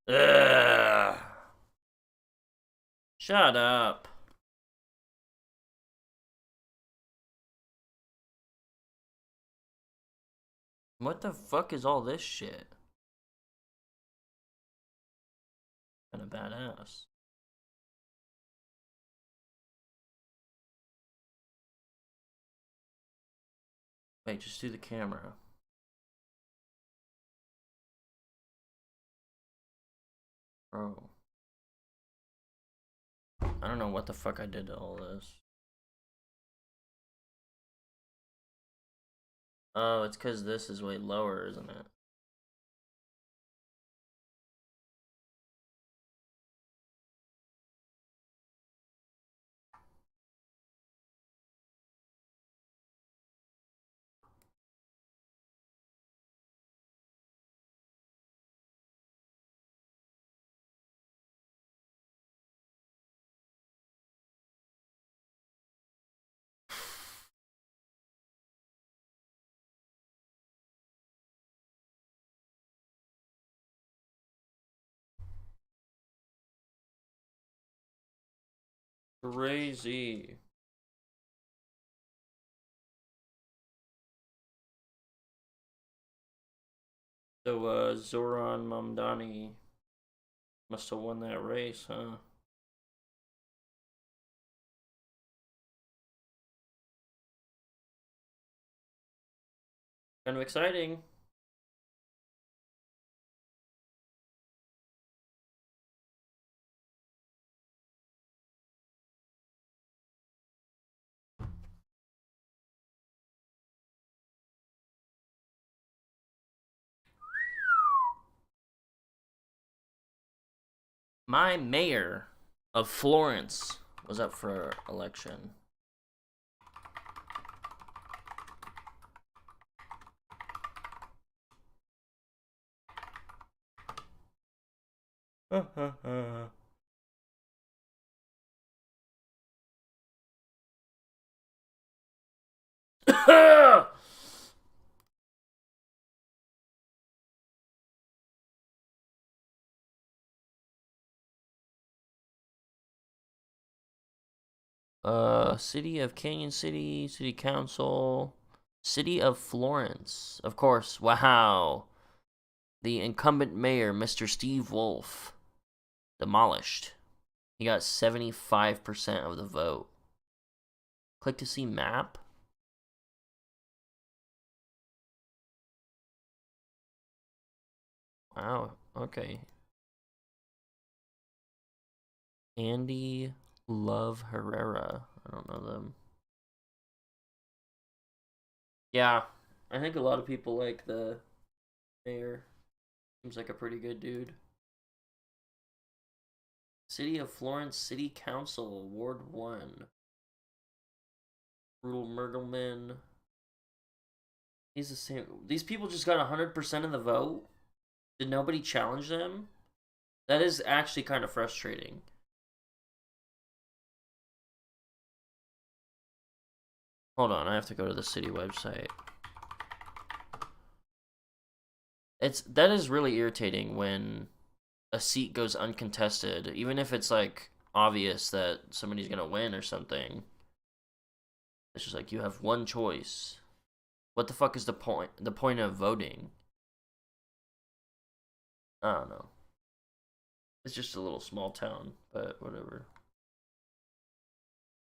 Ugh. Shut up. What the fuck is all this shit? Kinda badass. Wait, just do the camera. Bro. I don't know what the fuck I did to all this. Oh, it's because this is way lower, isn't it? Crazy. So, Zoran Mamdani must have won that race, huh? Kind of exciting. My mayor of Florence was up for election. City of Canyon City, City Council, City of Florence. Of course, wow. The incumbent mayor, Mr. Steve Wolf, demolished. He got 75% of the vote. Click to see map. Wow, okay. Andy Love Herrera. I don't know them. Yeah, I think a lot of people like the mayor. Seems like a pretty good dude. City of Florence City Council, Ward 1. Brutal Mergelman. He's the same. These people just got 100% of the vote? Did nobody challenge them? That is actually kind of frustrating. Hold on, I have to go to the city website. That is really irritating when a seat goes uncontested, even if it's like obvious that somebody's gonna win or something. It's just like you have one choice. What the fuck is the point? The point of voting? I don't know. It's just a little small town, but whatever.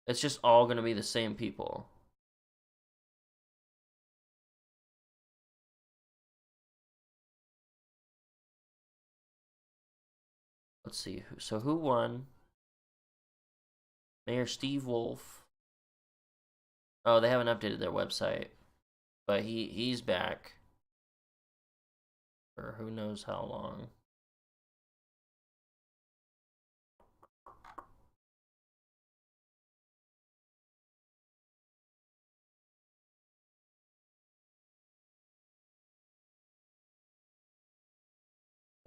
It's just all gonna be the same people. Let's see. So who won? Mayor Steve Wolf. Oh, they haven't updated their website, but he's back for who knows how long.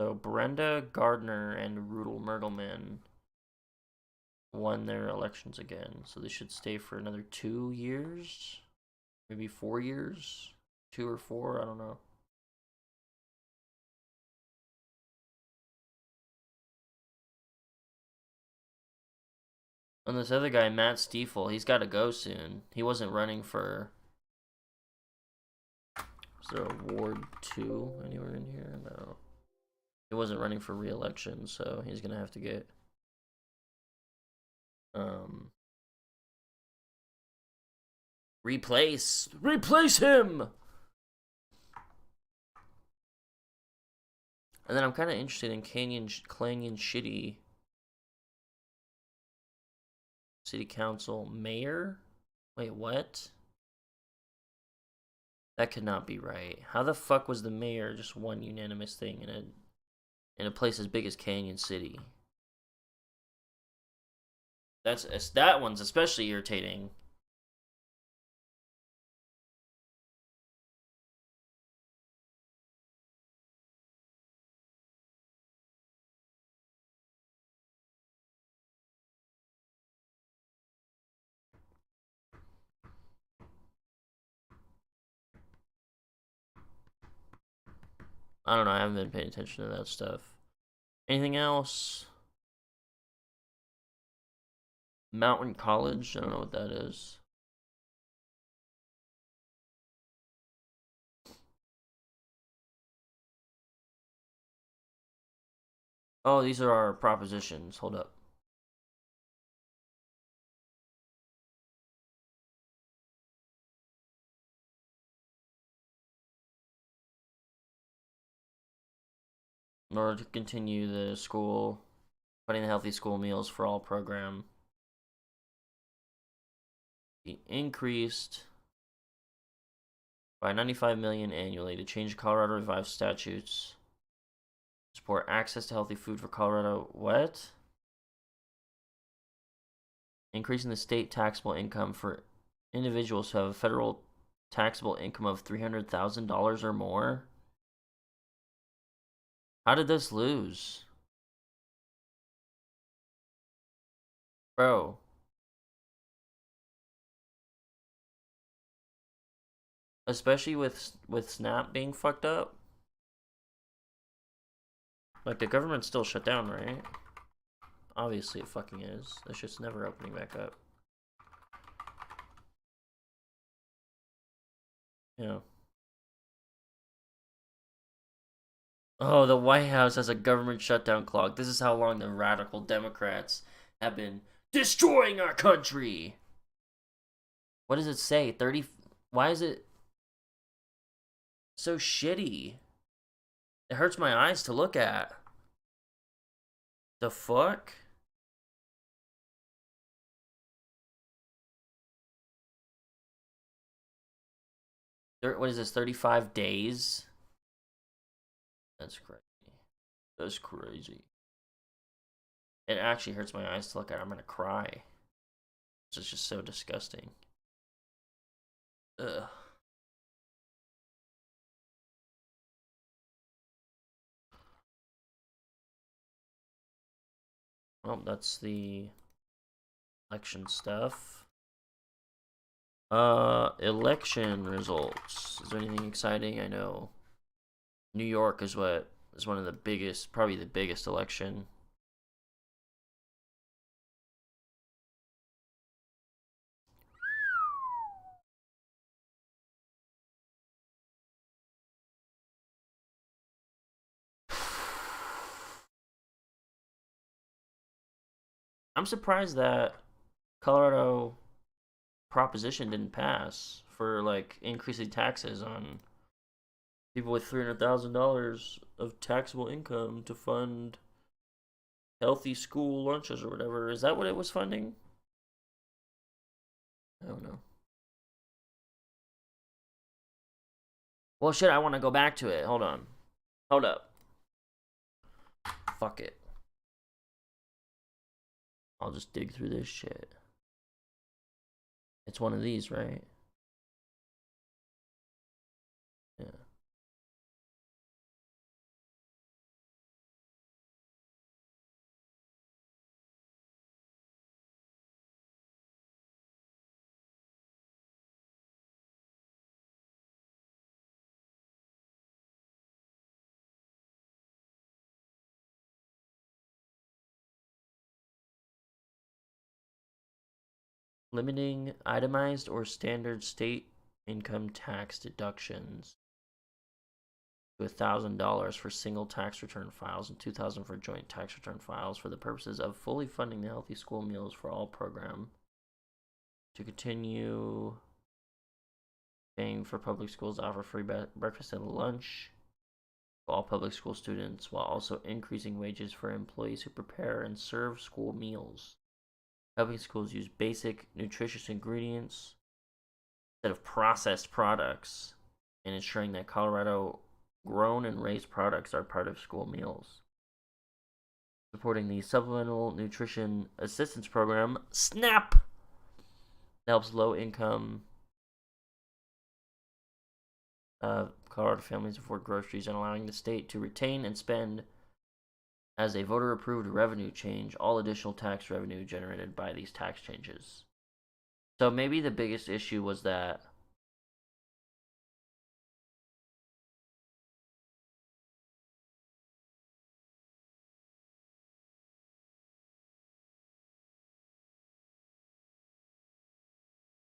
So Brenda Gardner and Rudel Mergelman won their elections again, so they should stay for another 2 years, maybe 4 years, 2 or 4. I don't know. And this other guy, Matt Stiefel, he's got to go soon. He wasn't running for. Is there a Ward 2 anywhere in here? No. He wasn't running for re-election, so he's gonna have to get replace him. And then I'm kind of interested in Canyon Shitty City Council Mayor. Wait, what? That could not be right. How the fuck was the mayor just one unanimous thing in a place as big as Canyon City? That one's especially irritating. I don't know. I haven't been paying attention to that stuff. Anything else? Mountain College? I don't know what that is. Oh, these are our propositions. Hold up. In order to continue the school, funding the healthy school meals for all program be increased by 95 million annually to change Colorado revised statutes. Support access to healthy food for Colorado. What? Increasing the state taxable income for individuals who have a federal taxable income of $300,000 or more. How did this lose? Bro. Especially with Snap being fucked up. Like, the government's still shut down, right? Obviously it fucking is. That shit's never opening back up. Yeah. Oh, the White House has a government shutdown clock. This is how long the radical Democrats have been destroying our country. What does it say? 30. Why is it so shitty? It hurts my eyes to look at. The fuck? What is this? 35 days? That's crazy. That's crazy. It actually hurts my eyes to look at. I'm gonna cry. It's just so disgusting. Ugh. Well, that's the election stuff. Election results. Is there anything exciting? I know New York is one of the biggest, probably the biggest election. I'm surprised that Colorado proposition didn't pass for like increasing taxes on people with $300,000 of taxable income to fund healthy school lunches or whatever. Is that what it was funding? I don't know. Well, shit, I want to go back to it. Hold on. Hold up. Fuck it. I'll just dig through this shit. It's one of these, right? Yeah. limiting itemized or standard state income tax deductions to $1,000 for single tax return files and $2,000 for joint tax return files for the purposes of fully funding the Healthy School Meals for All program. To continue paying for public schools to offer free breakfast and lunch for all public school students, while also increasing wages for employees who prepare and serve school meals. Helping schools use basic, nutritious ingredients instead of processed products, and ensuring that Colorado grown and raised products are part of school meals. Supporting the Supplemental Nutrition Assistance Program, SNAP, that helps low-income Colorado families afford groceries, and allowing the state to retain and spend as a voter-approved revenue change all additional tax revenue generated by these tax changes. So maybe the biggest issue was that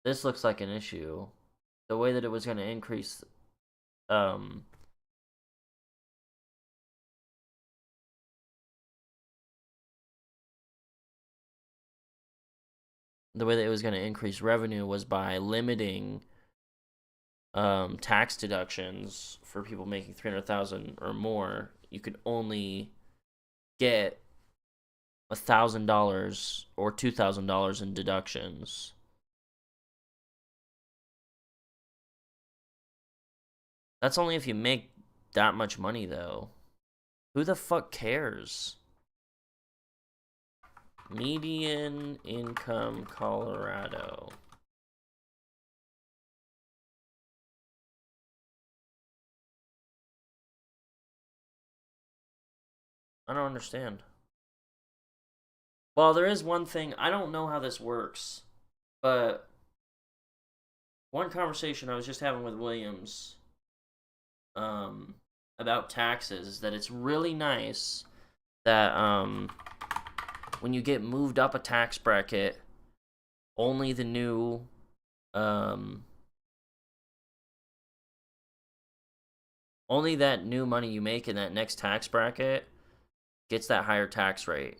this looks like an issue. The way that it was going to increase the way that it was going to increase revenue was by limiting tax deductions for people making 300,000 or more. You could only get $1,000 or $2,000 in deductions. That's only if you make that much money, though. Who the fuck cares? Median income Colorado. I don't understand. Well, there is one thing. I don't know how this works, but one conversation I was just having with Williams about taxes is that it's really nice that when you get moved up a tax bracket, only the new only that new money you make in that next tax bracket gets that higher tax rate.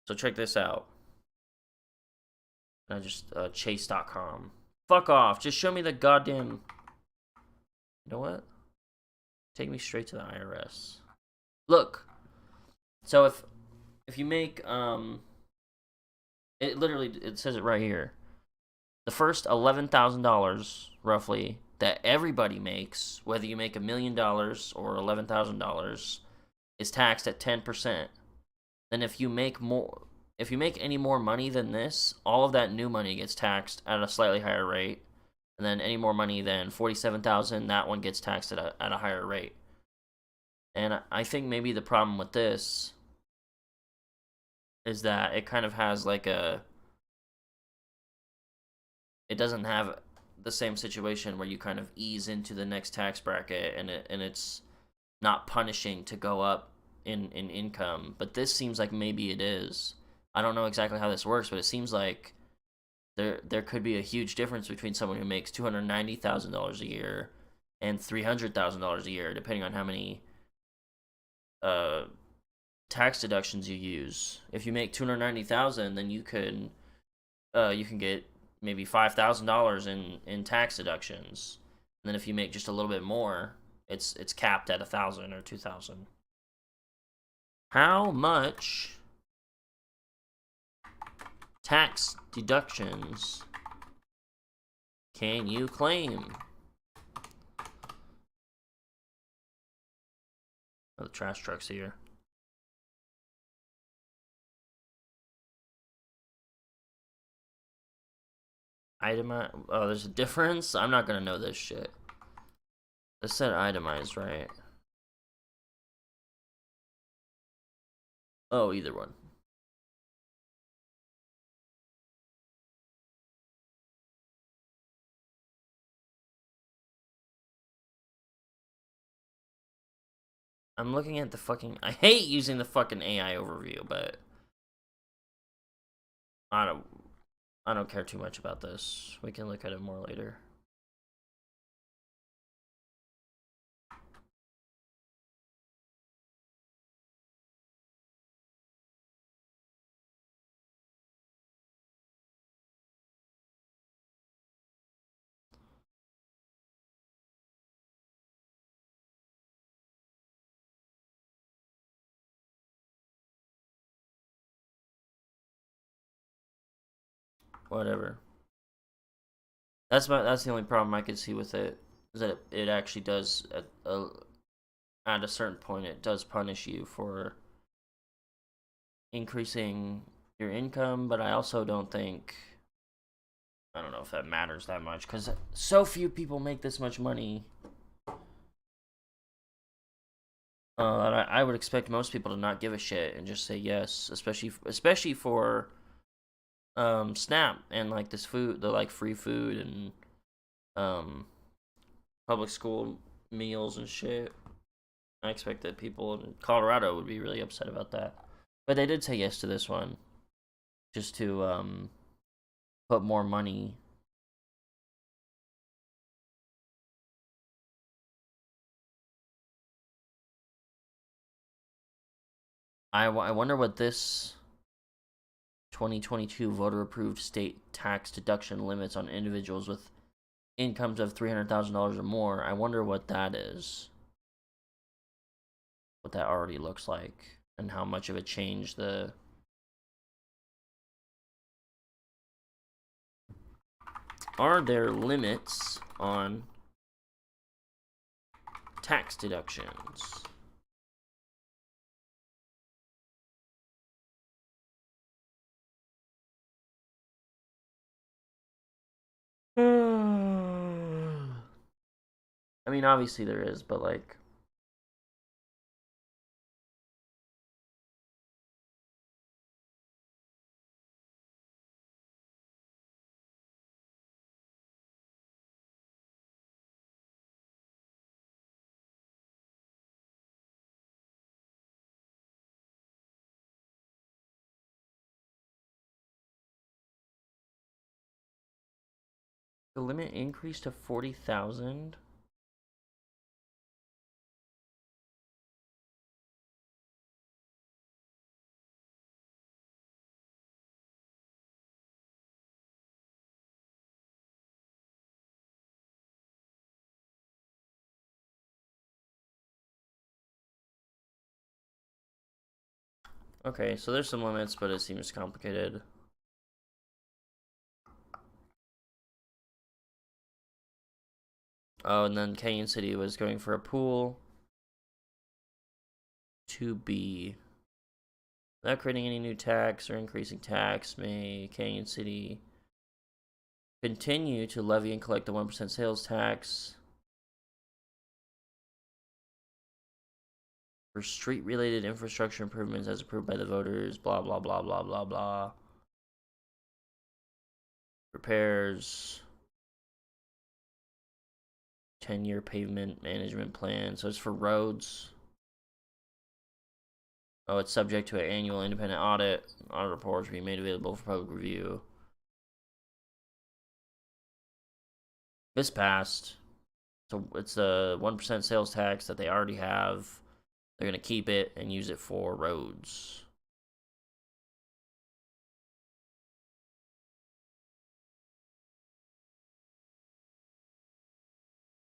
So check this out. I just chase.com. Fuck off. Just show me the goddamn. You know what? Take me straight to the IRS. Look. So if you make it says it right here. The first $11,000 roughly that everybody makes, whether you make $1 million or $11,000, is taxed at 10%. Then if you make any more money than this, all of that new money gets taxed at a slightly higher rate. And then any more money than $47,000, that one gets taxed at a higher rate. And I think maybe the problem with this is that it kind of has like it doesn't have the same situation where you kind of ease into the next tax bracket and it's not punishing to go up in income. But this seems like maybe it is. I don't know exactly how this works, but it seems like there could be a huge difference between someone who makes $290,000 a year and $300,000 a year, depending on how many tax deductions you use. If you make $290,000, then you can get maybe $5,000 in tax deductions. And then if you make just a little bit more, it's capped at $1,000 or $2,000. How much tax deductions can you claim? Oh, the trash truck's here. Itemized. Oh, there's a difference? I'm not gonna know this shit. This said itemized, right? Oh, either one. I'm looking at the fucking. I hate using the fucking AI overview, but I don't. I don't care too much about this. We can look at it more later. Whatever. That's the only problem I could see with it, is that it actually does at a certain point it does punish you for increasing your income, but I also don't think, I don't know if that matters that much because so few people make this much money. I would expect most people to not give a shit and just say yes, especially for SNAP and like this food, the like free food and um public school meals and shit. I expect that people in Colorado would be really upset about that. But they did say yes to this one, just to put more money. I wonder what this 2022 voter approved state tax deduction limits on individuals with incomes of $300,000 or more. I wonder what that is. What that already looks like and how much of a change the are there limits on tax deductions? I mean, obviously there is, but like, the limit increased to 40,000. Okay, so there's some limits, but it seems complicated. Oh, and then Canyon City was going for a pool to be without creating any new tax or increasing tax. May Canyon City continue to levy and collect the 1% sales tax for street-related infrastructure improvements as approved by the voters? Blah blah blah blah blah blah. Repairs. 10-year pavement management plan. So it's for roads. Oh, it's subject to an annual independent audit. Audit reports will be made available for public review. This passed. So it's a 1% sales tax that they already have. They're going to keep it and use it for roads.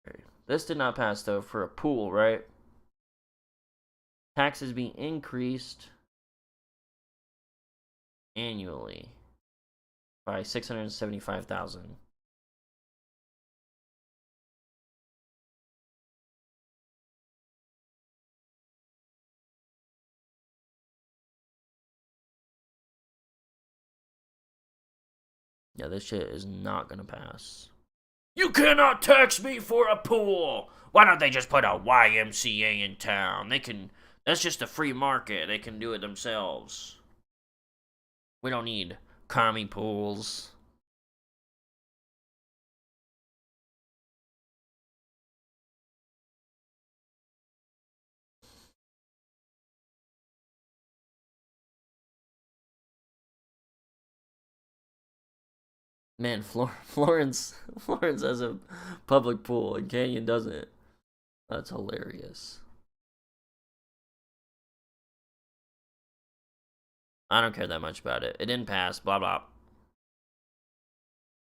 Okay. This did not pass, though, for a pool, right? Taxes being increased annually by 675,000. Yeah, this shit is not gonna pass. You cannot tax me for a pool. Why don't they just put a YMCA in town? They can. That's just a free market. They can do it themselves. We don't need commie pools. Man, Florence has a public pool and Canyon doesn't. That's hilarious. I don't care that much about it. It didn't pass. Blah blah.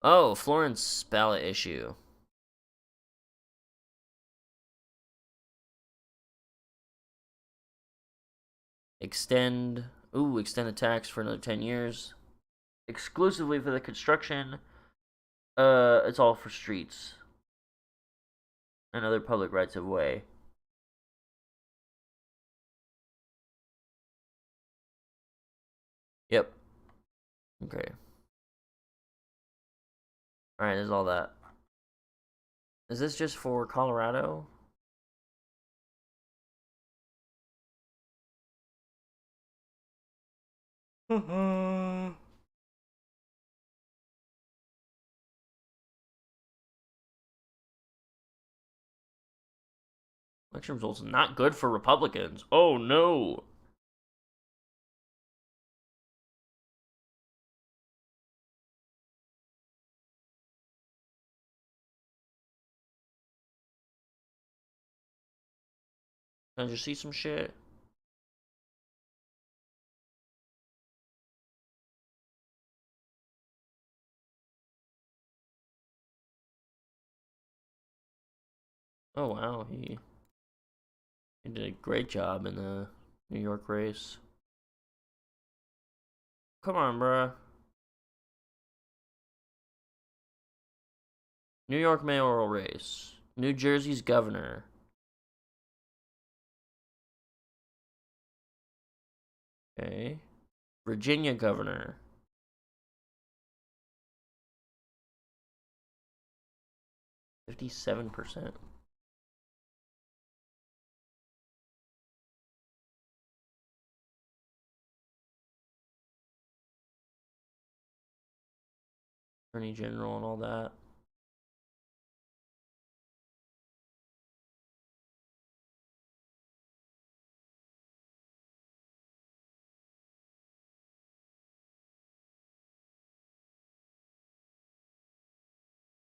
Oh, Florence ballot issue. Extend. Ooh, extend the tax for another 10 years. Exclusively for the construction. It's all for streets and other public rights of way. Yep. Okay. Alright, there's all that. Is this just for Colorado? Election results not good for Republicans. Oh no. Can I just see some shit? Oh wow, he did a great job in the New York race. Come on, bruh. New York mayoral race. New Jersey's governor. Okay. Virginia governor. 57%. Attorney General and all that.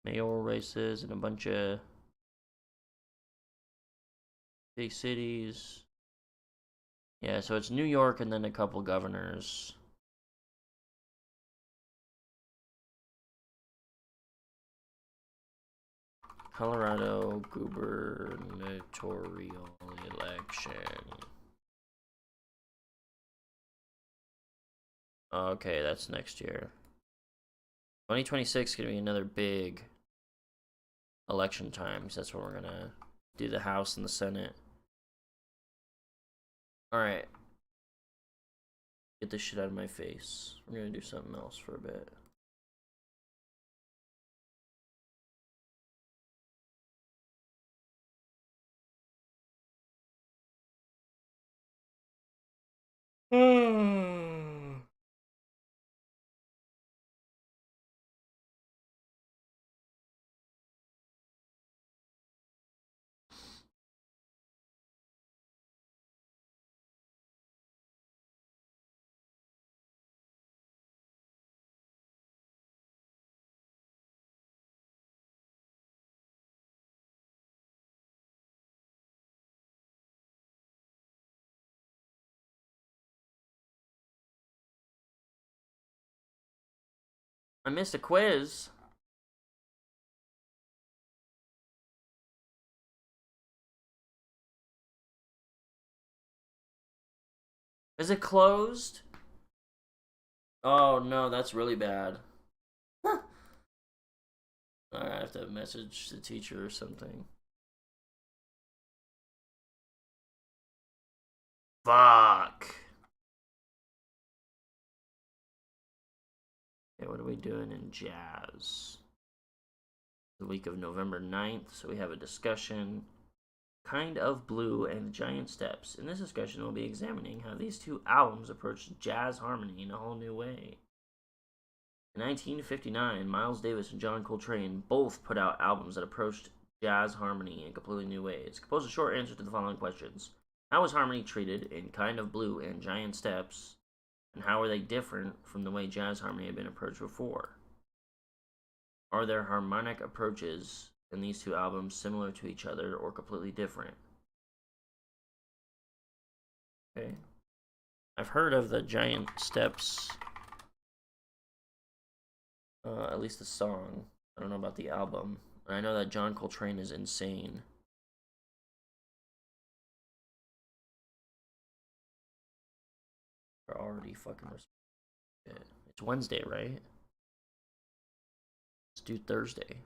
Mayoral races and a bunch of big cities. Yeah, so it's New York and then a couple governors. Colorado gubernatorial election. Okay, that's next year. 2026 is going to be another big election time, because that's when we're going to do the House and the Senate. Alright. Get this shit out of my face. We're going to do something else for a bit. I missed a quiz. Is it closed? Oh no, that's really bad. Alright, I have to message the teacher or something. Fuck. Okay, what are we doing in jazz? The week of November 9th, so we have a discussion. Kind of Blue and Giant Steps. In this discussion, we'll be examining how these two albums approach jazz harmony in a whole new way. In 1959, Miles Davis and John Coltrane both put out albums that approached jazz harmony in completely new ways. Compose a short answer to the following questions. How was harmony treated in Kind of Blue and Giant Steps? And how were they different from the way jazz harmony had been approached before? Are there harmonic approaches in these two albums similar to each other or completely different? Okay. I've heard of the Giant Steps, at least the song. I don't know about the album. And I know that John Coltrane is insane. We're already fucking respect. It's Wednesday, right? Let's do Thursday.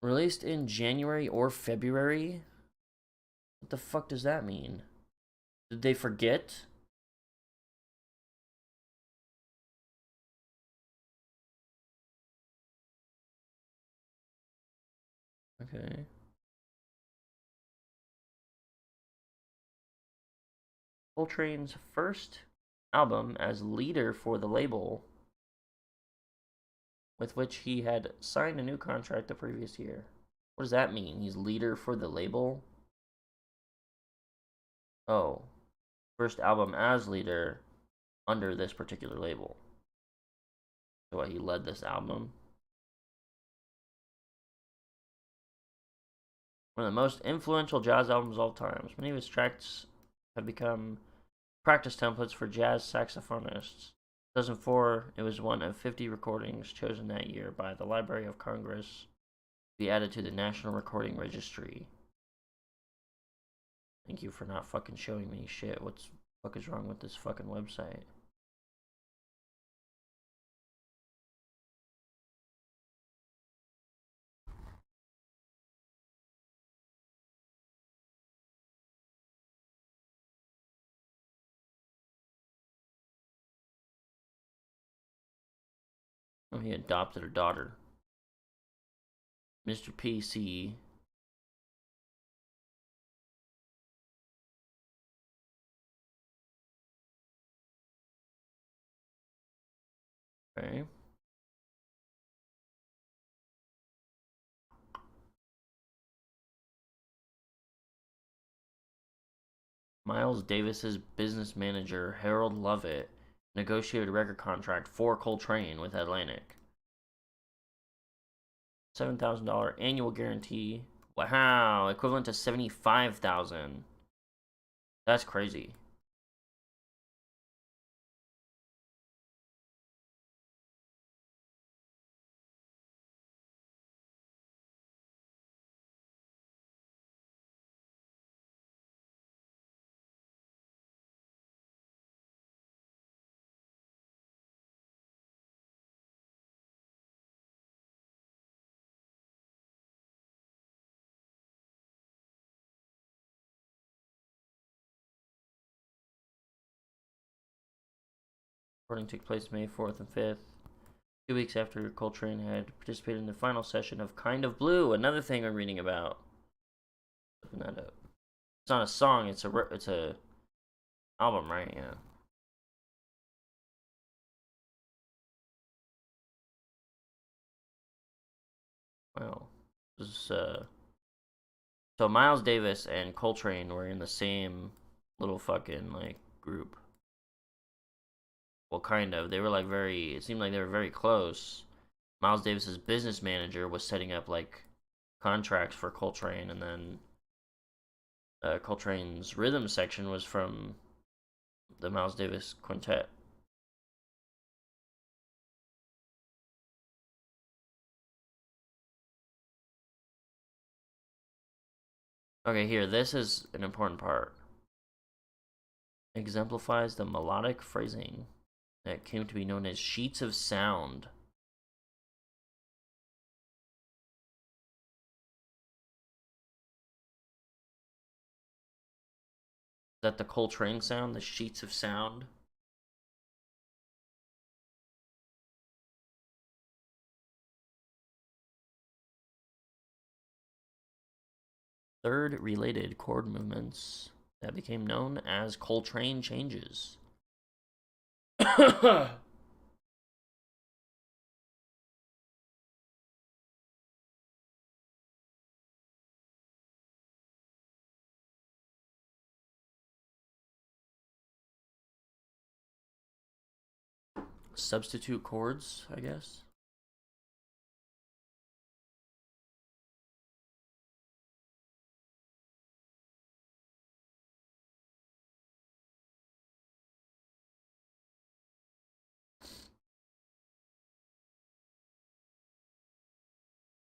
Released in January or February? What the fuck does that mean? Did they forget? Okay. Coltrane's first album as leader for the label, with which he had signed a new contract the previous year. What does that mean? He's leader for the label? Oh, first album as leader under this particular label. So what, he led this album? One of the most influential jazz albums of all time. Many of his tracks have become practice templates for jazz saxophonists. 2004, it was one of 50 recordings chosen that year by the Library of Congress to be added to the National Recording Registry. Thank you for not fucking showing me shit. What the fuck is wrong with this fucking website? Oh, he adopted a daughter. Mr. PC. Okay. Miles Davis's business manager, Harold Lovett, negotiated a record contract for Coltrane with Atlantic. $7,000 annual guarantee. Wow, equivalent to $75,000. That's crazy. Recording took place May 4th and 5th, 2 weeks after Coltrane had participated in the final session of Kind of Blue, another thing I'm reading about. Open that up. It's not a song, it's a album, right? Yeah. Wow. This is, so Miles Davis and Coltrane were in the same little fucking like group. Well, kind of. They were like very. It seemed like they were very close. Miles Davis's business manager was setting up like contracts for Coltrane, and then Coltrane's rhythm section was from the Miles Davis quintet. Okay, here. This is an important part. Exemplifies the melodic phrasing that came to be known as sheets of sound. Is that the Coltrane sound? The sheets of sound? Third related chord movements that became known as Coltrane changes. substitute chords, I guess.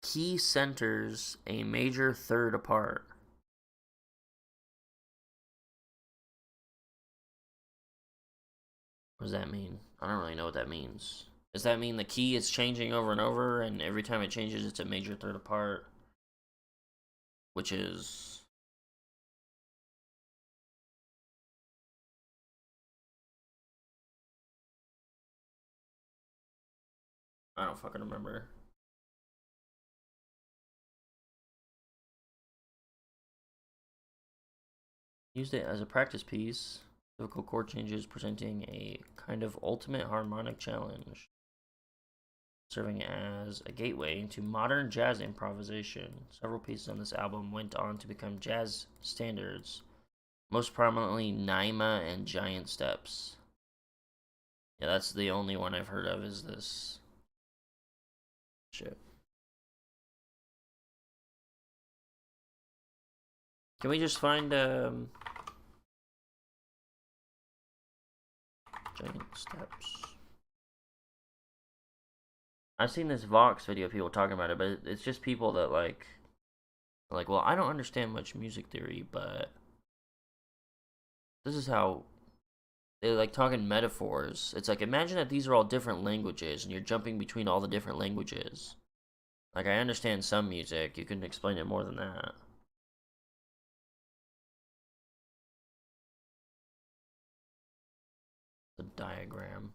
Key centers a major third apart. What does that mean? I don't really know what that means. Does that mean the key is changing over and over, and every time it changes, it's a major third apart? Which is... I don't fucking remember. Used it as a practice piece. Difficult chord changes presenting a kind of ultimate harmonic challenge, serving as a gateway into modern jazz improvisation. Several pieces on this album went on to become jazz standards, most prominently Naima and Giant Steps. Yeah, that's the only one I've heard of is this shit. Can we just find Giant Steps? I've seen this Vox video of people talking about it, but it's just people that like, well, I don't understand much music theory, but this is how they like talking metaphors. It's like, imagine that these are all different languages and you're jumping between all the different languages. Like, I understand some music, you can explain it more than that. The diagram.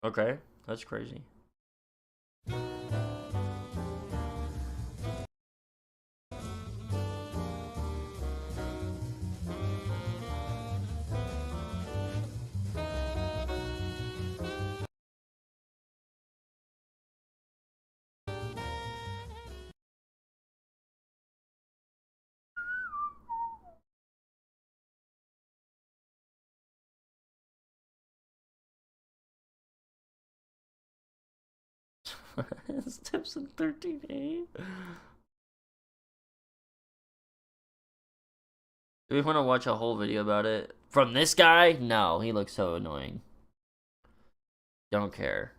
Okay, that's crazy. Steps in 13A. Do we want to watch a whole video about it? From this guy? No, he looks so annoying. Don't care.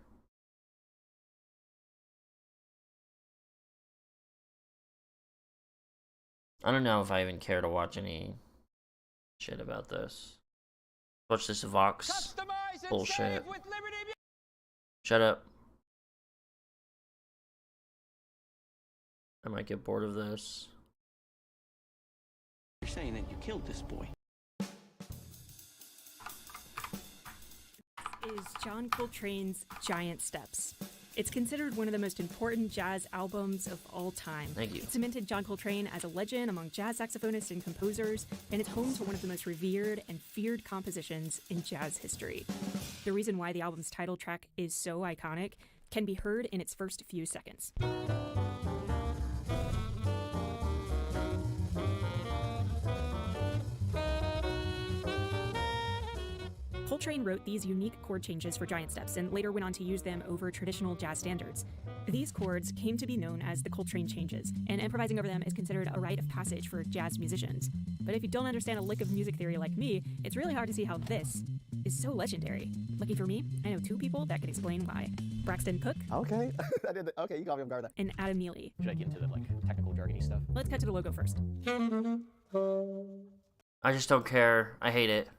I don't know if I even care to watch any shit about this. Watch this Vox bullshit. Shut up. I might get bored of this. You're saying that you killed this boy. Is John Coltrane's Giant Steps. It's considered one of the most important jazz albums of all time. Thank you. It cemented John Coltrane as a legend among jazz saxophonists and composers, and it's home to one of the most revered and feared compositions in jazz history. The reason why the album's title track is so iconic can be heard in its first few seconds. Coltrane wrote these unique chord changes for Giant Steps and later went on to use them over traditional jazz standards. These chords came to be known as the Coltrane changes, and improvising over them is considered a rite of passage for jazz musicians. But if you don't understand a lick of music theory like me, it's really hard to see how this is so legendary. Lucky for me, I know two people that can explain why. Braxton Cook. Okay. Okay, you got me on guard there. And Adam Neely. Should I get into the technical jargony stuff? Let's cut to the logo first. I just don't care. I hate it.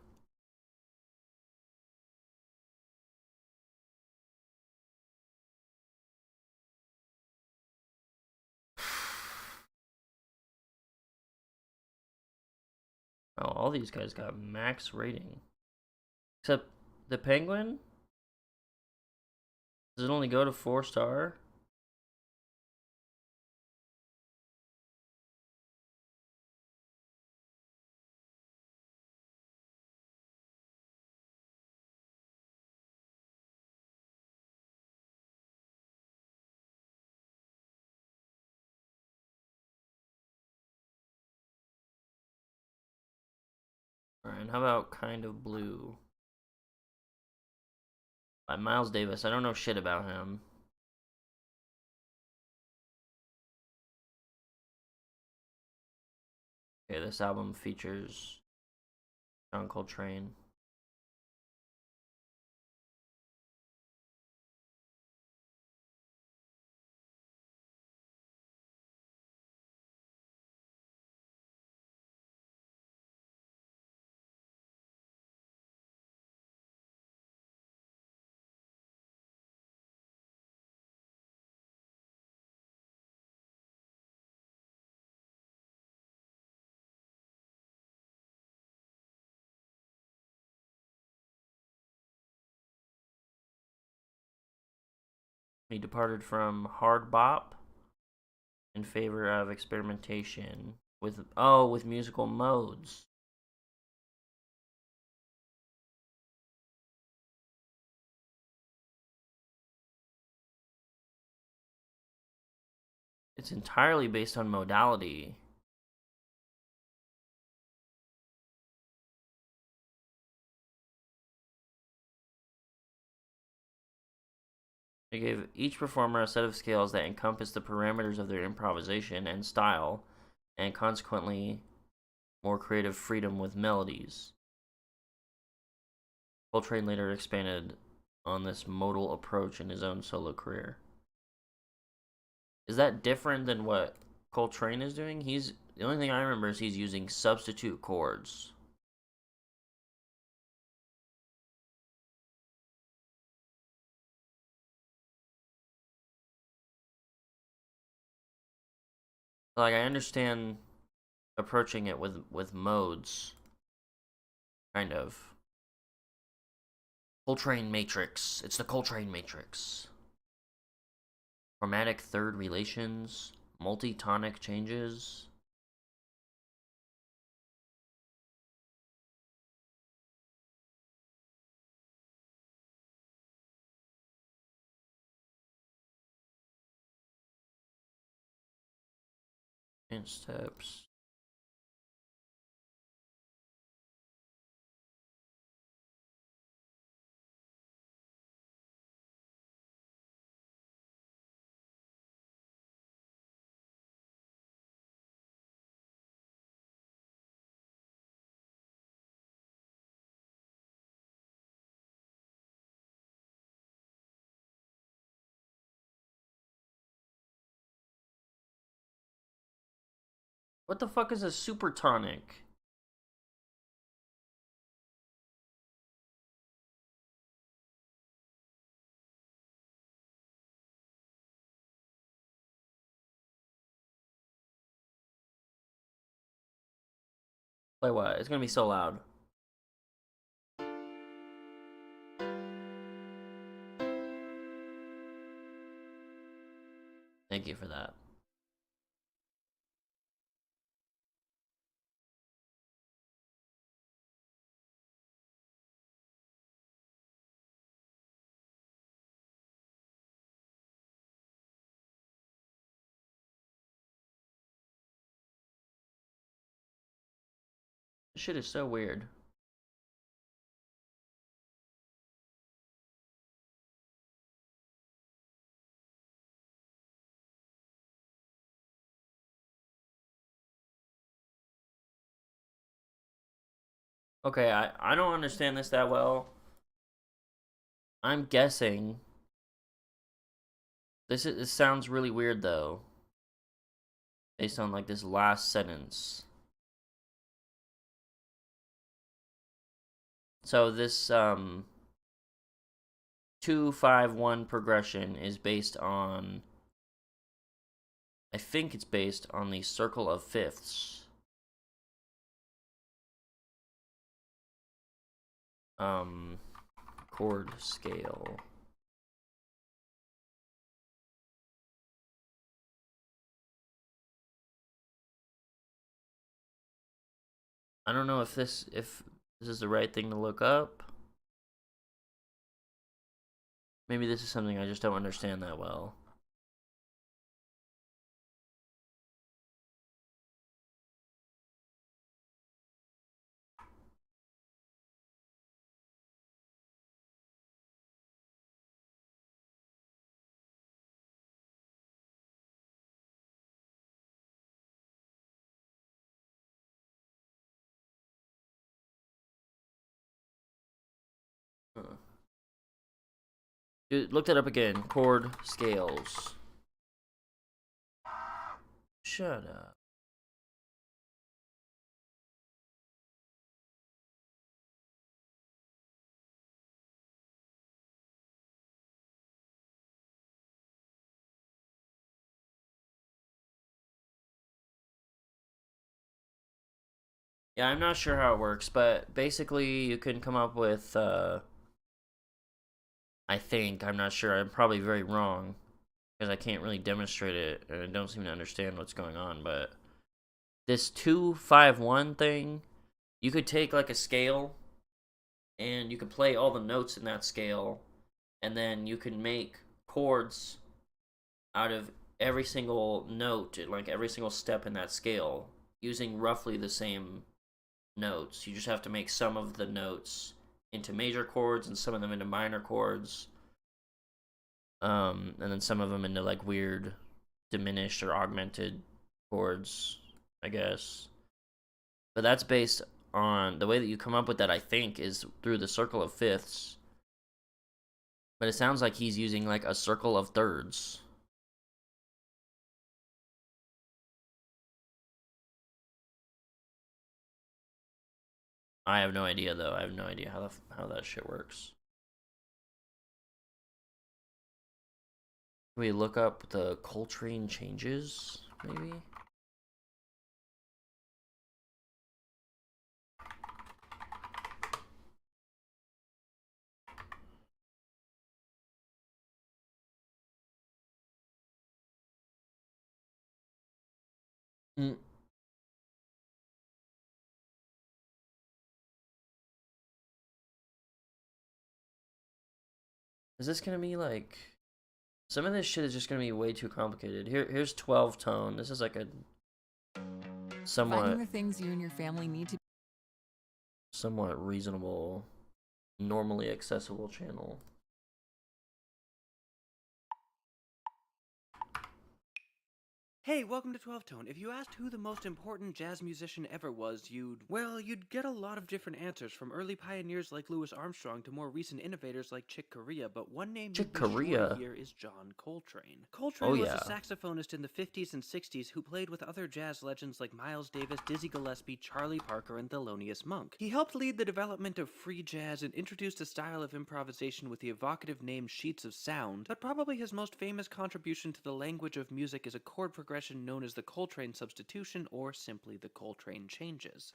Oh, all these guys got max rating. Except the Penguin? Does it only go to 4-star? And how about Kind of Blue? By Miles Davis. I don't know shit about him. Okay, this album features John Coltrane. He departed from hard bop in favor of experimentation with musical modes. It's entirely based on modality. They gave each performer a set of scales that encompass the parameters of their improvisation and style, and consequently more creative freedom with melodies. Coltrane later expanded on this modal approach in his own solo career. Is that different than what Coltrane is doing? The only thing I remember is he's using substitute chords. Like, I understand approaching it with modes, kind of. Coltrane matrix. It's the Coltrane matrix. Chromatic third relations, multi-tonic changes. And steps. What the fuck is a supertonic? Play what? It's gonna be so loud. Thank you for that. This shit is so weird. Okay, I don't understand this that well. I'm guessing this sounds really weird though. Based on like this last sentence. So this 2-5-1 progression is based on, I think it's based on the circle of fifths. Chord scale. I don't know if this is the right thing to look up. Maybe this is something I just don't understand that well. Dude, looked it up again. Chord scales. Shut up. Yeah, I'm not sure how it works, but basically you can come up with, I think, I'm not sure, I'm probably very wrong, because I can't really demonstrate it, and I don't seem to understand what's going on, but this 2-5-1 thing, you could take like a scale, and you could play all the notes in that scale, and then you can make chords out of every single note, like every single step in that scale, using roughly the same notes. You just have to make some of the notes into major chords and some of them into minor chords. And then some of them into like weird diminished or augmented chords, I guess. But that's based on the way that you come up with that, I think, is through the circle of fifths. But it sounds like he's using like a circle of thirds. I have no idea though. I have no idea how that shit works. Can we look up the Coltrane changes, maybe? Mm. Is this gonna be like... Some of this shit is just gonna be way too complicated. Here's 12 tone. This is like a somewhat... Finding the things you and your family need to... somewhat reasonable, normally accessible channel. Hey, welcome to 12 Tone. If you asked who the most important jazz musician ever was, you'd get a lot of different answers, from early pioneers like Louis Armstrong to more recent innovators like Chick Corea, but one name you'd be sure to hear is John Coltrane. Coltrane was a saxophonist in the 50s and 60s who played with other jazz legends like Miles Davis, Dizzy Gillespie, Charlie Parker, and Thelonious Monk. He helped lead the development of free jazz and introduced a style of improvisation with the evocative name sheets of sound, but probably his most famous contribution to the language of music is a chord progression known as the Coltrane substitution, or simply the Coltrane changes.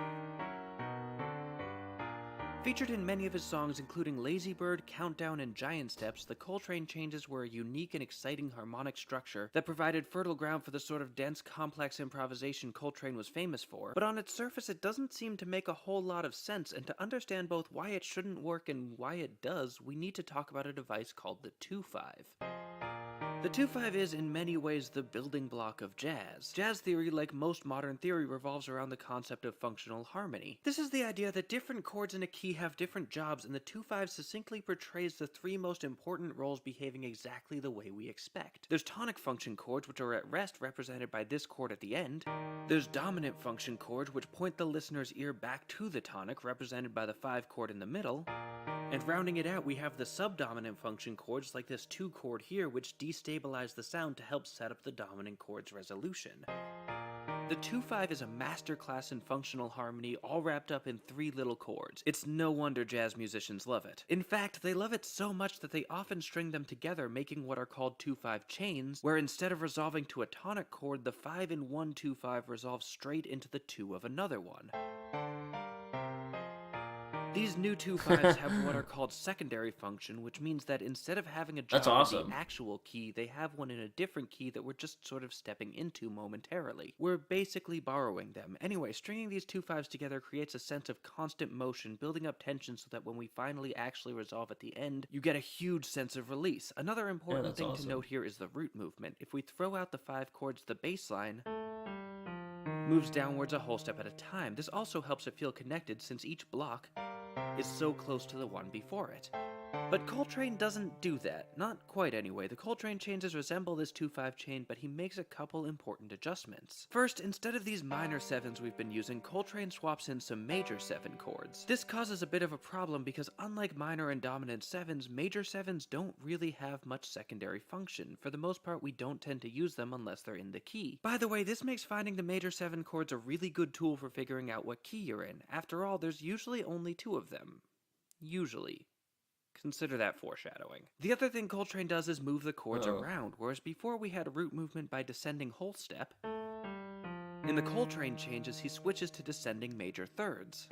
Featured in many of his songs, including Lazy Bird, Countdown, and Giant Steps, the Coltrane changes were a unique and exciting harmonic structure that provided fertile ground for the sort of dense, complex improvisation Coltrane was famous for, but on its surface it doesn't seem to make a whole lot of sense, and to understand both why it shouldn't work and why it does, we need to talk about a device called the 2-5. The 2-5 is, in many ways, the building block of jazz. Jazz theory, like most modern theory, revolves around the concept of functional harmony. This is the idea that different chords in a key have different jobs, and the 2-5 succinctly portrays the three most important roles behaving exactly the way we expect. There's tonic function chords, which are at rest, represented by this chord at the end. There's dominant function chords, which point the listener's ear back to the tonic, represented by the 5 chord in the middle. And rounding it out, we have the subdominant function chords, like this 2 chord here, which destabilize the sound to help set up the dominant chord's resolution. The 2-5 is a masterclass in functional harmony, all wrapped up in 3 little chords. It's no wonder jazz musicians love it. In fact, they love it so much that they often string them together, making what are called 2-5 chains, where instead of resolving to a tonic chord, the 5 in one 2-5 resolves straight into the 2 of another one. These new 2-5s have what are called secondary function, which means that instead of having a job in the actual key, they have one in a different key that we're just sort of stepping into momentarily. We're basically borrowing them. Anyway, stringing these 2-5s together creates a sense of constant motion, building up tension so that when we finally actually resolve at the end, you get a huge sense of release. Another important thing to note here is the root movement. If we throw out the 5 chords, the bass line moves downwards a whole step at a time. This also helps it feel connected, since each block is so close to the one before it. But Coltrane doesn't do that. Not quite anyway. The Coltrane changes resemble this 2/5 chain, but he makes a couple important adjustments. First, instead of these minor 7s we've been using, Coltrane swaps in some major 7 chords. This causes a bit of a problem because unlike minor and dominant 7s, major 7s don't really have much secondary function. For the most part, we don't tend to use them unless they're in the key. By the way, this makes finding the major 7 chords a really good tool for figuring out what key you're in. After all, there's usually only 2 of them. Usually. Consider that foreshadowing. The other thing Coltrane does is move the chords around, whereas before we had a root movement by descending whole step. In the Coltrane changes, he switches to descending major thirds.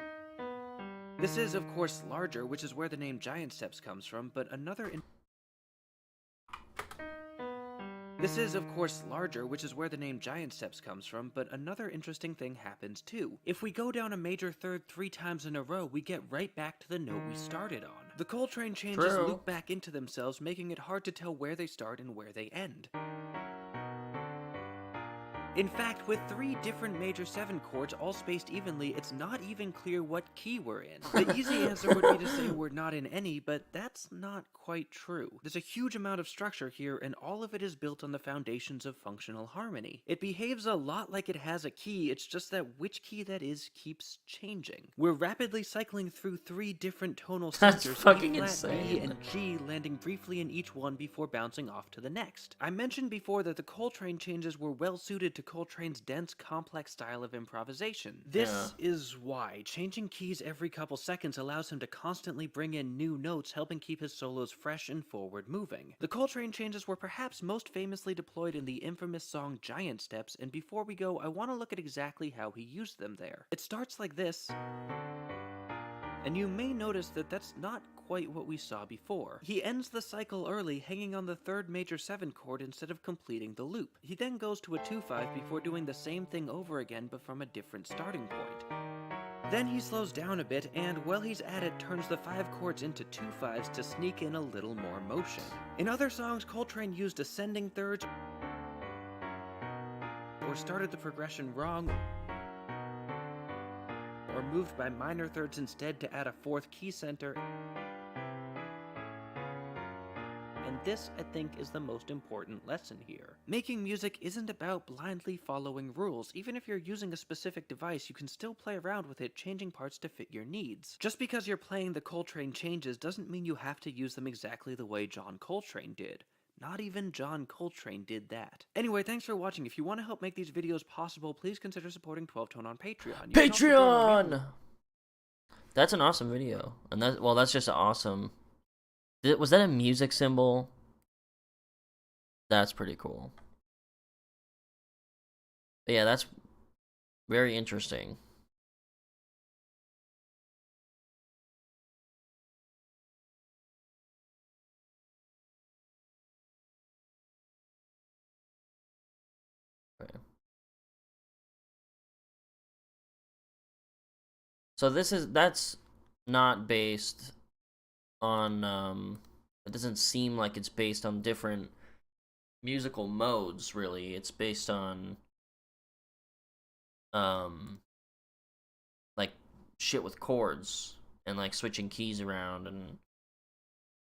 This is, of course, larger, which is where the name giant steps comes from, but another interesting thing happens too. If we go down a major third 3 times in a row, we get right back to the note we started on. The Coltrane changes loop back into themselves, making it hard to tell where they start and where they end. In fact, with 3 different major 7 chords all spaced evenly, it's not even clear what key we're in. The easy answer would be to say we're not in any, but that's not quite true. There's a huge amount of structure here, and all of it is built on the foundations of functional harmony. It behaves a lot like it has a key, it's just that which key that is keeps changing. We're rapidly cycling through 3 different tonal centers, That's fucking E flat, insane. B, and G, landing briefly in each one before bouncing off to the next. I mentioned before that the Coltrane changes were well suited to Coltrane's dense, complex style of improvisation. This is why. Changing keys every couple seconds allows him to constantly bring in new notes, helping keep his solos fresh and forward moving. The Coltrane changes were perhaps most famously deployed in the infamous song Giant Steps, and before we go, I want to look at exactly how he used them there. It starts like this, and you may notice that that's not quite what we saw before. He ends the cycle early, hanging on the 3rd major 7 chord instead of completing the loop. He then goes to a 2/5 before doing the same thing over again, but from a different starting point. Then he slows down a bit, and while he's at it, turns the 5 chords into 2/5s to sneak in a little more motion. In other songs, Coltrane used ascending thirds, or started the progression wrong, or moved by minor thirds instead to add a 4th key center. And this, I think, is the most important lesson here. Making music isn't about blindly following rules. Even if you're using a specific device, you can still play around with it, changing parts to fit your needs. Just because you're playing the Coltrane changes doesn't mean you have to use them exactly the way John Coltrane did. Not even John Coltrane did that. Anyway, thanks for watching. If you want to help make these videos possible, please consider supporting 12 Tone on Patreon. You can also join our Patreon! That's an awesome video. And that's just awesome. Was that a music symbol? That's pretty cool. But yeah, that's very interesting. Okay. So that's not based on it doesn't seem like it's based on different musical modes, really. It's based on like shit with chords and like switching keys around, and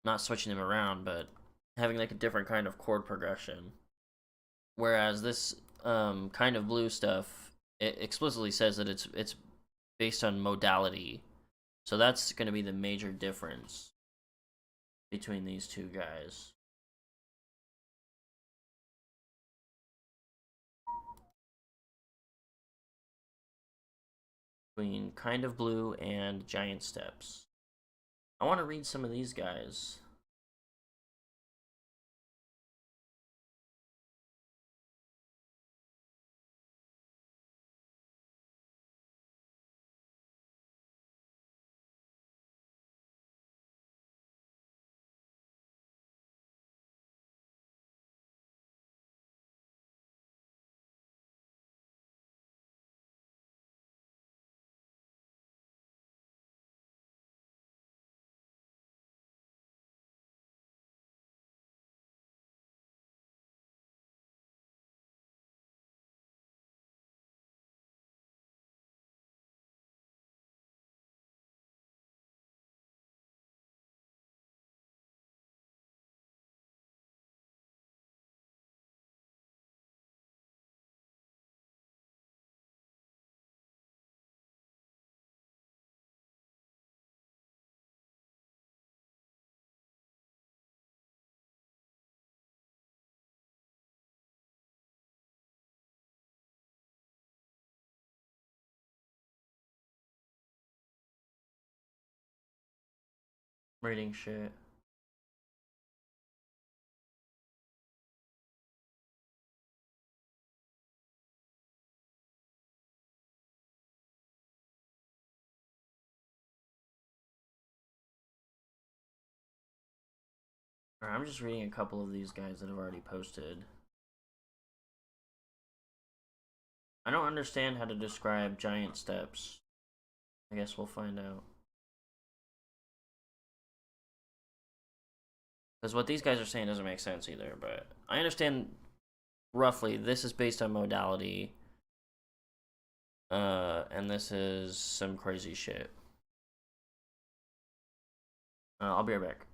not switching them around, but having like a different kind of chord progression. Whereas this kind of blue stuff, it explicitly says that it's based on modality. So that's going to be the major difference between these two guys. Between Kind of Blue and Giant Steps. I want to read some of these guys. Reading shit. Alright, I'm just reading a couple of these guys that have already posted. I don't understand how to describe giant steps. I guess we'll find out. Because what these guys are saying doesn't make sense either, but I understand roughly this is based on modality. And this is some crazy shit. I'll be right back.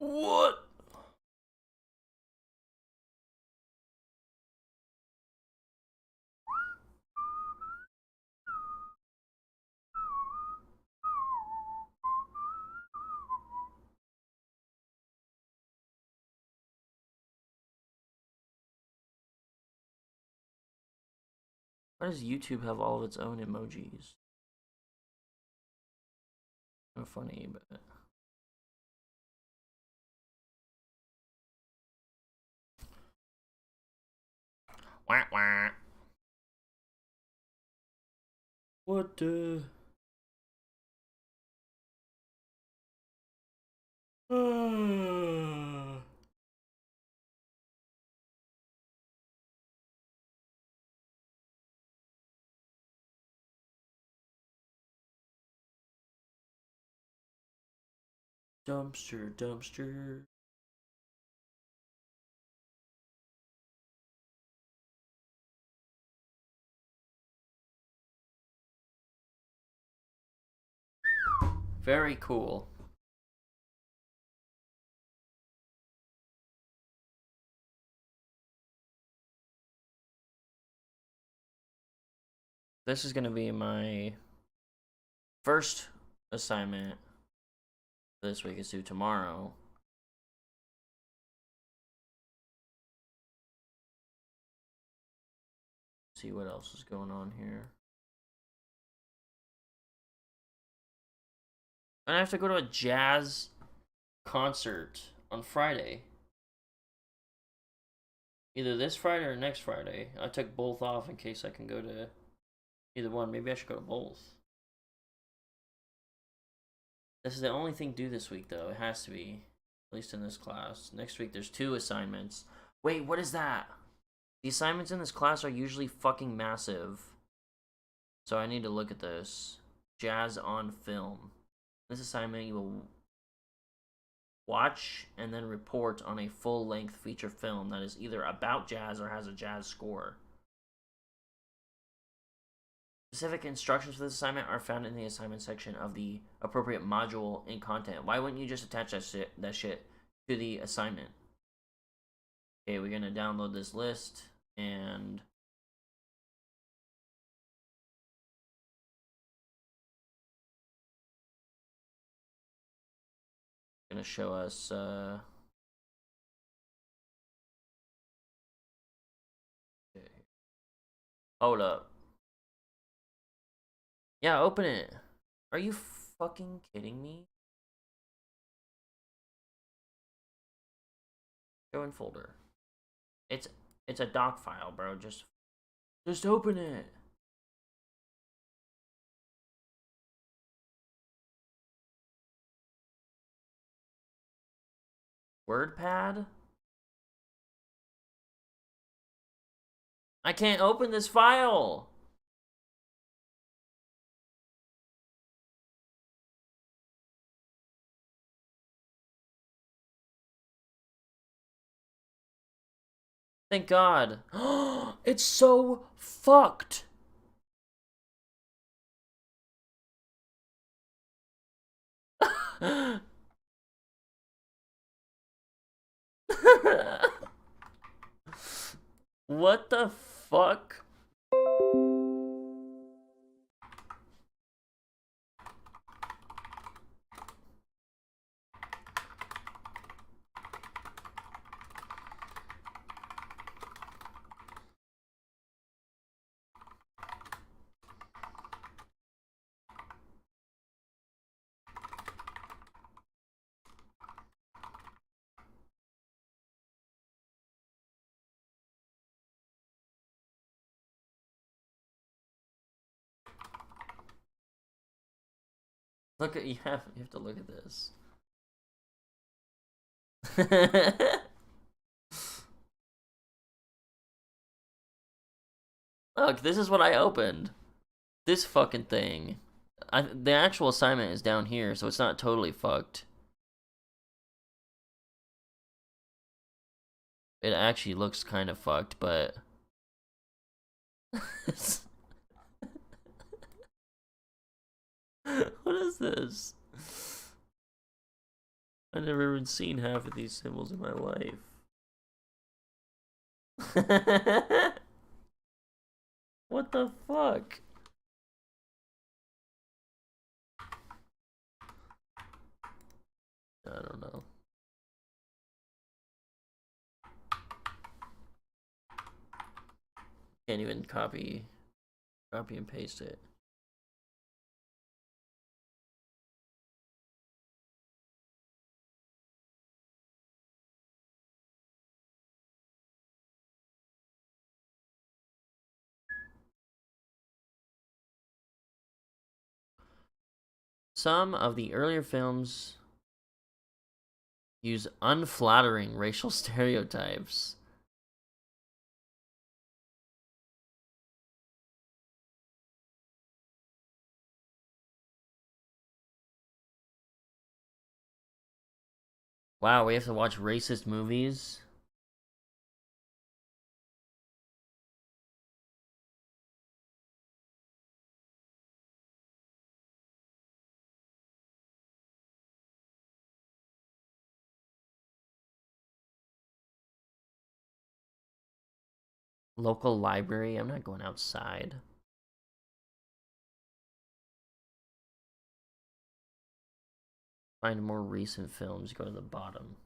What? Why does YouTube have all of its own emojis? Not funny, but wah wah. What the? Dumpster, dumpster. Very cool. This is gonna be my first assignment this week. Is due tomorrow. See what else is going on here. And I have to go to a jazz concert on Friday. Either this Friday or next Friday. I took both off in case I can go to either one. Maybe I should go to both. This is the only thing due this week, though. It has to be. At least in this class. Next week, there's 2 assignments. Wait, what is that? The assignments in this class are usually fucking massive. So I need to look at this. Jazz on film. This assignment, you will watch and then report on a full-length feature film that is either about jazz or has a jazz score. Specific instructions for this assignment are found in the assignment section of the appropriate module in content. Why wouldn't you just attach that shit to the assignment? Okay, we're gonna download this list and gonna show us okay. Hold up. Yeah, open it. Are you fucking kidding me? Show in folder. It's a doc file, bro. Just open it. WordPad? I can't open this file. Thank God. It's so fucked. What the fuck? Look at you have to look at this. Look, this is what I opened. This fucking thing. The actual assignment is down here, so it's not totally fucked. It actually looks kind of fucked, but what is this? I've never even seen half of these symbols in my life. What the fuck? I don't know. Can't even copy and paste it. Some of the earlier films use unflattering racial stereotypes. Wow, we have to watch racist movies? Local library? I'm not going outside. Find more recent films, go to the bottom.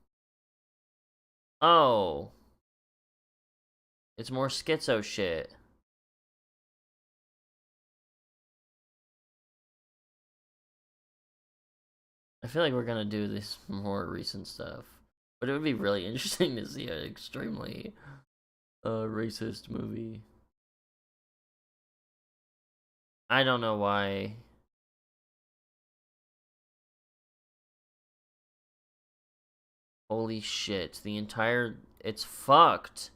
Oh. It's more schizo shit. I feel like we're gonna do this more recent stuff. But it would be really interesting to see an extremely racist movie. I don't know why. Holy shit, it's fucked.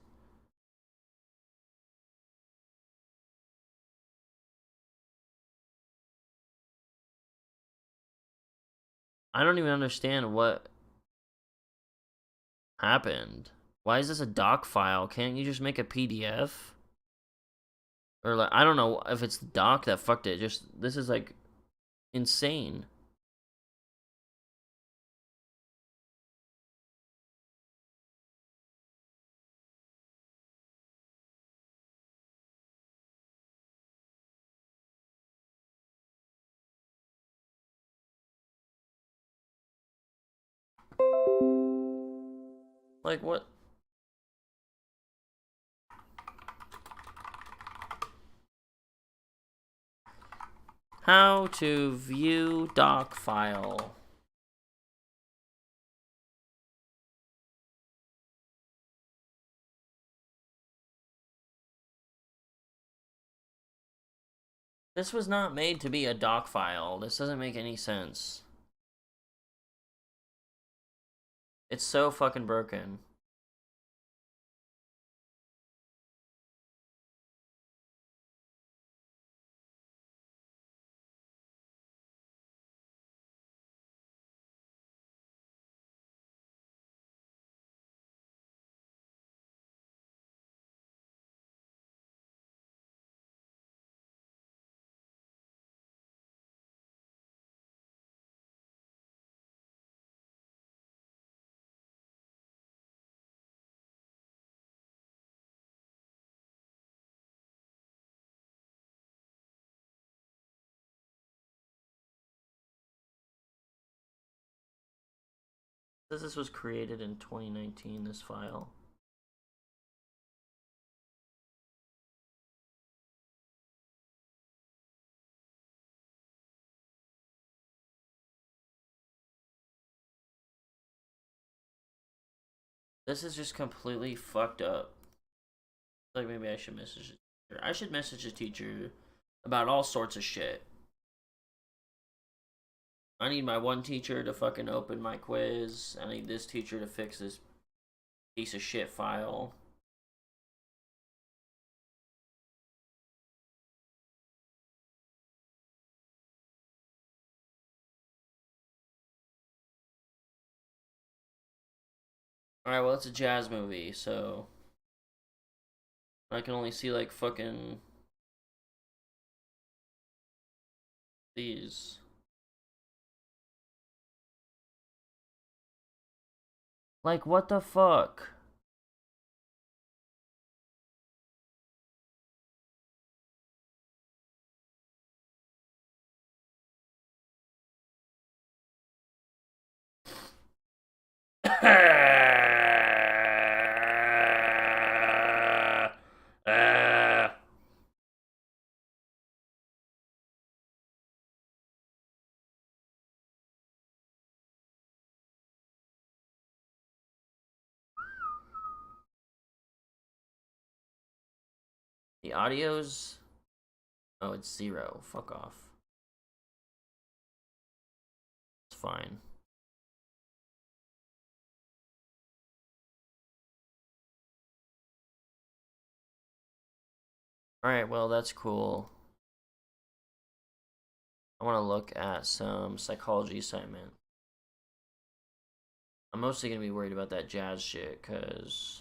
I don't even understand what happened. Why is this a doc file? Can't you just make a PDF? Or like, I don't know if it's the doc that fucked it. Just, this is like insane. Like, what? How to view doc file. This was not made to be a doc file. This doesn't make any sense. It's so fucking broken. Says this was created in 2019, this file. This is just completely fucked up. Like, maybe I should message the teacher. I should message the teacher about all sorts of shit. I need my one teacher to fucking open my quiz. I need this teacher to fix this piece of shit file. Alright, well, it's a jazz movie, so I can only see, like, fucking these. Like, what the fuck? The audio's... Oh, it's 0. Fuck off. It's fine. Alright, well, that's cool. I want to look at some psychology assignment. I'm mostly going to be worried about that jazz shit, because...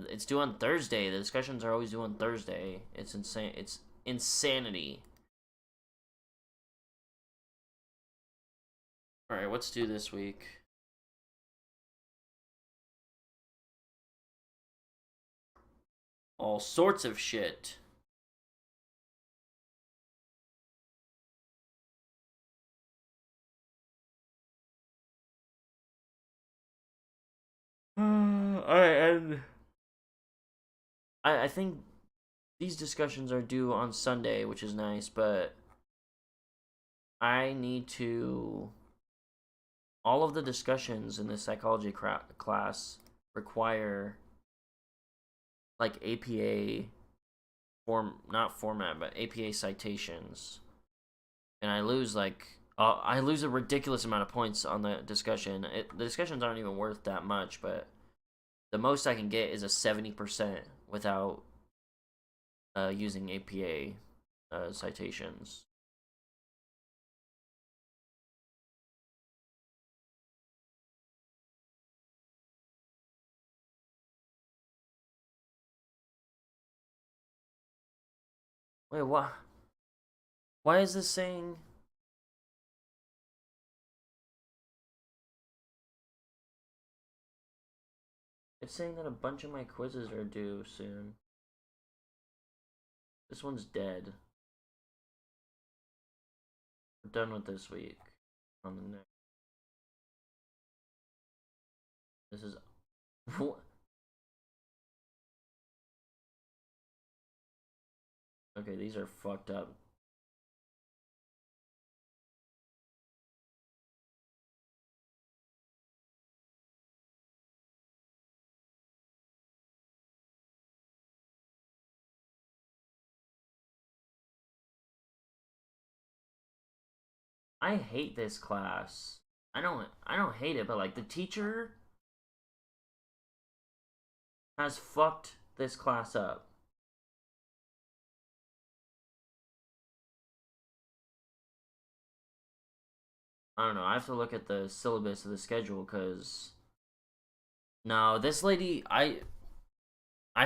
it's due on Thursday. The discussions are always due on Thursday. It's insane. It's insanity. Alright, what's due this week? All sorts of shit. Alright, and... I think these discussions are due on Sunday, which is nice, but I need to... All of the discussions in this psychology class require like APA not format, but APA citations, and I lose a ridiculous amount of points on the discussion. The discussions aren't even worth that much, but the most I can get is a 70% without using APA citations. Wait, what? Why is this saying... It's saying that a bunch of my quizzes are due soon. This one's dead. We're done with this week. On the next. This is... Okay, these are fucked up. I hate this class. I don't hate it, but like the teacher has fucked this class up. I don't know. I have to look at the syllabus of the schedule because no, this lady, I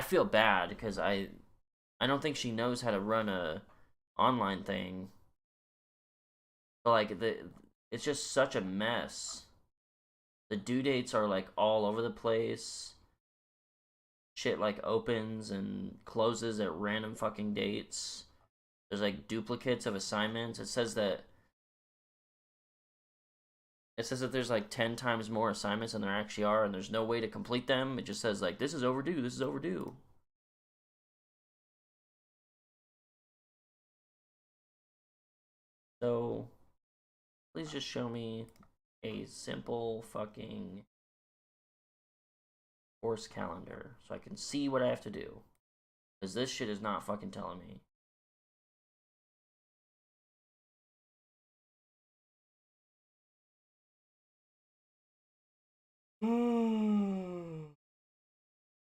feel bad because I don't think she knows how to run a online thing. But like it's just such a mess. The due dates are like all over the place. Shit like opens and closes at random fucking dates. There's like duplicates of assignments. It says that there's like 10 times more assignments than there actually are, and there's no way to complete them. It just says like this is overdue, this is overdue. So please just show me a simple fucking course calendar so I can see what I have to do. Because this shit is not fucking telling me.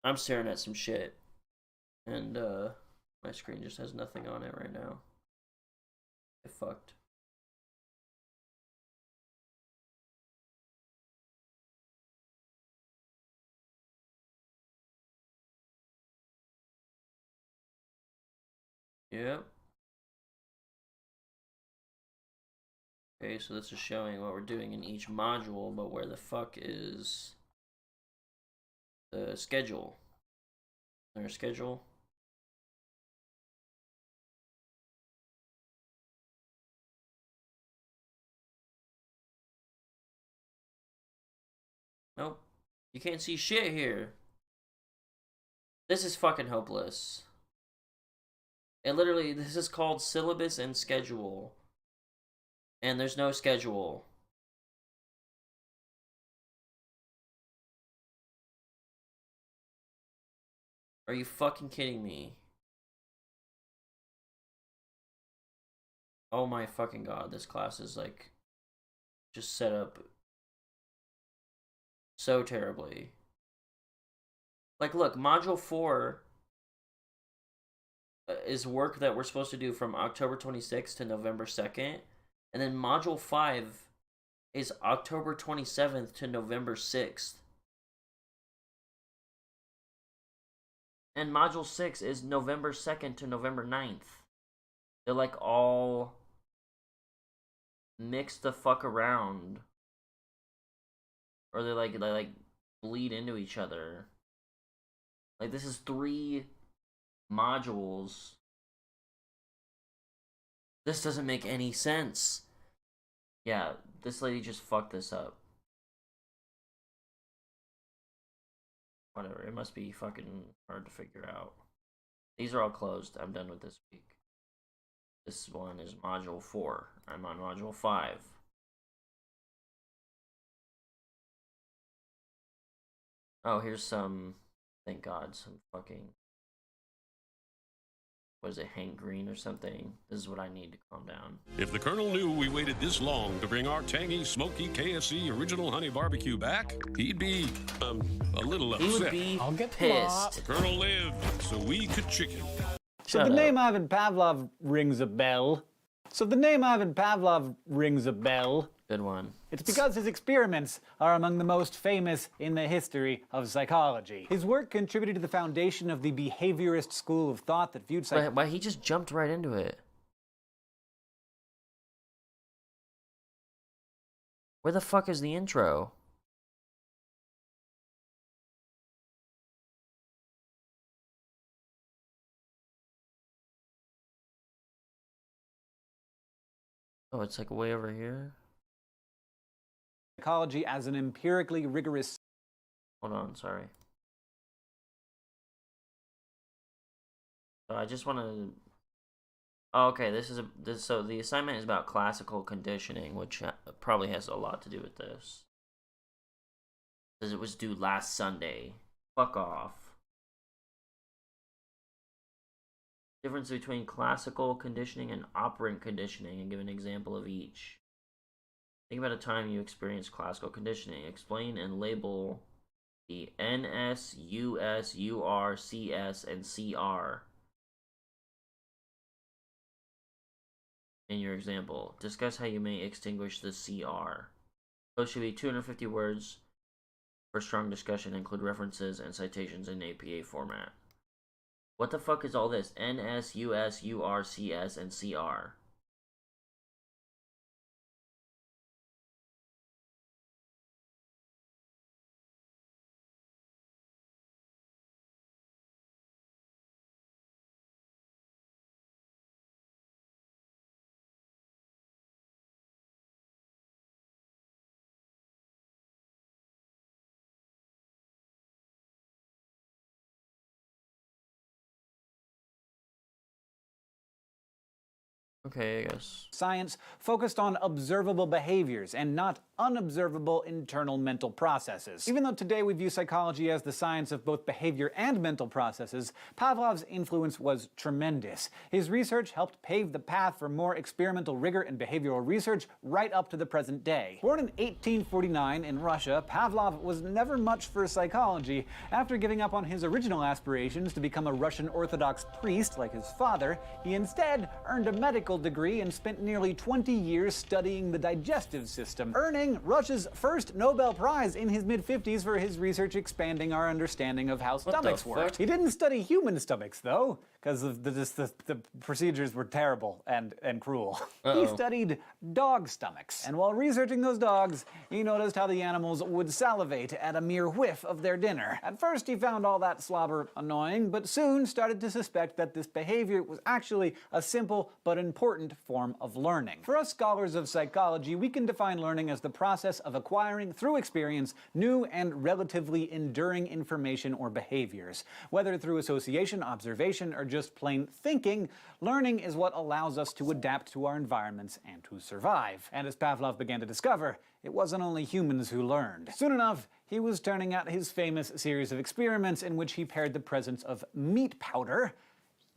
I'm staring at some shit. And my screen just has nothing on it right now. Get fucked. Yep. Okay, so this is showing what we're doing in each module, but where the fuck is the schedule? Is there a schedule? Nope. You can't see shit here. This is fucking hopeless. It literally, this is called syllabus and schedule. And there's no schedule. Are you fucking kidding me? Oh my fucking god, this class is like just set up so terribly. Like, look, Module 4 is work that we're supposed to do from October 26th to November 2nd. And then Module 5 is October 27th to November 6th. And Module 6 is November 2nd to November 9th. They're like all mixed the fuck around. Or they like bleed into each other. Like, this is 3 modules. This doesn't make any sense. Yeah, this lady just fucked this up. Whatever, it must be fucking hard to figure out. These are all closed. I'm done with this week. This one is Module 4. I'm on Module 5. Oh, here's some... Thank God, some fucking... What is it, Hank Green or something? This is what I need to calm down. If the Colonel knew we waited this long to bring our tangy, smoky KFC original honey barbecue back, he'd be, a little upset. He would be I'll get pissed. The Colonel lived, so we could chicken. So Shut the up. name Ivan Pavlov rings a bell. Good one. It's because his experiments are among the most famous in the history of psychology. His work contributed to the foundation of the behaviorist school of thought that viewed psychology. Why he just jumped right into it? Where the fuck is the intro? Oh, it's like way over here? Psychology as an empirically rigorous. Hold on, sorry. So I just want to... Oh, okay, so the assignment is about classical conditioning, which probably has a lot to do with this. Because it was due last Sunday. Fuck off. Difference between classical conditioning and operant conditioning, and give an example of each. Think about a time you experienced classical conditioning. Explain and label the NS, US, UR, CS, and CR. In your example, discuss how you may extinguish the CR. Those should be 250 words for strong discussion, include references and citations in APA format. What the fuck is all this? NS, US, UR, CS, and CR. Okay, I guess. Science focused on observable behaviors and not unobservable internal mental processes. Even though today we view psychology as the science of both behavior and mental processes, Pavlov's influence was tremendous. His research helped pave the path for more experimental rigor and behavioral research right up to the present day. Born in 1849 in Russia, Pavlov was never much for psychology. After giving up on his original aspirations to become a Russian Orthodox priest like his father, he instead earned a medical degree and spent nearly 20 years studying the digestive system, earning Russia's first Nobel Prize in his mid-50s for his research expanding our understanding of how stomachs work. He didn't study human stomachs, though, because the procedures were terrible and cruel. He Uh-oh. studied dog stomachs, and while researching those dogs, he noticed how the animals would salivate at a mere whiff of their dinner. At first, he found all that slobber annoying, but soon started to suspect that this behavior was actually a simple but important form of learning. For us scholars of psychology, we can define learning as the process of acquiring, through experience, new and relatively enduring information or behaviors. Whether through association, observation, or just plain thinking, learning is what allows us to adapt to our environments and to survive. And as Pavlov began to discover, it wasn't only humans who learned. Soon enough, he was turning out his famous series of experiments in which he paired the presence of meat powder,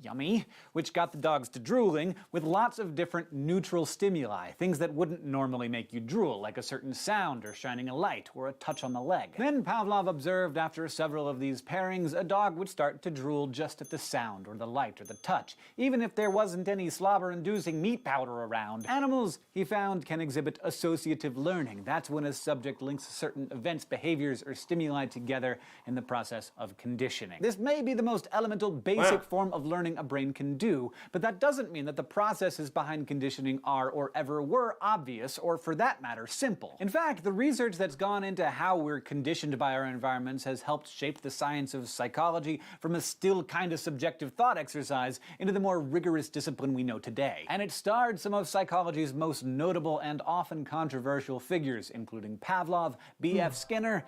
yummy, which got the dogs to drooling, with lots of different neutral stimuli, things that wouldn't normally make you drool, like a certain sound or shining a light or a touch on the leg. Then Pavlov observed after several of these pairings, a dog would start to drool just at the sound or the light or the touch, even if there wasn't any slobber-inducing meat powder around. Animals, he found, can exhibit associative learning. That's when a subject links certain events, behaviors, or stimuli together in the process of conditioning. This may be the most elemental, basic form of learning a brain can do, but that doesn't mean that the processes behind conditioning are or ever were obvious, or for that matter, simple. In fact, the research that's gone into how we're conditioned by our environments has helped shape the science of psychology from a still kind of subjective thought exercise into the more rigorous discipline we know today. And it starred some of psychology's most notable and often controversial figures, including Pavlov, B.F. Skinner,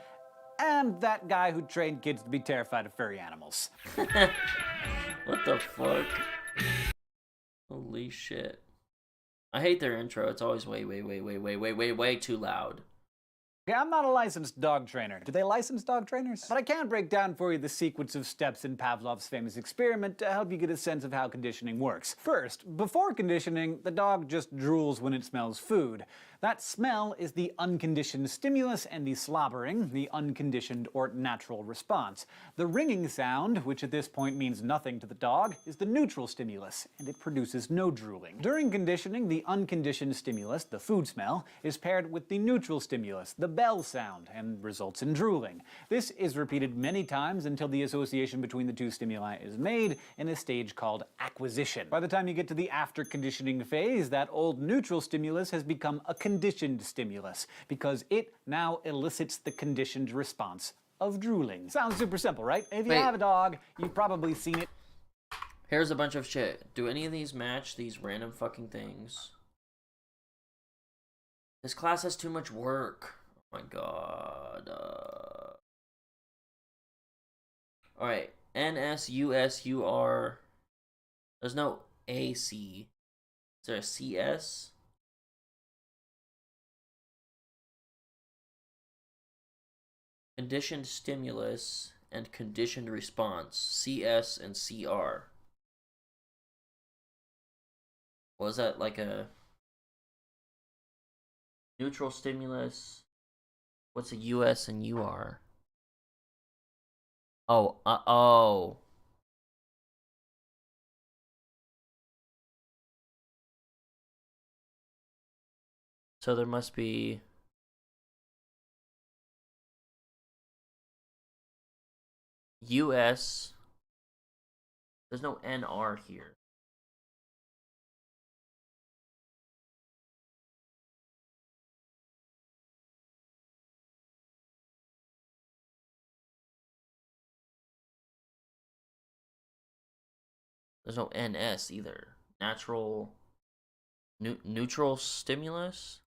and that guy who trained kids to be terrified of furry animals. What the fuck? Holy shit. I hate their intro. It's always way too loud. Okay, I'm not a licensed dog trainer. Do they license dog trainers? But I can break down for you the sequence of steps in Pavlov's famous experiment to help you get a sense of how conditioning works. First, before conditioning, the dog just drools when it smells food. That smell is the unconditioned stimulus, and the slobbering, the unconditioned or natural response. The ringing sound, which at this point means nothing to the dog, is the neutral stimulus, and it produces no drooling. During conditioning, the unconditioned stimulus, the food smell, is paired with the neutral stimulus, the bell sound, and results in drooling. This is repeated many times until the association between the two stimuli is made in a stage called acquisition. By the time you get to the after conditioning phase, that old neutral stimulus has become a conditioned stimulus, because it now elicits the conditioned response of drooling. Sounds super simple, right? If you have a dog, you've probably seen it. Here's a bunch of shit. Do any of these match these random fucking things? This class has too much work. Oh my god. Alright. NSUSUR. There's no AC. Is there a CS? Conditioned stimulus and conditioned response. CS and CR. Was that like a neutral stimulus? What's a US and UR? Oh. So there must be US. There's no NR here. There's no NS either. Natural neutral stimulus?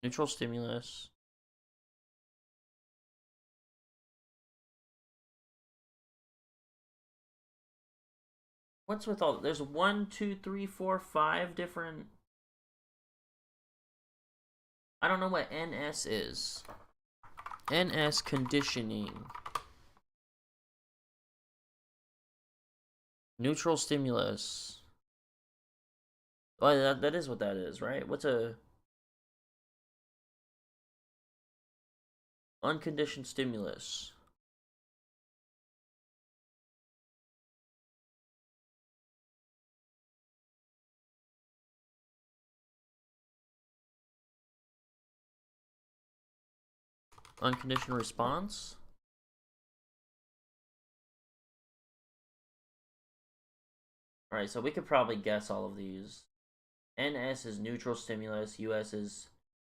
Neutral stimulus. What's with all? There's 1, 2, 3, 4, 5 different. I don't know what NS is. NS conditioning. Neutral stimulus. Oh, that is what that is, right? What's a unconditioned stimulus? Unconditioned response? Alright, so we could probably guess all of these. NS is neutral stimulus. US is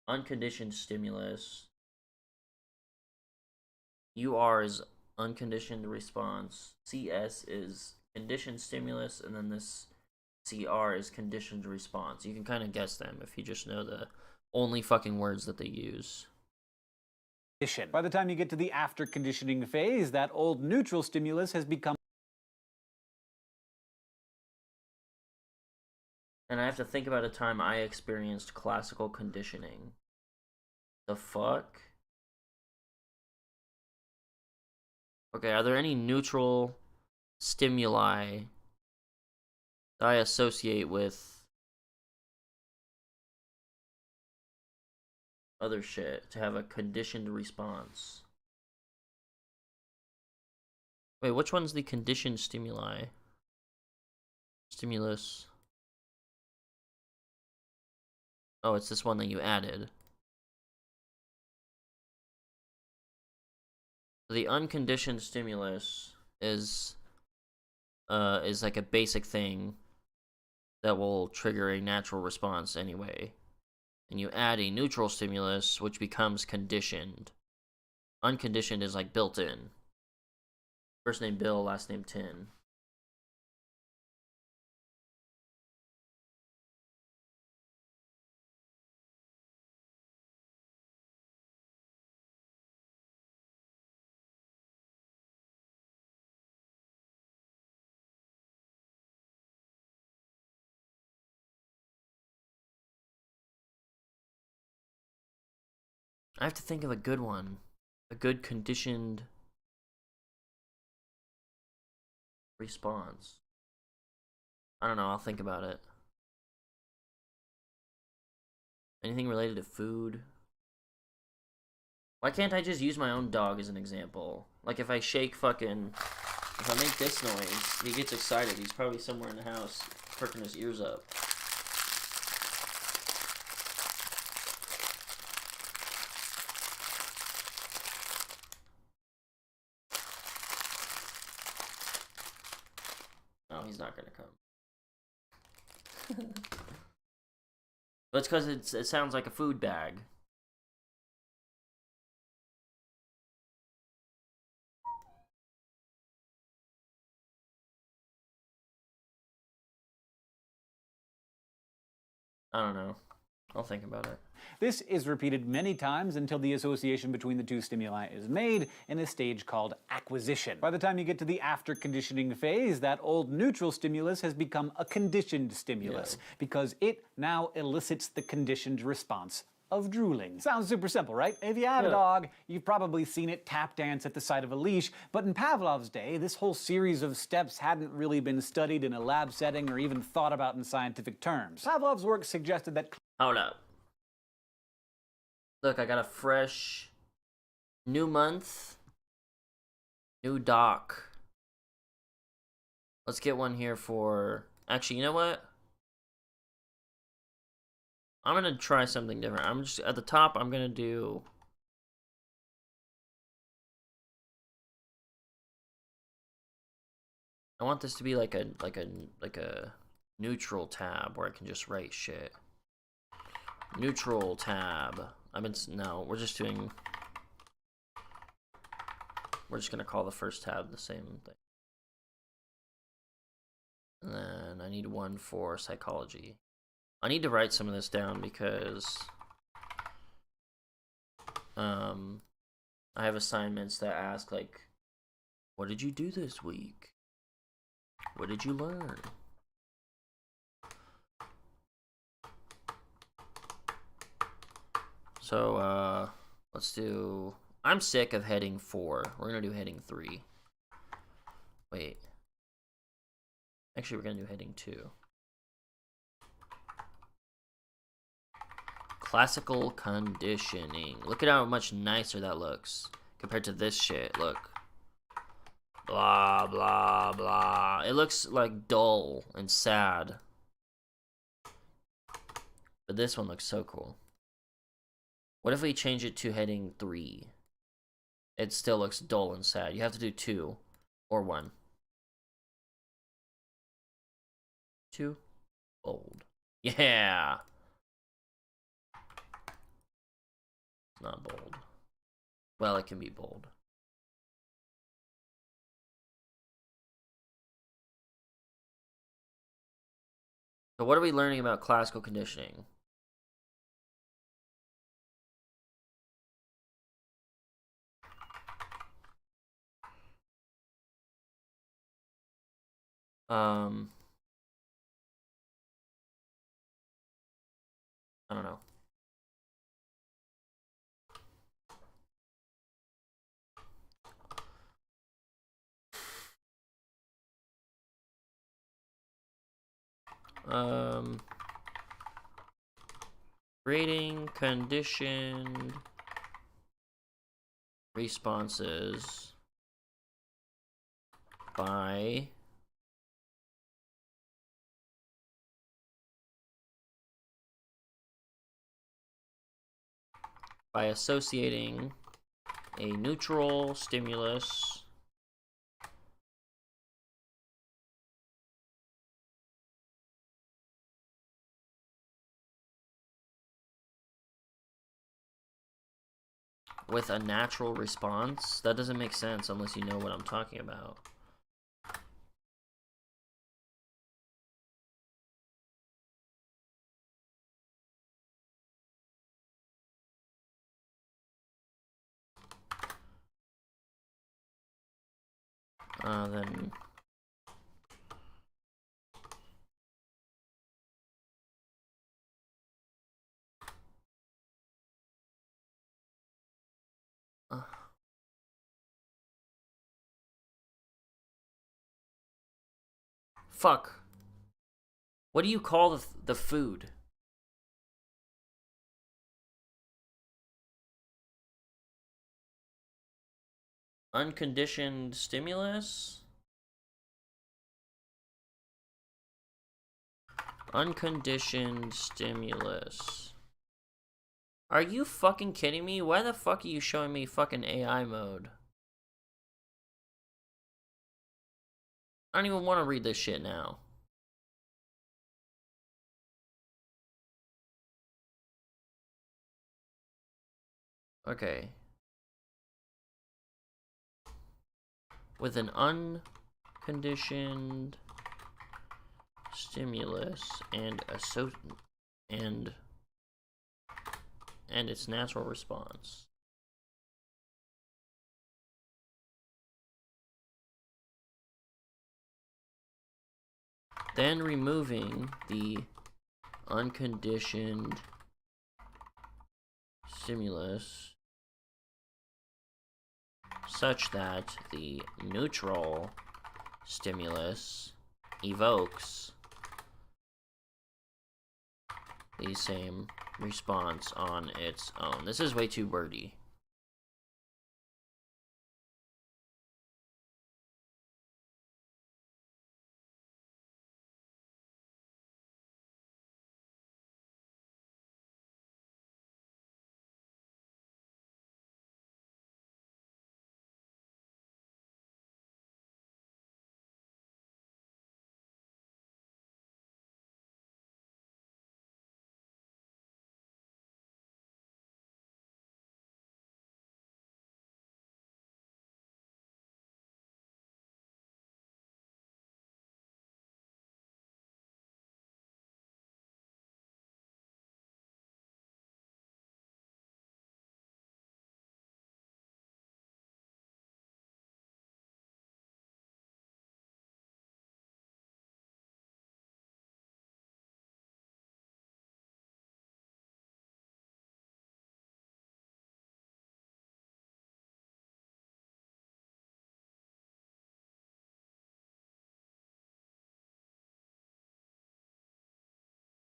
unconditioned stimulus. UR is unconditioned response. CS is conditioned stimulus. And then this CR is conditioned response. You can kind of guess them if you just know the only fucking words that they use. By the time you get to the after conditioning phase, that old neutral stimulus has become And I have to think about a time I experienced classical conditioning. The fuck? Okay, are there any neutral stimuli that I associate with other shit to have a conditioned response? Wait, which one's the conditioned stimuli? Stimulus. Oh, it's this one that you added. The unconditioned stimulus is like a basic thing that will trigger a natural response anyway. And you add a neutral stimulus, which becomes conditioned. Unconditioned is like built in. First name Bill, last name Tin. I have to think of a good one. A good conditioned response. I don't know, I'll think about it. Anything related to food? Why can't I just use my own dog as an example? Like if I shake fucking... If I make this noise, he gets excited. He's probably somewhere in the house perking his ears up. No, he's not gonna come. But it's because it sounds like a food bag. I don't know. I'll think about it. This is repeated many times until the association between the two stimuli is made in a stage called acquisition. By the time you get to the after conditioning phase, that old neutral stimulus has become a conditioned stimulus because it now elicits the conditioned response of drooling. Sounds super simple, right? If you have a dog, you've probably seen it tap dance at the sight of a leash, but in Pavlov's day, this whole series of steps hadn't really been studied in a lab setting or even thought about in scientific terms. Pavlov's work suggested that... Hold up. Look, I got a fresh new month, new doc. Let's get one here for... Actually, you know what? I'm gonna try something different. I'm just at the top. I'm gonna do. I want this to be like a neutral tab where I can just write shit. Neutral tab. No. We're just doing. We're just gonna call the first tab the same thing. And then I need one for psychology. I need to write some of this down because I have assignments that ask like, what did you do this week? What did you learn? So let's do, I'm sick of heading 4. We're gonna do heading 3. Wait. Actually, we're gonna do heading 2. Classical conditioning. Look at how much nicer that looks compared to this shit. Look. Blah, blah, blah. It looks like dull and sad. But this one looks so cool. What if we change it to heading 3? It still looks dull and sad. You have to do 2 or 1. too bold. Yeah. It's not bold. Well, it can be bold. So what are we learning about classical conditioning? I don't know. Creating conditioned responses by associating a neutral stimulus with a natural response. That doesn't make sense unless you know what I'm talking about. Then fuck. What do you call the food? Unconditioned stimulus? Unconditioned stimulus. Are you fucking kidding me? Why the fuck are you showing me fucking AI mode? I don't even want to read this shit now. Okay. With an unconditioned stimulus and its natural response. Then removing the unconditioned stimulus such that the neutral stimulus evokes the same response on its own. This is way too wordy.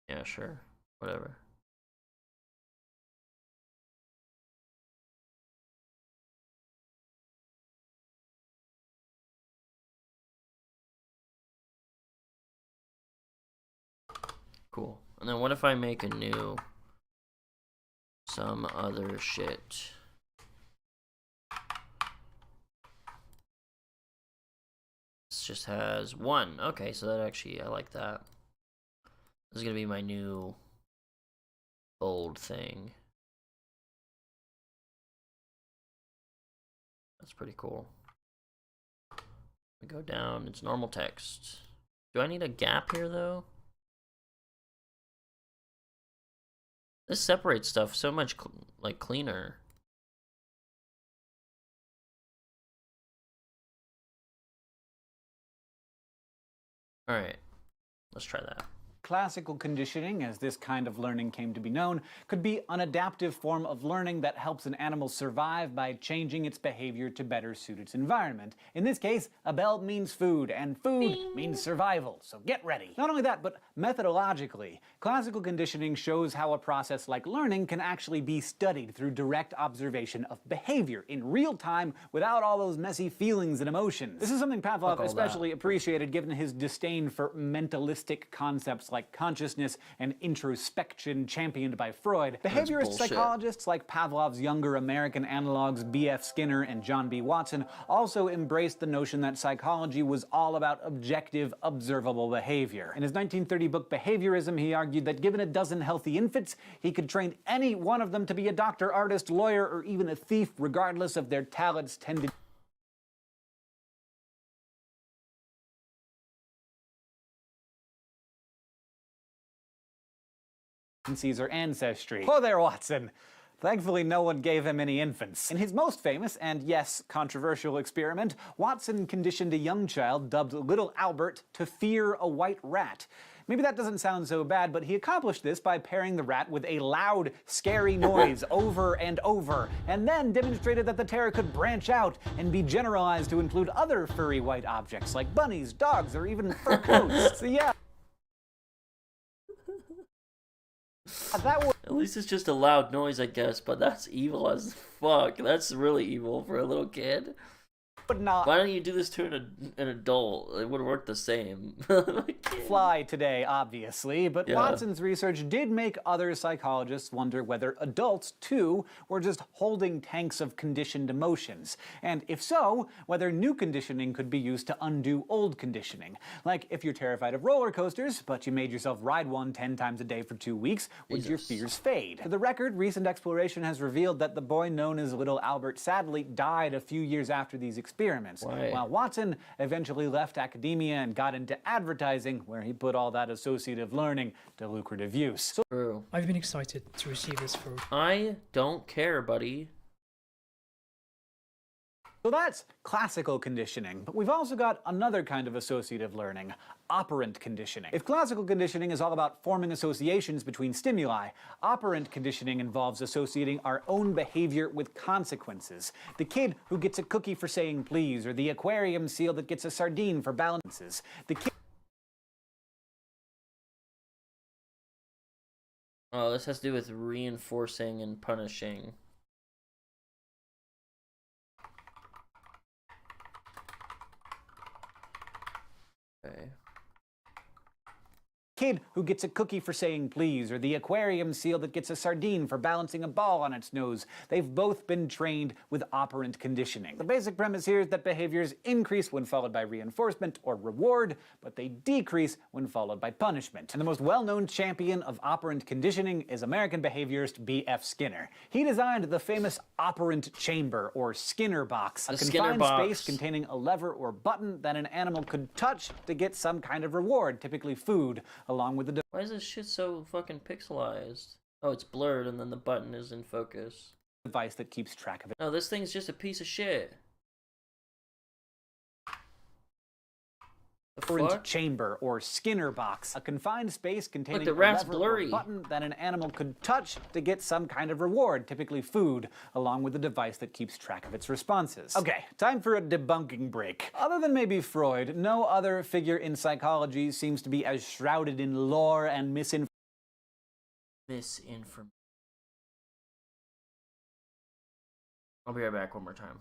Yeah, sure. Whatever. Cool. And then what if I make a new some other shit? This just has one. Okay, so that actually, I like that. This is gonna be my new bold thing. That's pretty cool. We go down, it's normal text. Do I need a gap here though? This separates stuff so much like cleaner. All right, let's try that. Classical conditioning, as this kind of learning came to be known, could be an adaptive form of learning that helps an animal survive by changing its behavior to better suit its environment. In this case, a bell means food, and food means survival, so get ready. Not only that, but methodologically, classical conditioning shows how a process like learning can actually be studied through direct observation of behavior in real time without all those messy feelings and emotions. This is something Pavlov especially appreciated given his disdain for mentalistic concepts like consciousness and introspection championed by Freud. Behaviorist psychologists like Pavlov's younger American analogs B.F. Skinner and John B. Watson also embraced the notion that psychology was all about objective, observable behavior. In his 1930 book Behaviorism, he argued that given a dozen healthy infants, he could train any one of them to be a doctor, artist, lawyer, or even a thief, regardless of their talents, tendencies, or ancestry. Whoa there, Watson! Thankfully, no one gave him any infants. In his most famous, and yes, controversial experiment, Watson conditioned a young child dubbed Little Albert to fear a white rat. Maybe that doesn't sound so bad, but he accomplished this by pairing the rat with a loud, scary noise over and over, and then demonstrated that the terror could branch out and be generalized to include other furry white objects like bunnies, dogs, or even fur coats. So yeah. At least it's just a loud noise, I guess, but that's evil as fuck. That's really evil for a little kid. But not Why don't you do this to an adult? It would work the same. fly today, obviously, but Yeah. Watson's research did make other psychologists wonder whether adults, too, were just holding tanks of conditioned emotions. And if so, whether new conditioning could be used to undo old conditioning. Like, if you're terrified of roller coasters, but you made yourself ride one 10 times a day for 2 weeks, would your fears fade? For the record, recent exploration has revealed that the boy known as Little Albert sadly died a few years after these experiments, Why? while Watson eventually left academia and got into advertising, where he put all that associative learning to lucrative use. True. I've been excited to receive this for. I don't care, buddy. So that's classical conditioning, but we've also got another kind of associative learning, operant conditioning. If classical conditioning is all about forming associations between stimuli, operant conditioning involves associating our own behavior with consequences. The kid who gets a cookie for saying please, or the aquarium seal that gets a sardine for balances. The kid Oh, this has to do with reinforcing and punishing. Okay. kid who gets a cookie for saying please, or the aquarium seal that gets a sardine for balancing a ball on its nose. They've both been trained with operant conditioning. The basic premise here is that behaviors increase when followed by reinforcement or reward, but they decrease when followed by punishment. And the most well-known champion of operant conditioning is American behaviorist B.F. Skinner. He designed the famous operant chamber, or Skinner box, a confined space containing a lever or button that an animal could touch to get some kind of reward, typically food, along with the Why is this shit so fucking pixelized? Oh, it's blurred and then the button is in focus. Device that keeps track of it. No, this thing's just a piece of shit. Operant chamber, or Skinner box, a confined space containing the a rat's lever blurry. or button that an animal could touch to get some kind of reward, typically food, along with the device that keeps track of its responses. Okay, time for a debunking break. Other than maybe Freud, no other figure in psychology seems to be as shrouded in lore and misinformation. I'll be right back one more time.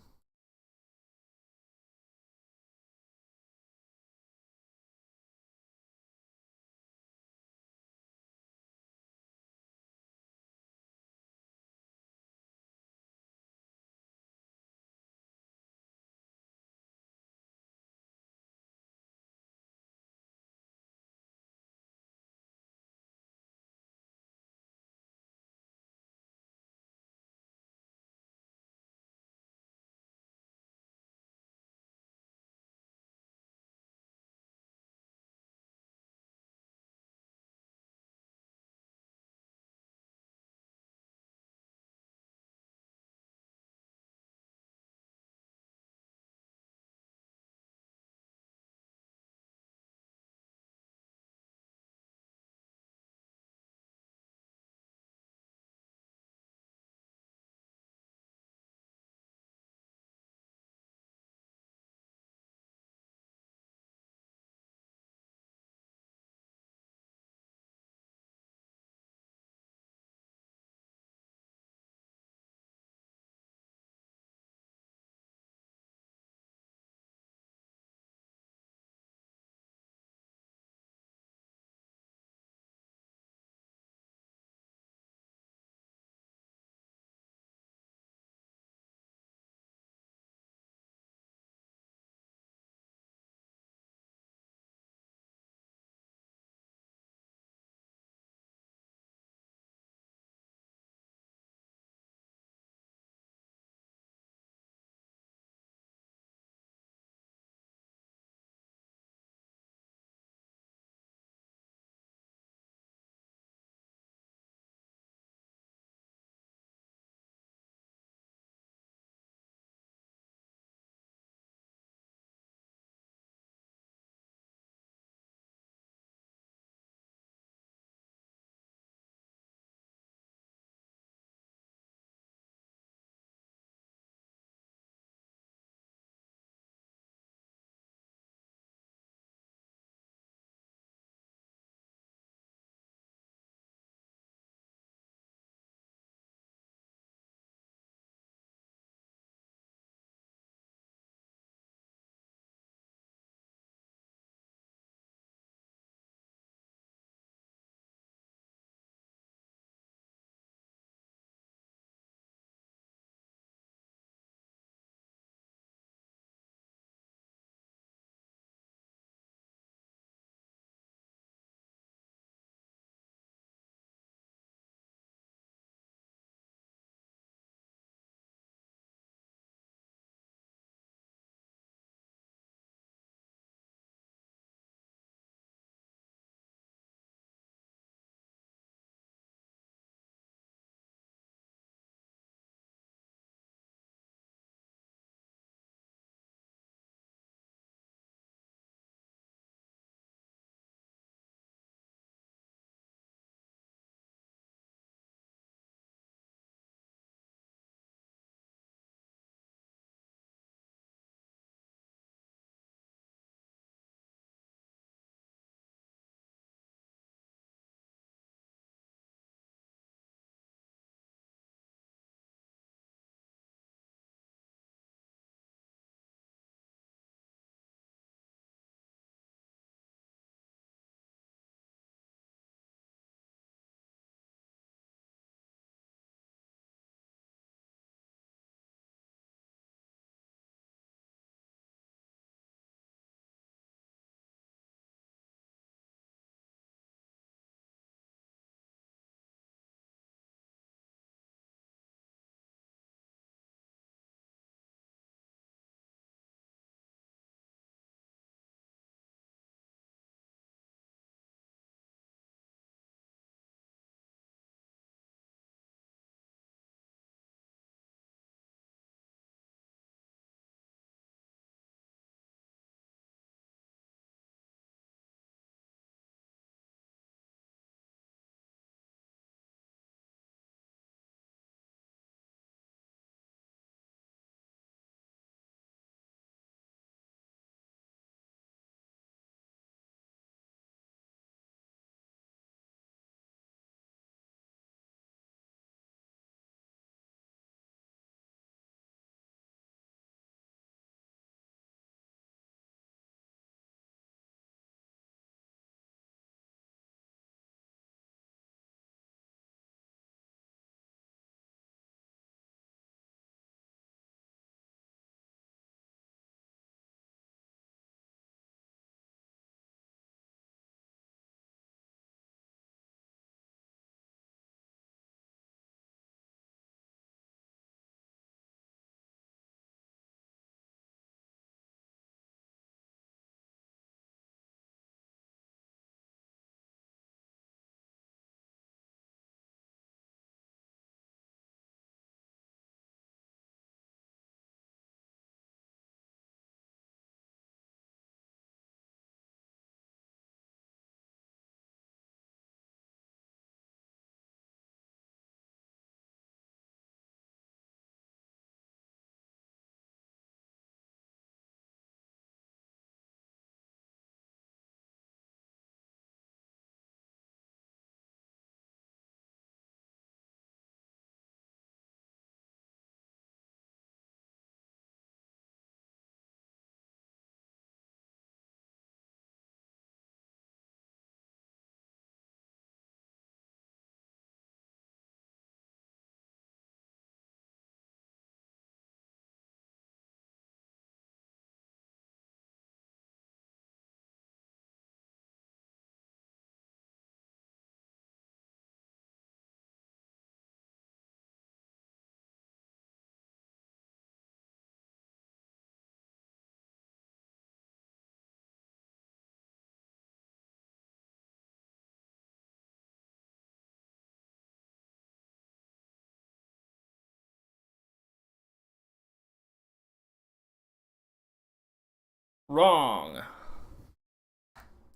Wrong.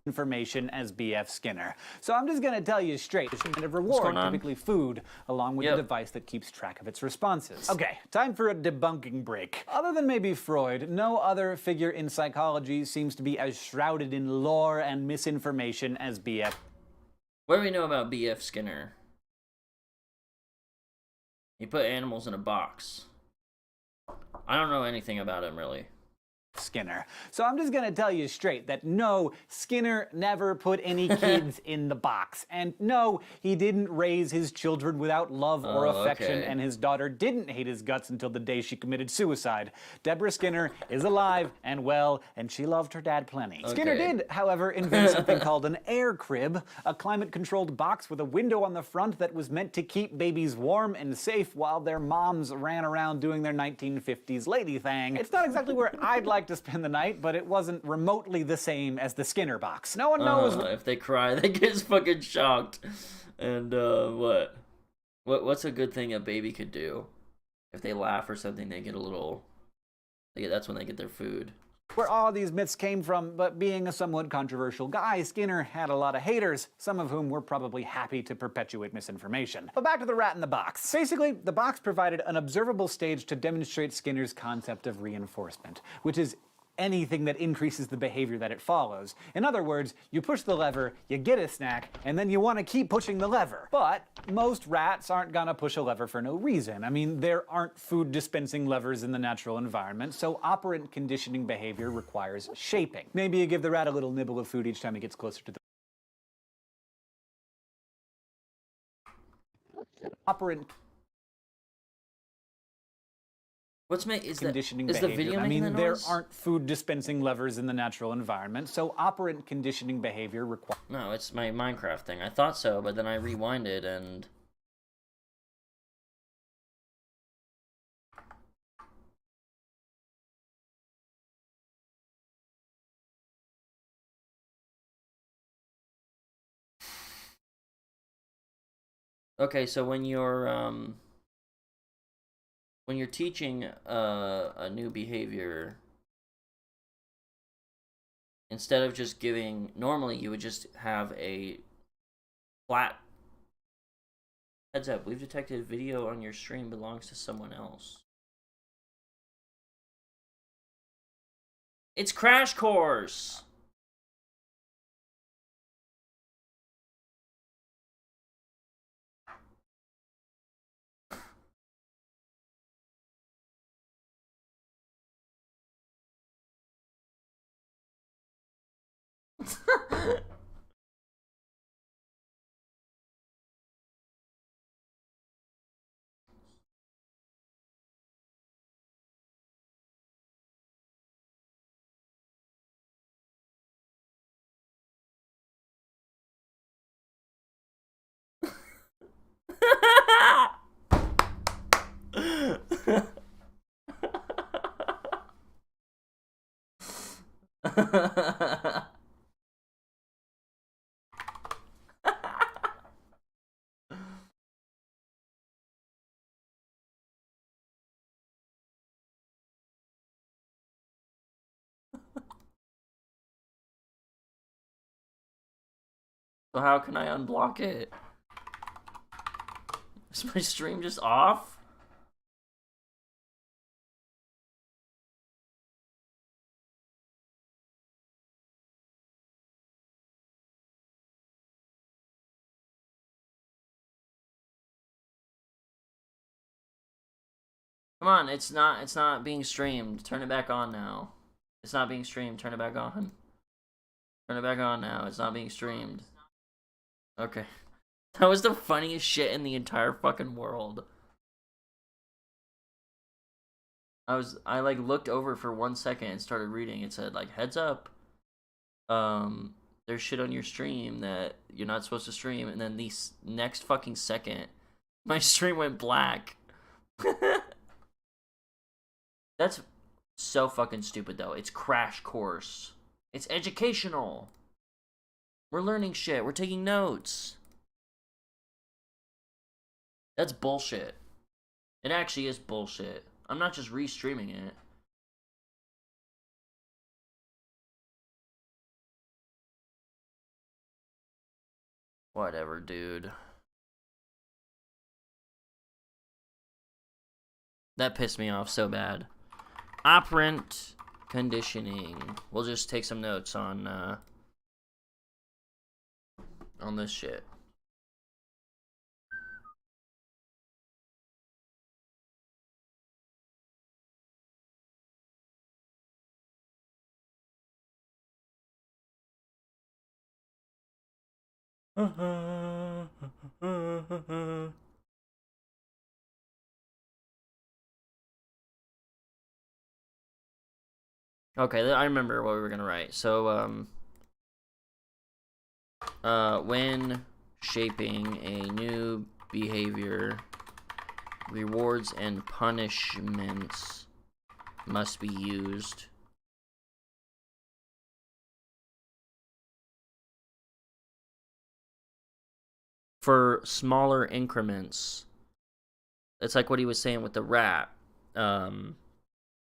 Information as B.F. Skinner. So I'm just gonna tell you straight, there's kind of reward, going on? typically food, along with Yep. the device that keeps track of its responses. Okay, time for a debunking break. Other than maybe Freud, no other figure in psychology seems to be as shrouded in lore and misinformation as B.F. What do we know about B.F. Skinner? He put animals in a box. I don't know anything about him, really. Skinner. So I'm just gonna tell you straight that no, Skinner never put any kids in the box. And no, he didn't raise his children without love or affection, okay. and his daughter didn't hate his guts until the day she committed suicide. Deborah Skinner is alive and well, and she loved her dad plenty. Skinner did, however, invent something called an air crib, a climate-controlled box with a window on the front that was meant to keep babies warm and safe while their moms ran around doing their 1950s lady thing. It's not exactly where I'd like to spend the night, but it wasn't remotely the same as the Skinner box. No one knows. If they cry, they get fucking shocked. And what's a good thing a baby could do? If they laugh or something, they get a little. That's when they get their food. Where all these myths came from, but being a somewhat controversial guy, Skinner had a lot of haters, some of whom were probably happy to perpetuate misinformation. But back to the rat in the box. Basically, the box provided an observable stage to demonstrate Skinner's concept of reinforcement, which is anything that increases the behavior that it follows. In other words, you push the lever, you get a snack, and then you want to keep pushing the lever. But most rats aren't gonna push a lever for no reason. I mean, there aren't food dispensing levers in the natural environment, so operant conditioning behavior requires shaping. Maybe you give the rat a little nibble of food each time it gets closer to the operant conditioning is behavior. the video I making mean, that there noise? aren't food dispensing levers in the natural environment, so operant conditioning behavior requires. No, it's my Minecraft thing. I thought so, but then I rewinded and. Okay, so when you're teaching a new behavior, instead of just giving, normally you would just have a flat heads up. We've detected video on your stream belongs to someone else. It's Crash Course. So how can I unblock it? Is my stream just off? Come on, it's not being streamed. Turn it back on now. It's not being streamed. Turn it back on. Turn it back on now. It's not being streamed. Okay. That was the funniest shit in the entire fucking world. I like looked over for 1 second and started reading. It said like, heads up. There's shit on your stream that you're not supposed to stream, and then the next fucking second, my stream went black. That's so fucking stupid though. It's Crash Course. It's educational. We're learning shit. We're taking notes. That's bullshit. It actually is bullshit. I'm not just restreaming it. Whatever, dude. That pissed me off so bad. Operant conditioning. We'll just take some notes on this shit. Okay, I remember what we were gonna write. So, when shaping a new behavior, rewards and punishments must be used. For smaller increments. It's like what he was saying with the rat. The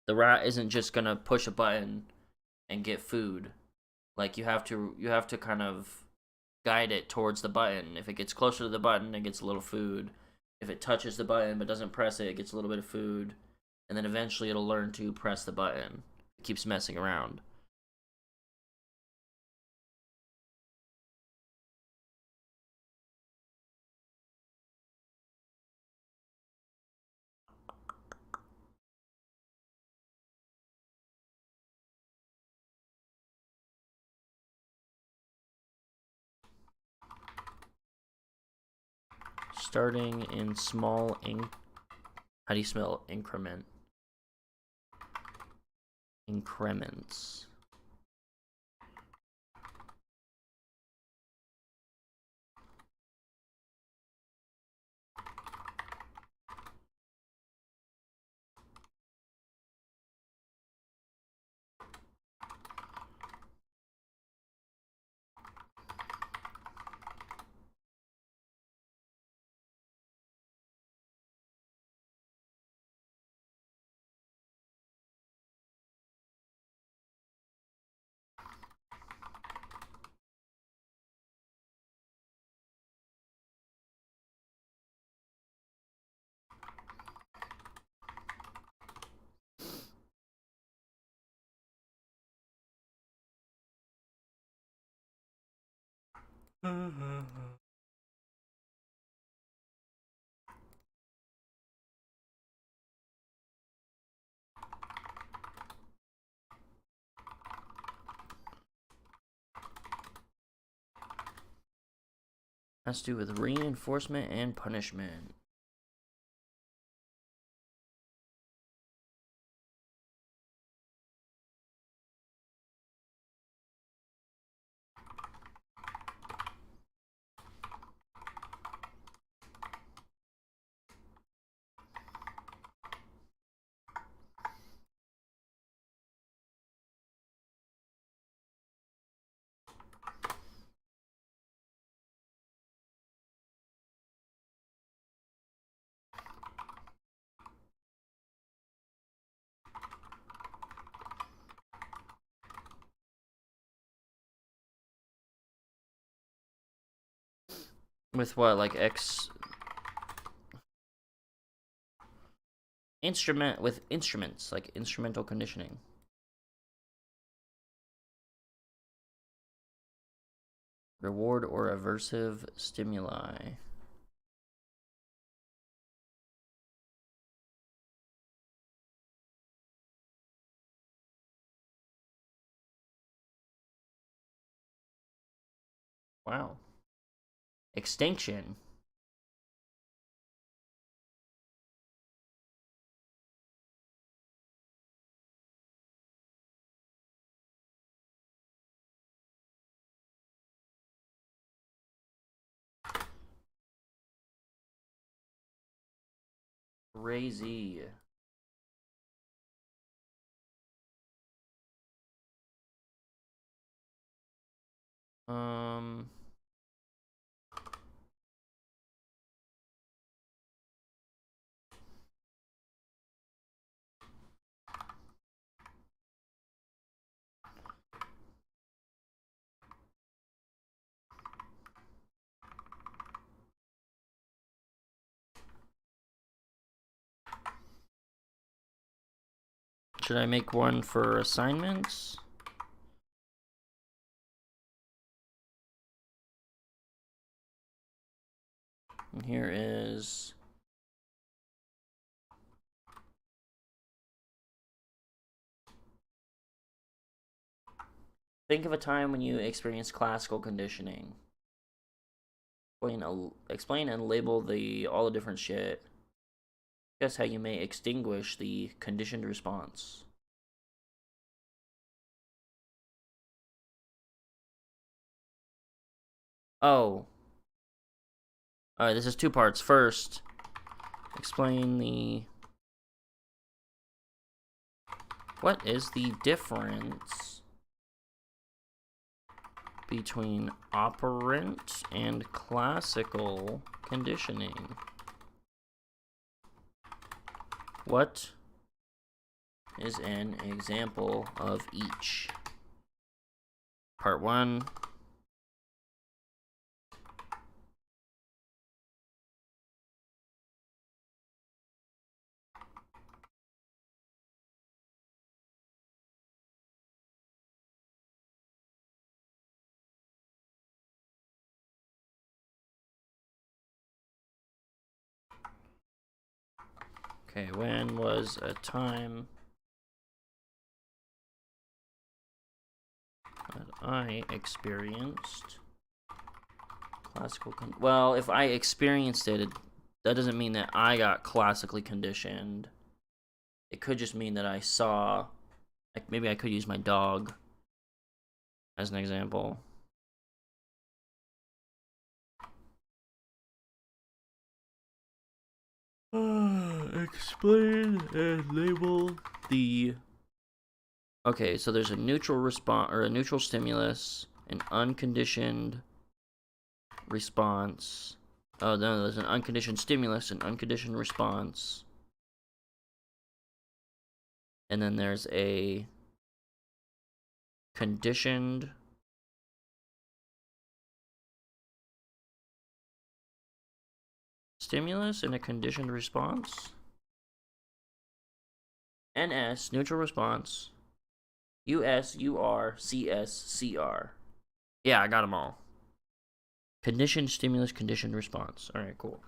rat isn't just gonna push a button and get food. Like you have to kind of guide it towards the button. If it gets closer to the button, it gets a little food. If it touches the button but doesn't press it, it gets a little bit of food. And then eventually it'll learn to press the button. It keeps messing around. Starting in small how do you spell increment? Increments. Has to do with reinforcement and punishment. With what, like with instruments, like instrumental conditioning. Reward or aversive stimuli. Wow. Extinction. Crazy. Should I make one for assignments? And here is think of a time when you experienced classical conditioning. Explain and label all the different shit. Guess how you may extinguish the conditioned response. Oh. Alright, this is two parts. First, explain the... What is the difference between operant and classical conditioning? What is an example of each? Part 1. Okay, when was a time that I experienced classical well, if I experienced it, that doesn't mean that I got classically conditioned. It could just mean that I saw, like maybe I could use my dog as an example. Explain and label the... Okay, so there's a neutral response, or a neutral stimulus, an unconditioned response. Oh, no, there's an unconditioned stimulus, an unconditioned response. And then there's a conditioned stimulus and a conditioned response. NS, neutral response. US, UR, CS, CR. Yeah, I got them all. Conditioned stimulus, conditioned response. Alright, cool.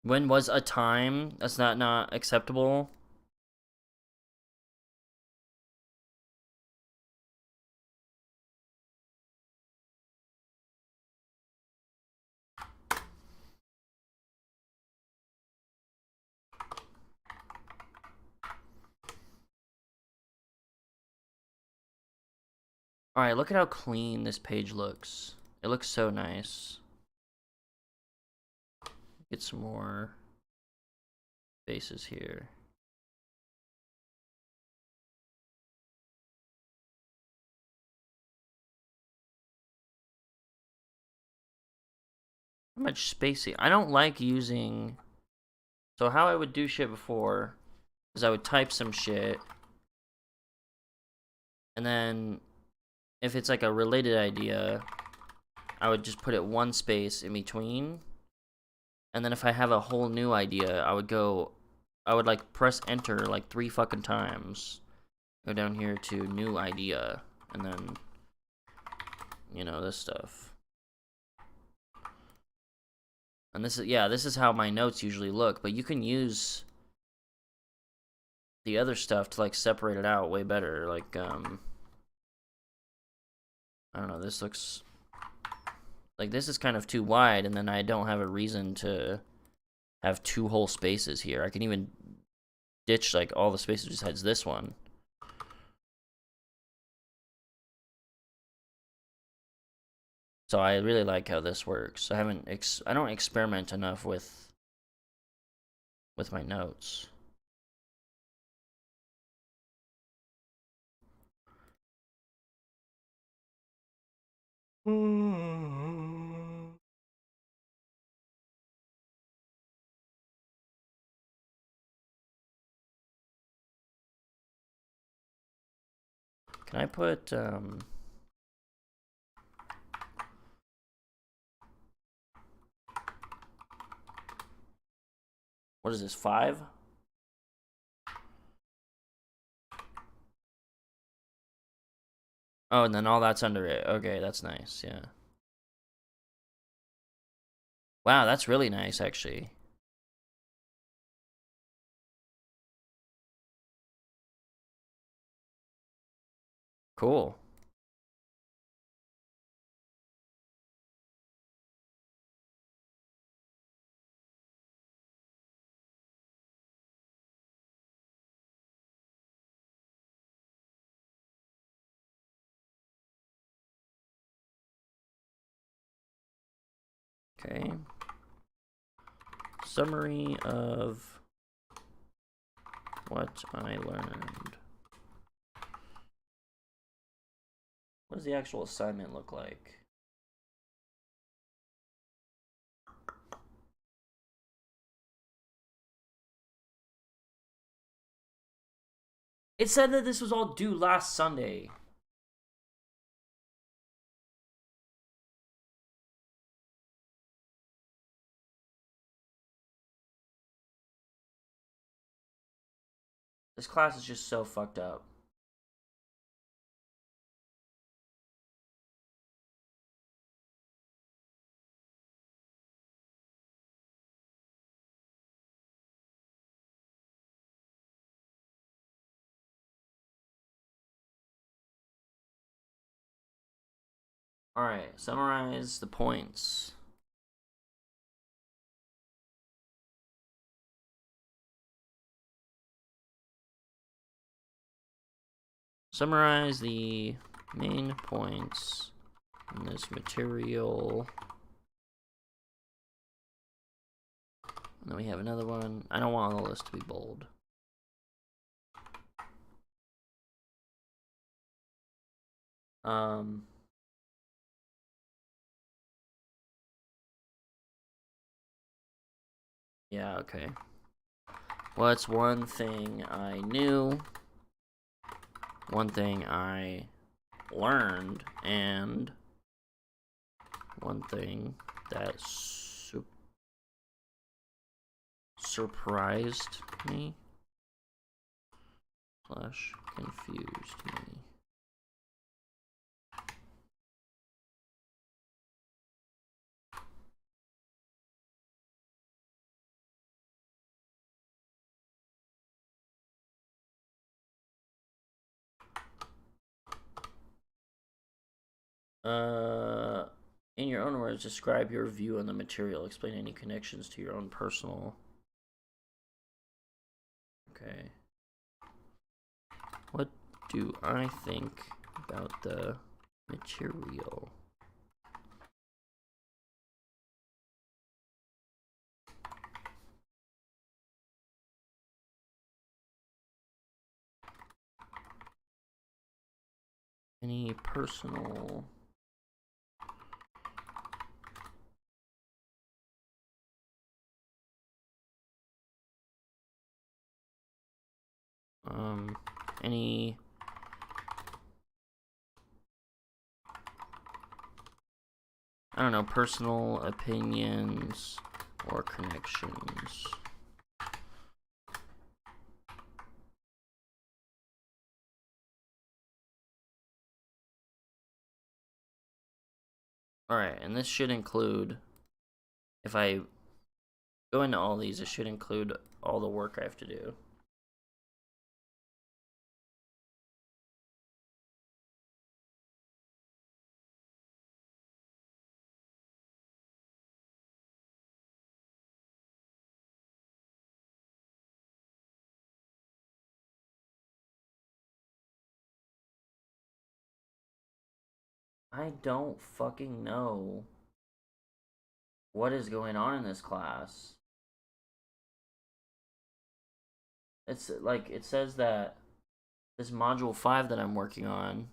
When was a time that's not acceptable? Alright, look at how clean this page looks. It looks so nice. Get some more faces here. How much spacing? I don't like using... So how I would do shit before is I would type some shit, and then if it's like a related idea, I would just put it one space in between. And then if I have a whole new idea, I would like press enter like 3 fucking times. Go down here to new idea, and then, you know, this stuff. And this is how my notes usually look, but you can use the other stuff to like separate it out way better. Like, I don't know, this looks like this is kind of too wide, and then I don't have a reason to have 2 whole spaces here. I can even ditch like all the spaces besides this one. So I really like how this works. I don't experiment enough with my notes. Can I put what is this, 5? Oh, and then all that's under it. Okay, that's nice, yeah. Wow, that's really nice, actually. Cool. Okay. Summary of what I learned. What does the actual assignment look like? It said that this was all due last Sunday. This class is just so fucked up. Alright, summarize the points. Summarize the main points in this material. And then we have another one. I don't want all this to be bold. Yeah, okay. What's one thing I knew, one thing I learned, and one thing that surprised me / confused me. In your own words, describe your view on the material. Explain any connections to your own personal. Okay. What do I think about the material? Any personal any I don't know, personal opinions or connections. Alright, and this should include, if I go into all these, it should include all the work I have to do. I don't fucking know what is going on in this class. It's like, it says that this module 5 that I'm working on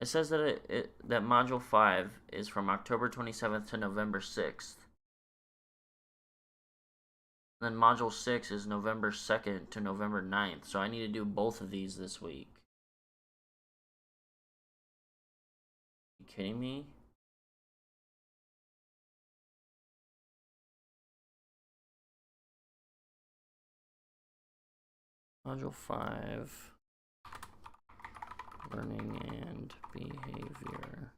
It says that that Module 5 is from October 27th to November 6th. Then Module 6 is November 2nd to November 9th. So I need to do both of these this week. You kidding me? Module 5. Learning and behavior.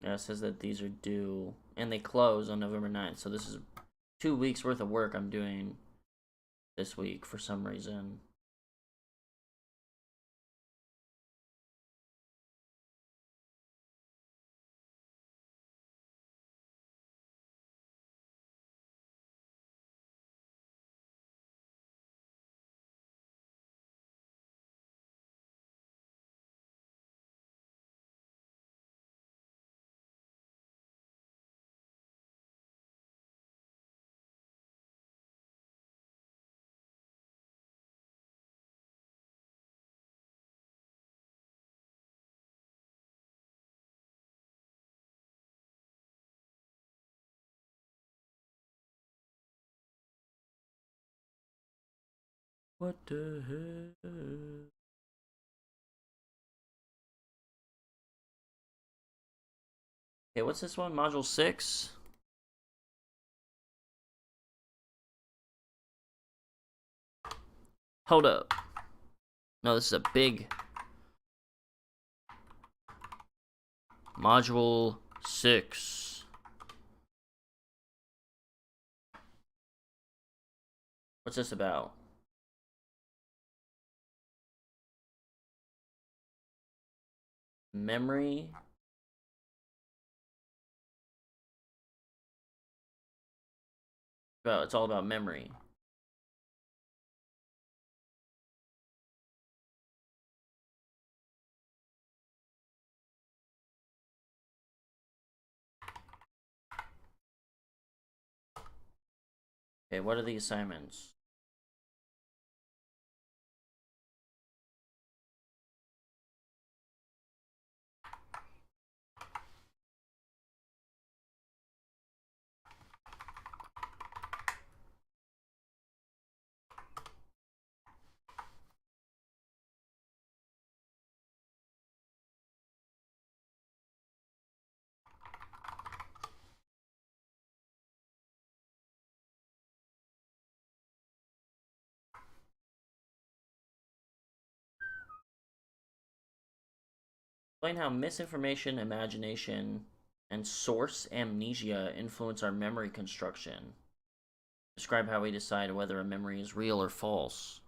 Yeah, it says that these are due, and they close on November 9th. So this is 2 weeks worth of work I'm doing this week for some reason. What the hell? Okay, what's this one? Module 6? Hold up. No, this is a big... Module 6. What's this about? Memory? Well, it's all about memory. Okay, what are the assignments? Explain how misinformation, imagination, and source amnesia influence our memory construction. Describe how we decide whether a memory is real or false.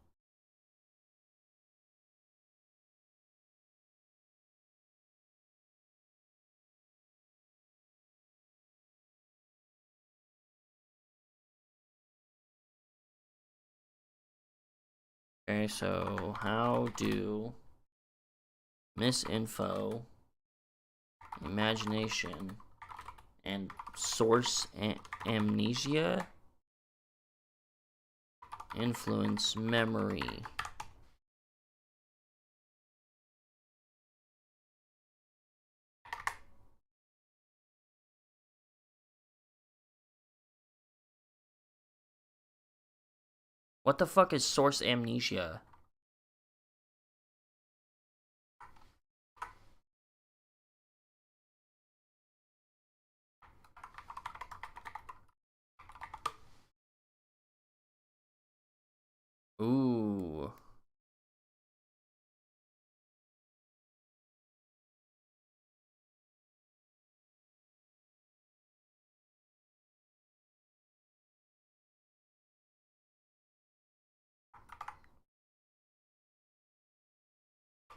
Okay, so how do misinfo, imagination, and source amnesia influence memory? What the fuck is source amnesia? Ooh.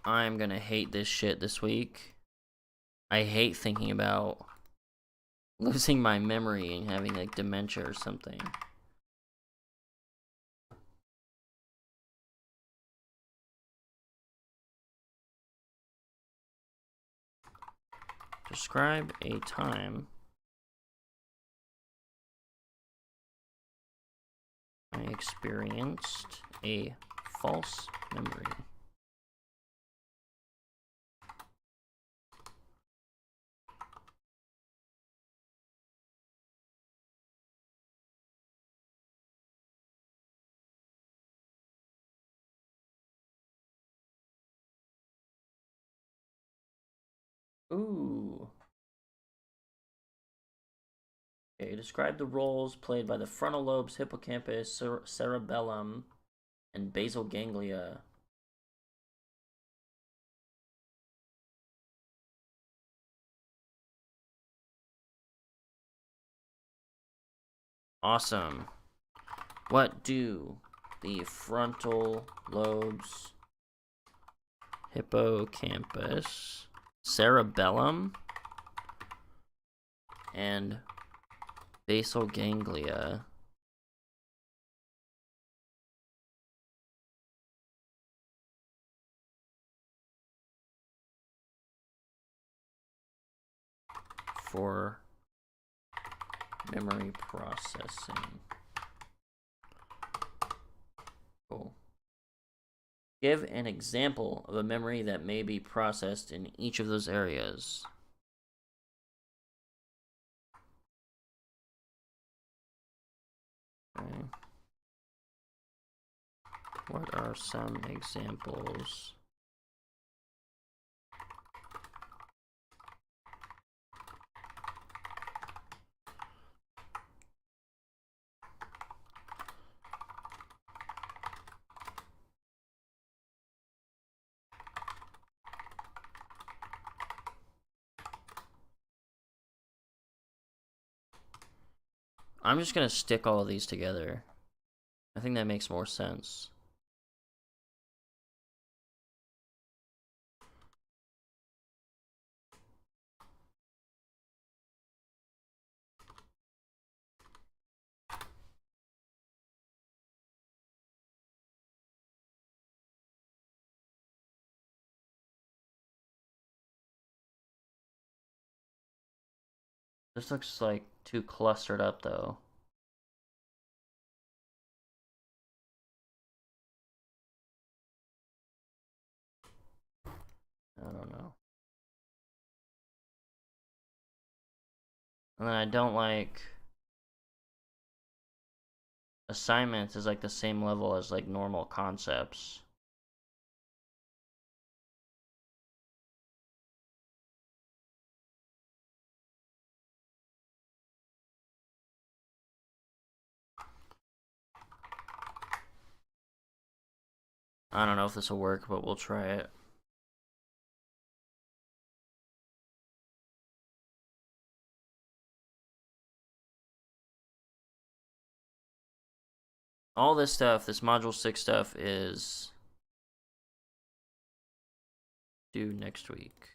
I'm gonna hate this shit this week. I hate thinking about losing my memory and having like dementia or something. Describe a time I experienced a false memory. Ooh. Okay, describe the roles played by the frontal lobes, hippocampus, cerebellum, and basal ganglia. Awesome. What do the frontal lobes, hippocampus, cerebellum, and basal ganglia for memory processing? Cool. Give an example of a memory that may be processed in each of those areas. Okay. What are some examples? I'm just gonna stick all of these together. I think that makes more sense. This looks like too clustered up though. I don't know. And then I don't like assignments is like the same level as like normal concepts. I don't know if this will work, but we'll try it. All this stuff, this module 6 stuff is due next week.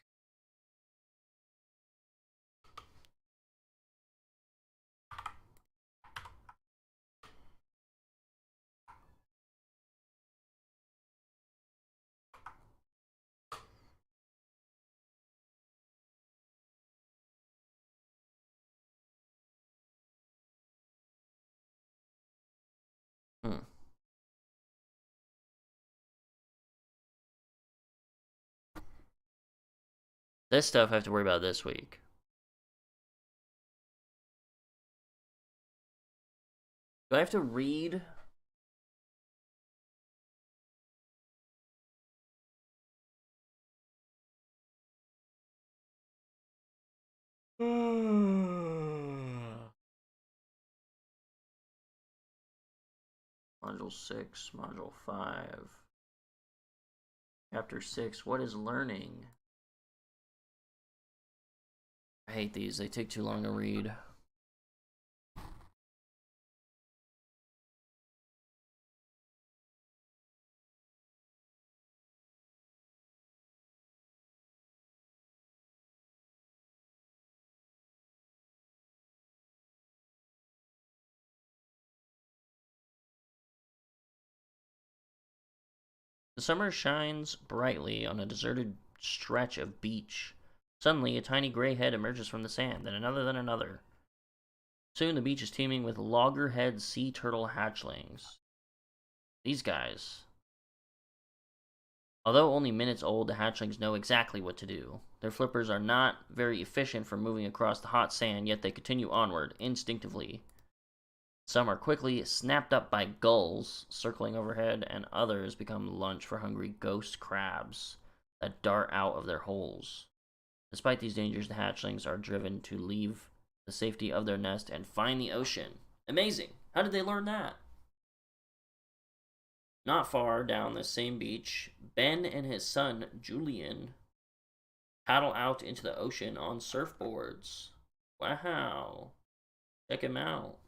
This stuff I have to worry about this week. Do I have to read? Module 6, Module 5. Chapter 6, what is learning? I hate these, they take too long to read. The summer shines brightly on a deserted stretch of beach. Suddenly, a tiny gray head emerges from the sand, then another. Soon, the beach is teeming with loggerhead sea turtle hatchlings. These guys. Although only minutes old, the hatchlings know exactly what to do. Their flippers are not very efficient for moving across the hot sand, yet they continue onward, instinctively. Some are quickly snapped up by gulls circling overhead, and others become lunch for hungry ghost crabs that dart out of their holes. Despite these dangers, the hatchlings are driven to leave the safety of their nest and find the ocean. Amazing! How did they learn that? Not far down the same beach, Ben and his son, Julian, paddle out into the ocean on surfboards. Wow. Check him out.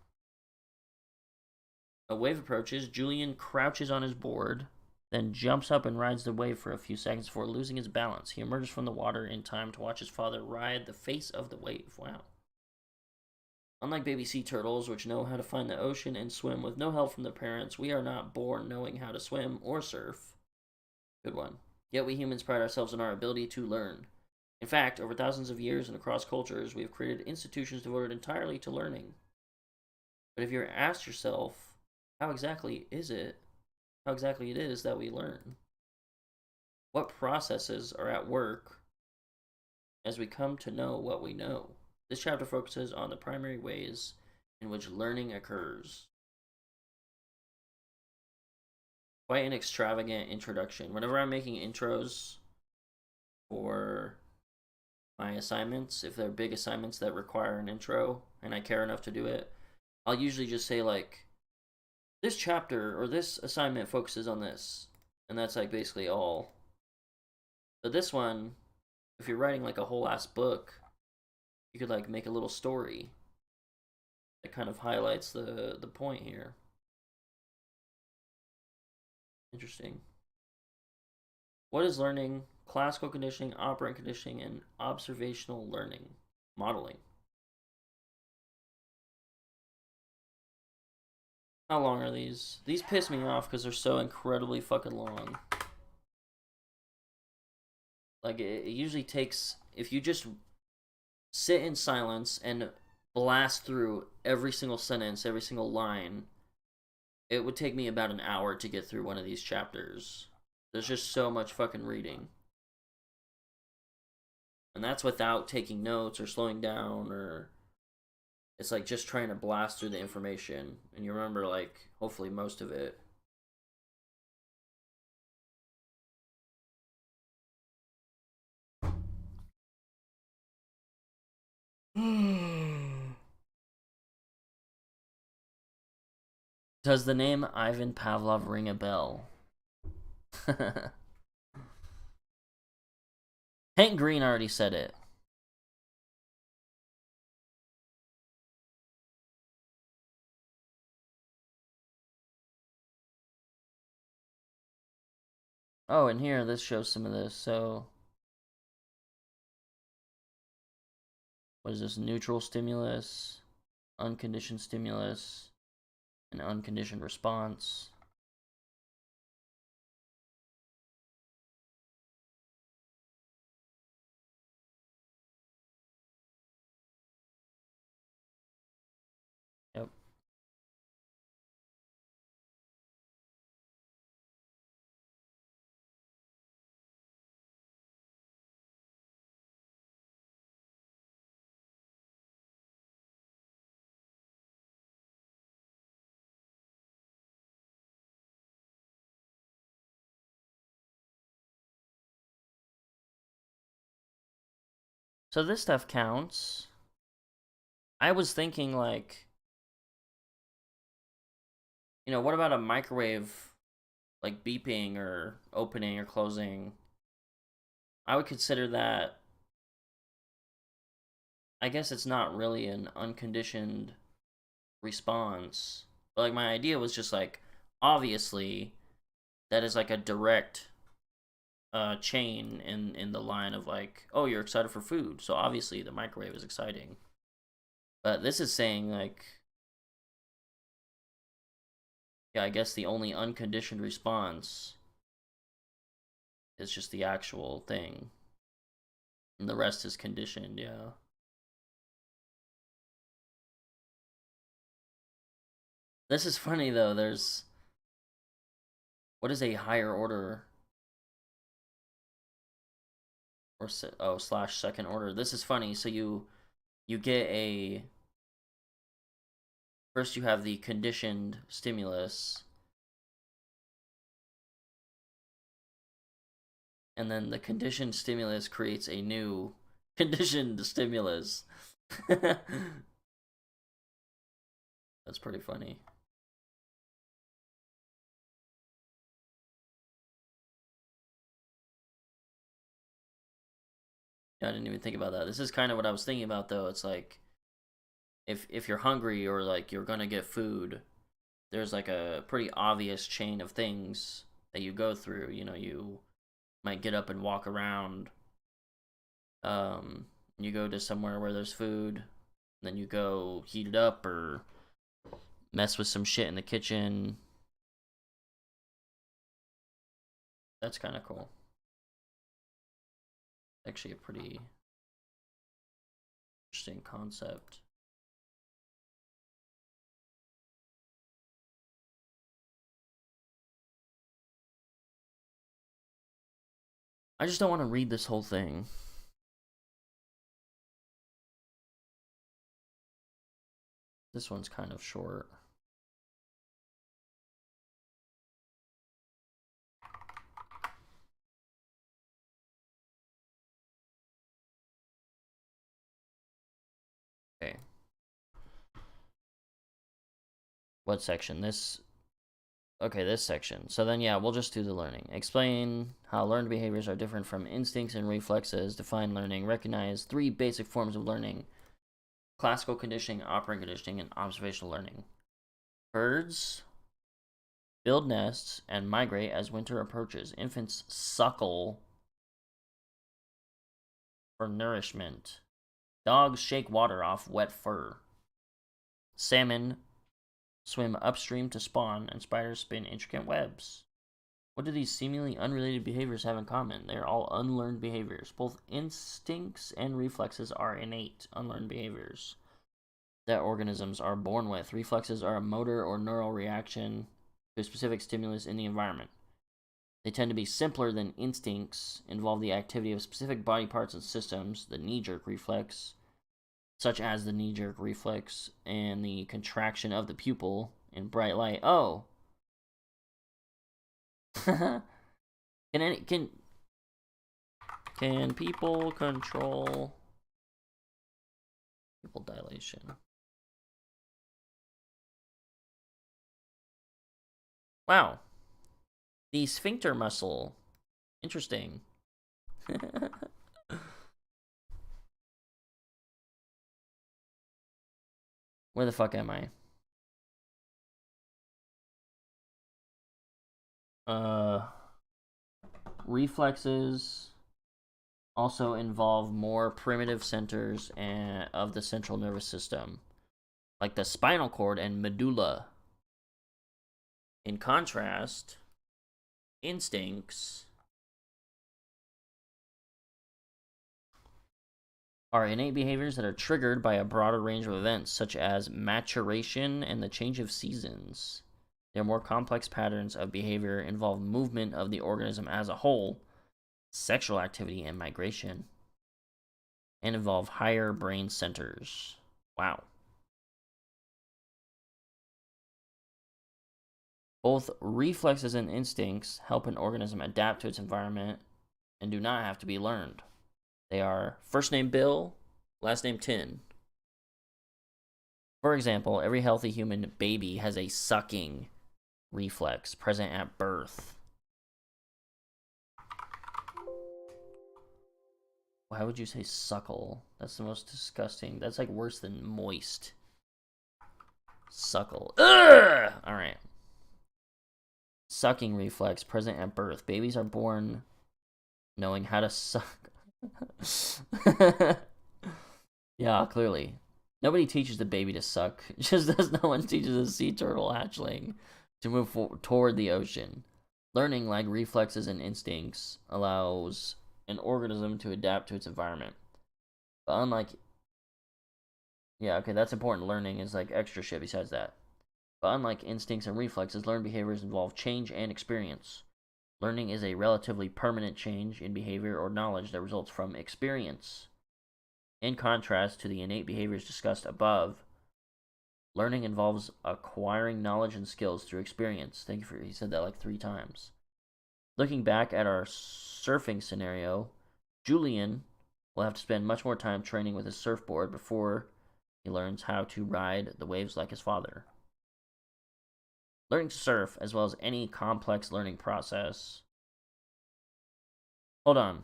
A wave approaches. Julian crouches on his board, then jumps up and rides the wave for a few seconds before losing his balance. He emerges from the water in time to watch his father ride the face of the wave. Wow. Unlike baby sea turtles, which know how to find the ocean and swim with no help from their parents, we are not born knowing how to swim or surf. Good one. Yet we humans pride ourselves on our ability to learn. In fact, over thousands of years and across cultures, we have created institutions devoted entirely to learning. But if you ask yourself, how exactly it is that we learn? What processes are at work as we come to know what we know? This chapter focuses on the primary ways in which learning occurs. Quite an extravagant introduction. Whenever I'm making intros for my assignments, if they're big assignments that require an intro and I care enough to do it, I'll usually just say like, this chapter or this assignment focuses on this. And that's like basically all. But this one, if you're writing like a whole ass book, you could like make a little story that kind of highlights the point here. Interesting. What is learning? Classical conditioning, operant conditioning, and observational learning. Modeling. How long are these? These piss me off because they're so incredibly fucking long. Like, it usually takes, if you just sit in silence and blast through every single sentence, every single line, it would take me about an hour to get through one of these chapters. There's just so much fucking reading. And that's without taking notes or slowing down, or it's like just trying to blast through the information. And you remember, like, hopefully most of it. Does the name Ivan Pavlov ring a bell? Hank Green already said it. Oh, and here, this shows some of this. So, what is this? Neutral stimulus, unconditioned stimulus, and unconditioned response. Yep. So this stuff counts. I was thinking, like, you know, what about a microwave, like, beeping or opening or closing? I would consider that, I guess it's not really an unconditioned response. But, like, my idea was just, like, obviously, that is, like, a direct chain in the line of, like, oh, you're excited for food, so obviously the microwave is exciting. But this is saying, like, yeah, I guess the only unconditioned response is just the actual thing. And the rest is conditioned, yeah. This is funny though, there's... What is a higher order? Or slash second order. This is funny. So you get a... First you have the conditioned stimulus. And then the conditioned stimulus creates a new conditioned stimulus. That's pretty funny. Yeah, I didn't even think about that. This is kind of what I was thinking about, though. It's like, if you're hungry or like you're gonna get food, there's like a pretty obvious chain of things that you go through. You know, you might get up and walk around. You go to somewhere where there's food, then you go heat it up or mess with some shit in the kitchen. That's kind of cool. Actually a pretty interesting concept. I just don't want to read this whole thing. This one's kind of short. Okay. What section? This... Okay, this section. So then, yeah, we'll just do the learning. Explain how learned behaviors are different from instincts and reflexes. Define learning. Recognize 3 basic forms of learning. Classical conditioning, operant conditioning, and observational learning. Birds build nests and migrate as winter approaches. Infants suckle for nourishment. Dogs shake water off wet fur. Salmon swim upstream to spawn, and spiders spin intricate webs. What do these seemingly unrelated behaviors have in common? They are all unlearned behaviors. Both instincts and reflexes are innate, unlearned behaviors that organisms are born with. Reflexes are a motor or neural reaction to a specific stimulus in the environment. They tend to be simpler than instincts, involve the activity of specific body parts and systems, the knee-jerk reflex, such as the knee-jerk reflex and the contraction of the pupil in bright light. Oh. Can people control pupil dilation? Wow. The sphincter muscle. Interesting. Where the fuck am I? Reflexes also involve more primitive centers of the central nervous system, like the spinal cord and medulla. In contrast, instincts are innate behaviors that are triggered by a broader range of events, such as maturation and the change of seasons. Their more complex patterns of behavior involve movement of the organism as a whole, sexual activity, and migration, and involve higher brain centers. Wow. Both reflexes and instincts help an organism adapt to its environment and do not have to be learned. They are first name Bill, last name Tin. For example, every healthy human baby has a sucking reflex present at birth. Why would you say suckle? That's the most disgusting. That's like worse than moist. Suckle. Ugh! Alright. Sucking reflex present at birth. Babies are born knowing how to suck. Yeah, clearly. Nobody teaches the baby to suck, just as no one teaches a sea turtle hatchling to move toward the ocean. Learning, like reflexes and instincts, allows an organism to adapt to its environment. But unlike, yeah, okay, that's important. Learning is like extra shit besides that. But unlike instincts and reflexes, learned behaviors involve change and experience. Learning is a relatively permanent change in behavior or knowledge that results from experience. In contrast to the innate behaviors discussed above, learning involves acquiring knowledge and skills through experience. Thank you for, he said that like 3 times. Looking back at our surfing scenario, Julian will have to spend much more time training with his surfboard before he learns how to ride the waves like his father. Learning to surf, as well as any complex learning process. Hold on.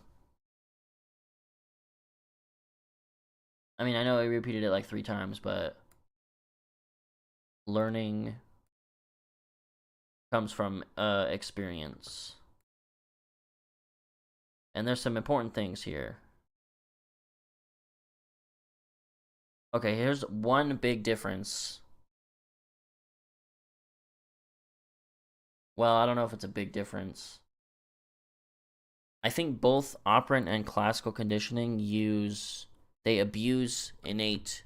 I mean, I know I repeated it like 3 times, but learning comes from experience. And there's some important things here. Okay, here's one big difference. Well, I don't know if it's a big difference. I think both operant and classical conditioning abuse innate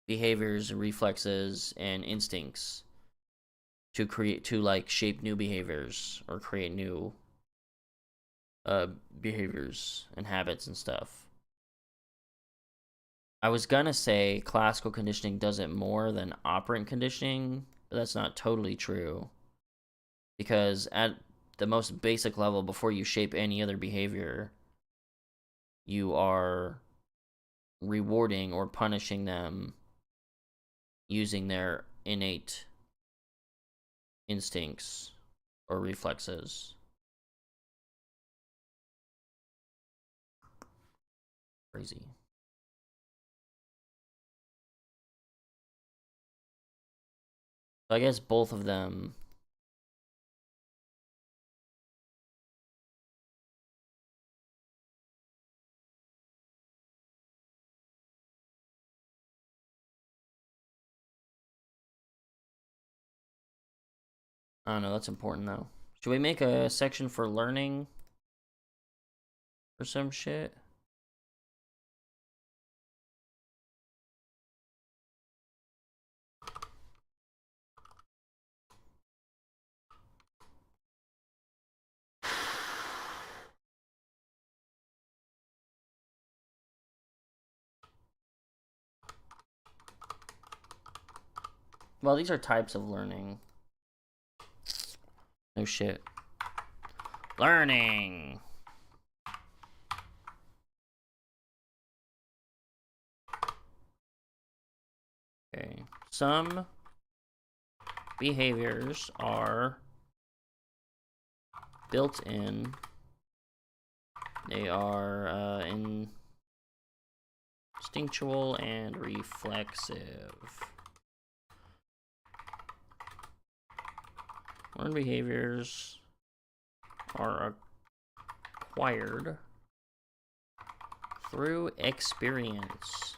behaviors, reflexes, and instincts to like shape new behaviors or create new behaviors and habits and stuff. I was gonna say classical conditioning does it more than operant conditioning, but that's not totally true. Because at the most basic level, before you shape any other behavior, you are rewarding or punishing them using their innate instincts or reflexes. Crazy. So I guess both of them I don't know, that's important though. Should we make a section for learning or some shit? Well, these are types of learning. No shit. Learning. Okay. Some behaviors are built in. They are instinctual and reflexive. Learned behaviors are acquired through experience.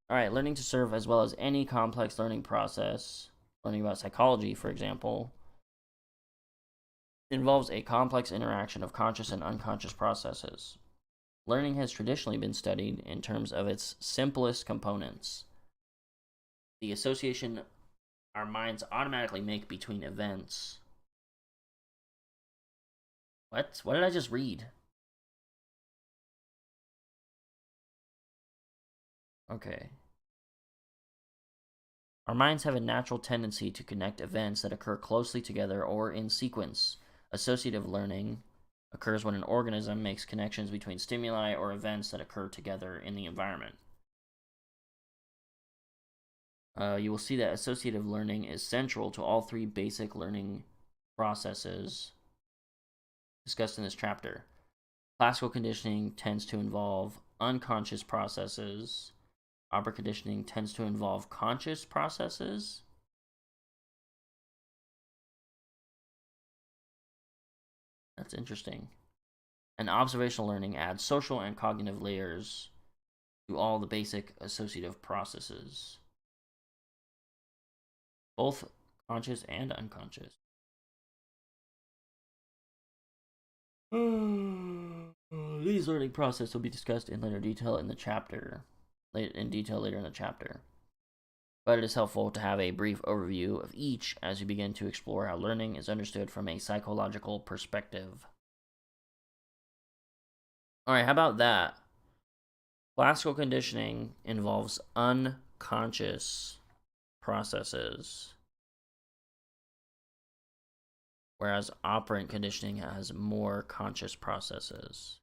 Alright, learning to serve as well as any complex learning process, learning about psychology, for example, involves a complex interaction of conscious and unconscious processes. Learning has traditionally been studied in terms of its simplest components. The association our minds automatically make between events. What? What did I just read? Okay. Our minds have a natural tendency to connect events that occur closely together or in sequence. Associative learning occurs when an organism makes connections between stimuli or events that occur together in the environment. You will see that associative learning is central to all 3 basic learning processes discussed in this chapter. Classical conditioning tends to involve unconscious processes. Operant conditioning tends to involve conscious processes. That's interesting. And observational learning adds social and cognitive layers to all the basic associative processes, both conscious and unconscious. These learning processes will be discussed in later detail in the chapter. Later in the chapter. But it is helpful to have a brief overview of each as you begin to explore how learning is understood from a psychological perspective. Alright, how about that? Classical conditioning involves unconscious processes, whereas operant conditioning has more conscious processes.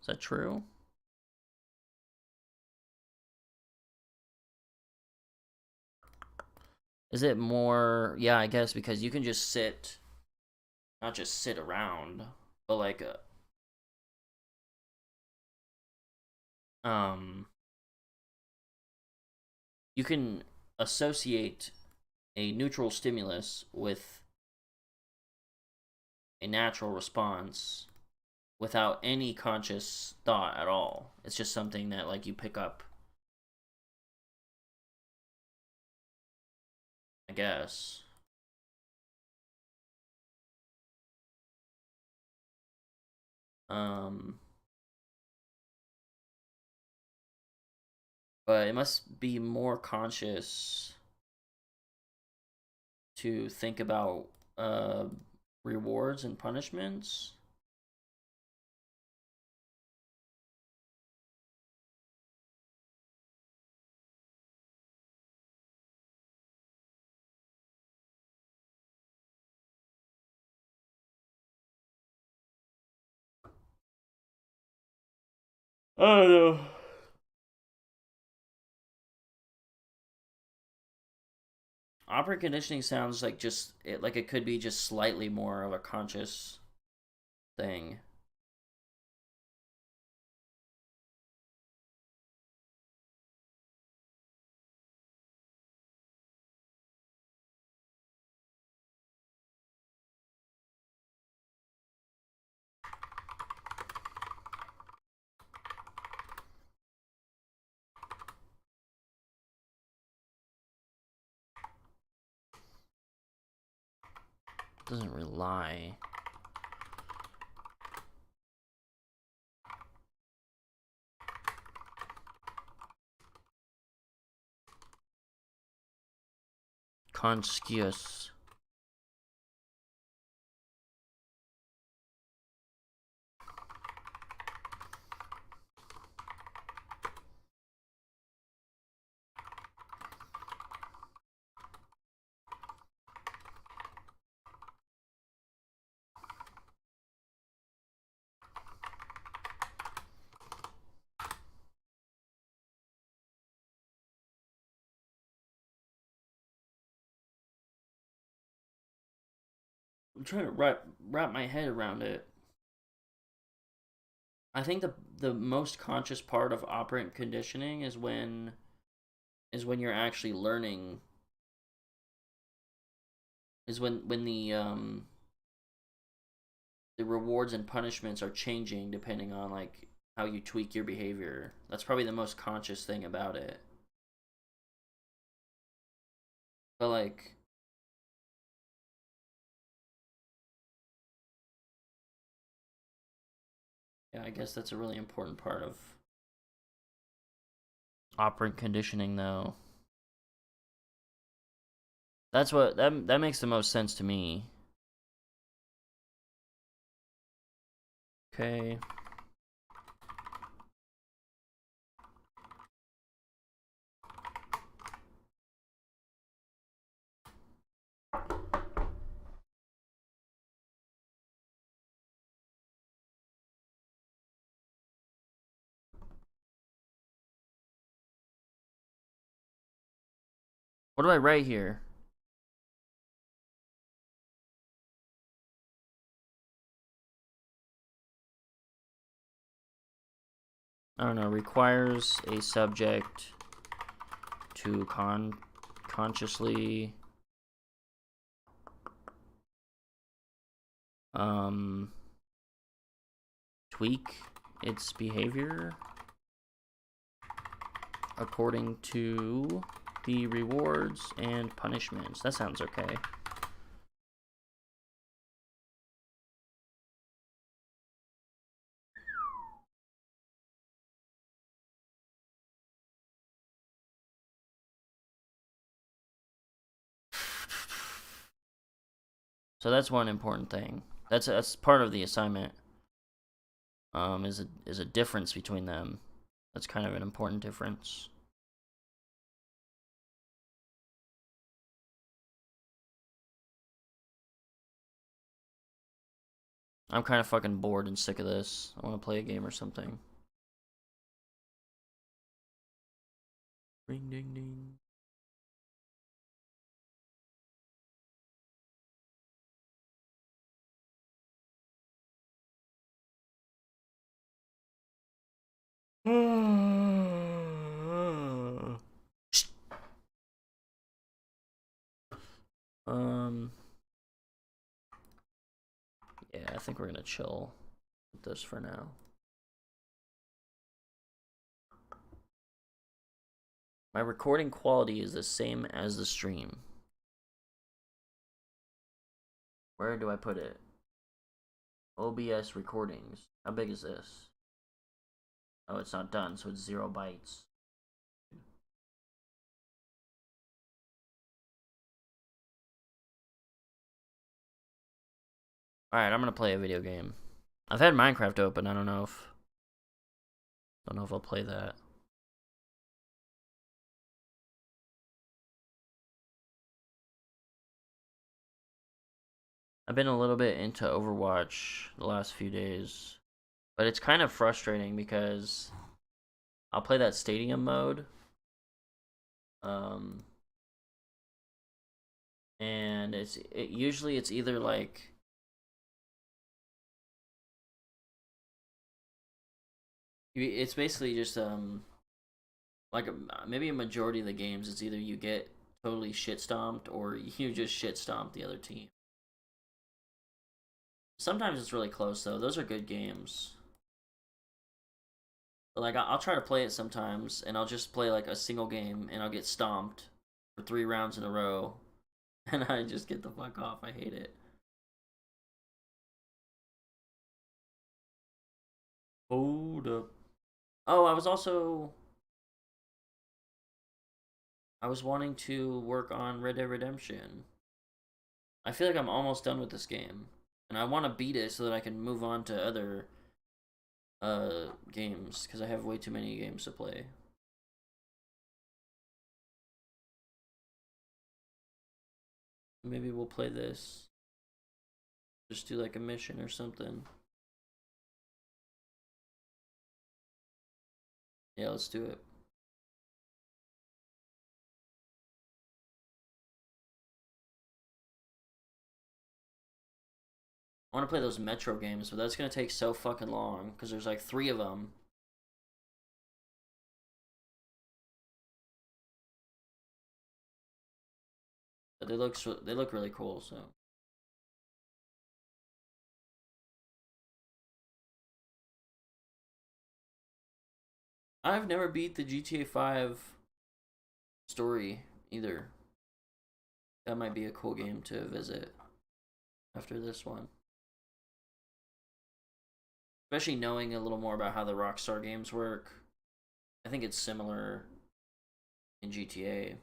Is that true? Is it more? Yeah, I guess, because you can just sit, not just sit around, but like you can associate a neutral stimulus with a natural response without any conscious thought at all. It's just something that like you pick up, I guess. But it must be more conscious to think about rewards and punishments. I don't know. Operant conditioning sounds like just it, like it could be just slightly more of a conscious thing. Doesn't rely. Conscious. I'm trying to wrap my head around it. I think the most conscious part of operant conditioning is when you're actually learning, is when the rewards and punishments are changing depending on like how you tweak your behavior. That's probably the most conscious thing about it. But like yeah, I guess that's a really important part of operant conditioning though. That's what that makes the most sense to me. Okay. What do I write here? I don't know. Requires a subject to consciously tweak its behavior according to the rewards and punishments. That sounds okay. So that's one important thing. That's part of the assignment. Is a difference between them. That's kind of an important difference. I'm kind of fucking bored and sick of this. I want to play a game or something. Ring ding ding. Yeah, I think we're gonna chill with this for now. My recording quality is the same as the stream. Where do I put it? OBS recordings. How big is this? Oh, it's not done, so it's 0 bytes. Alright, I'm gonna play a video game. I've had Minecraft open, I don't know if I'll play that. I've been a little bit into Overwatch the last few days. But it's kind of frustrating because I'll play that stadium mode. And usually it's either like it's basically just like maybe a majority of the games it's either you get totally shit stomped or you just shit stomp the other team. Sometimes it's really close though. Those are good games. But like I'll try to play it sometimes and I'll just play like a single game and I'll get stomped for 3 rounds in a row and I just get the fuck off. I hate it. Hold up. Oh, I was wanting to work on Red Dead Redemption. I feel like I'm almost done with this game. And I want to beat it so that I can move on to other games because I have way too many games to play. Maybe we'll play this. Just do like a mission or something. Yeah, let's do it. I want to play those Metro games, but that's going to take so fucking long because there's like 3 of them. But they look really cool, so. I've never beat the GTA 5 story either. That might be a cool game to visit after this one. Especially knowing a little more about how the Rockstar games work. I think it's similar in GTA.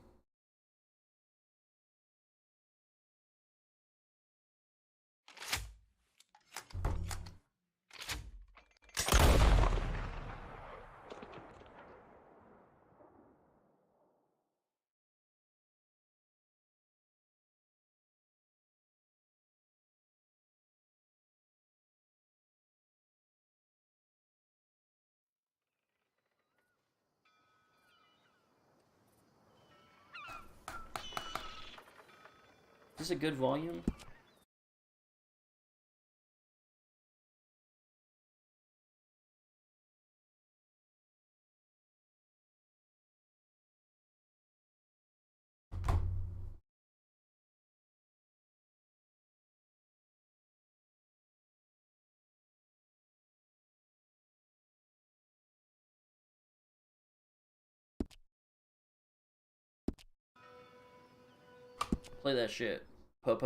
Is this a good volume? Play that shit. Pup.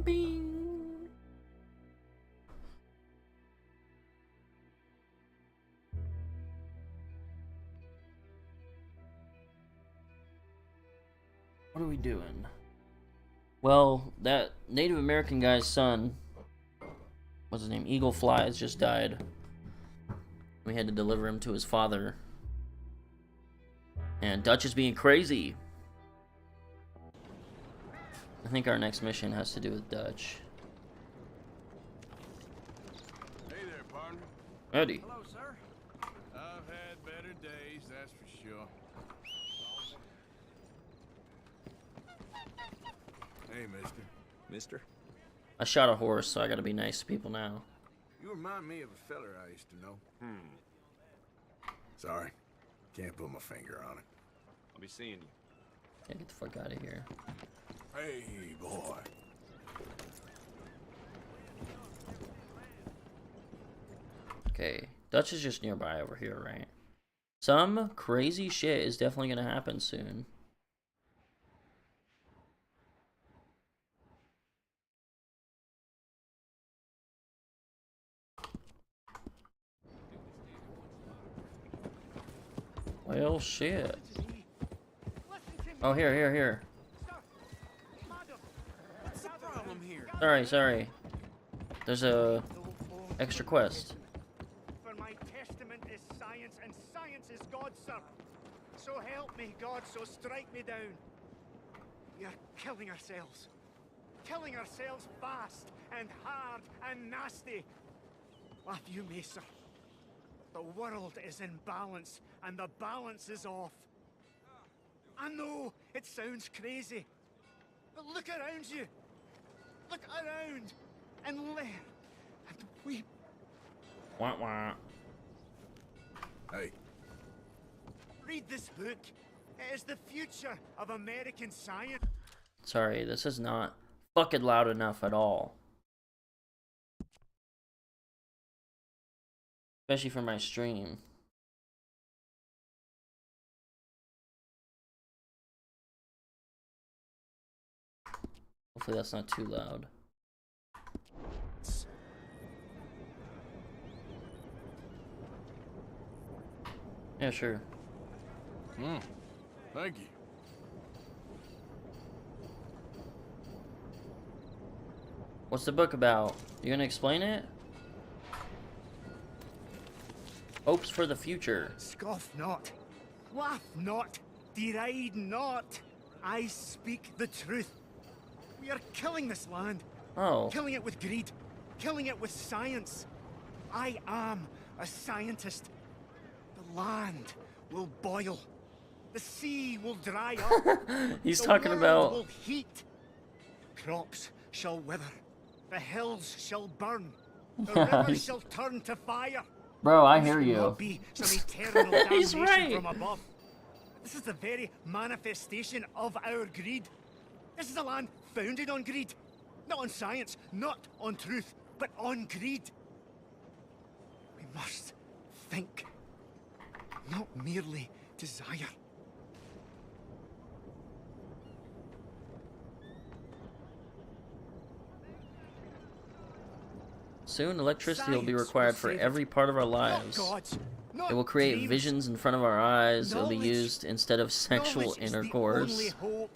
Bing. What are we doing? Well, that Native American guy's son, what's his name? Eagle Flies just died. We had to deliver him to his father. And Dutch is being crazy. I think our next mission has to do with Dutch. Hey there, partner. Eddie. Hello, sir. I've had better days, that's for sure. Hey, mister. Mister? I shot a horse, so I gotta be nice to people now. You remind me of a feller I used to know. Sorry. Can't put my finger on it. I'll be seeing you. Yeah, get the fuck out of here. Hey, boy. Okay, Dutch is just nearby over here, right? Some crazy shit is definitely gonna happen soon. Well, shit. Oh, here. Sorry. There's a extra quest. For my testament is science, and science is God, sir. So help me, God, so strike me down. We are killing ourselves. Killing ourselves fast and hard and nasty. Laugh you may, sir. The world is in balance, and the balance is off. I know it sounds crazy, but look around you. Look around and learn and weep. Wah wah. Hey. Read this book. It is the future of American science. Sorry, this is not fucking loud enough at all. Especially for my stream. Hopefully that's not too loud. Yeah, sure. Thank you. What's the book about? You gonna explain it? Hopes for the future. Scoff not. Laugh not. Deride not. I speak the truth. We are killing this land. Oh. Killing it with greed. Killing it with science. I am a scientist. The land will boil. The sea will dry up. He's the talking world about... will heat. Crops shall wither. The hills shall burn. The rivers shall turn to fire. Bro, I This hear will you. not be some eternal He's damnation right. from above. This is the very manifestation of our greed. This is a land founded on greed. Not on science, not on truth, but on greed. We must think, not merely desire. Soon, electricity will be Science required will for save every it. part of our Not lives. gods, not It will create dreams. visions in front of our eyes. It will be Knowledge. used instead of sexual Knowledge is the intercourse. only hope,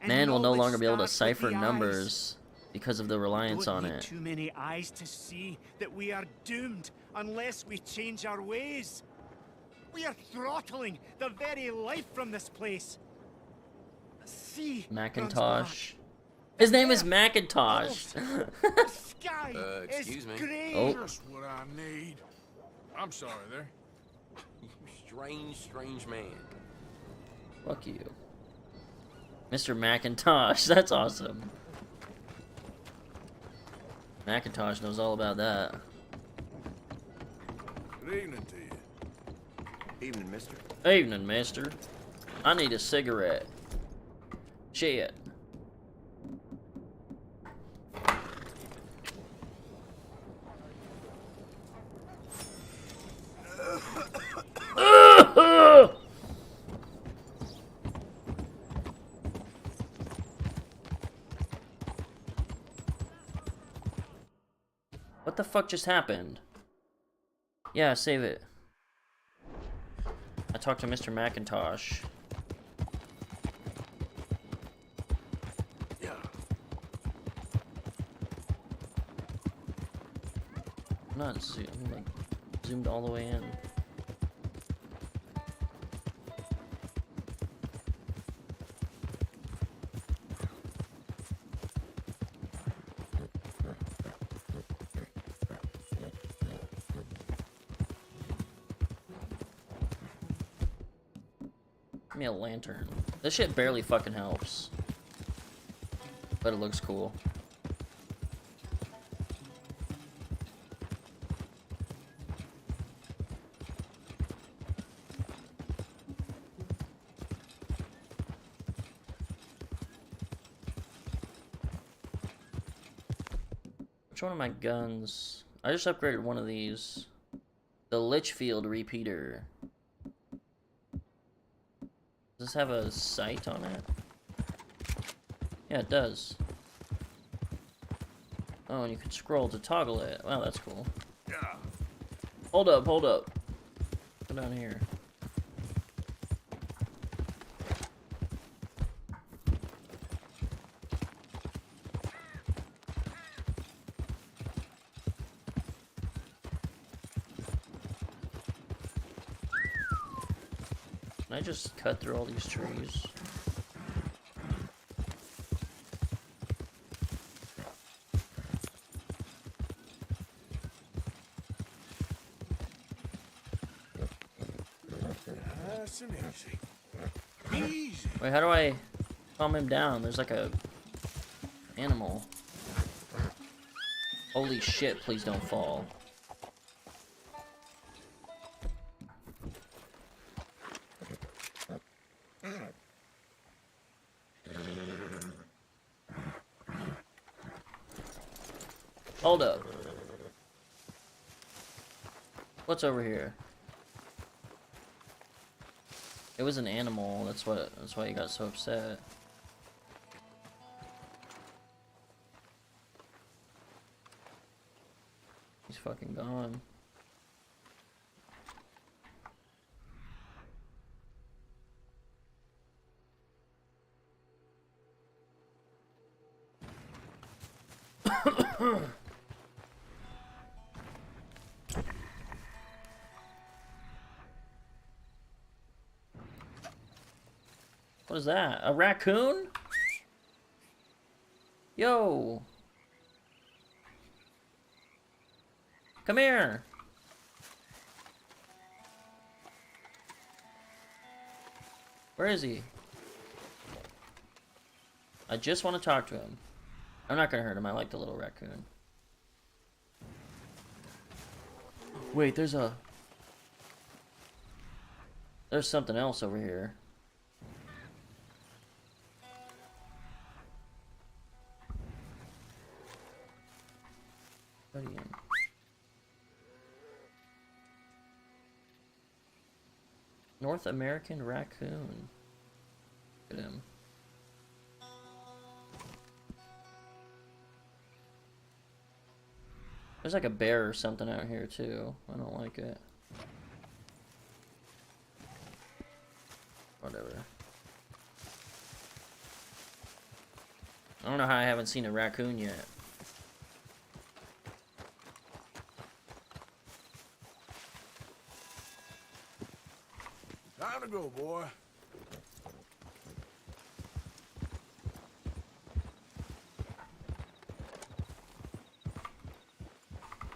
and Man will no knowledge longer be able to starts with cipher the eyes. numbers because of the reliance Don't on need it. too many eyes to see that we are doomed unless we change our ways. We are throttling the very life from this place. The sea runs Macintosh. black. His name is Earth Macintosh. The sky excuse is me? grey. Oh. Just what I need. I'm sorry there. You strange man. Fuck you. Mr. Macintosh, that's awesome. Macintosh knows all about that. Good evening to you. Evening, mister. Evening, mister. I need a cigarette. Shit. What the fuck just happened? Yeah, save it. I talked to Mr. McIntosh. I'm not I'm like zoomed all the way in. Give me a lantern. This shit barely fucking helps. But it looks cool. Which one of my guns? I just upgraded one of these. The Litchfield repeater. Does this have a sight on it? Yeah, it does. Oh, and you can scroll to toggle it. Wow, that's cool. Hold up, hold up. Go down here. Can I just cut through all these trees? Nice and easy. Easy. Wait, how do I calm him down? There's like a animal. Holy shit, please don't fall. Hold up. What's over here? It was an animal. That's why you got so upset. He's fucking gone. What is that? A raccoon? Yo! Come here! Where is he? I just want to talk to him. I'm not gonna hurt him. I like the little raccoon. Wait, there's something else over here. North American raccoon. Look at him. There's like a bear or something out here too. I don't like it. Whatever. I don't know how I haven't seen a raccoon yet. Time to go, boy.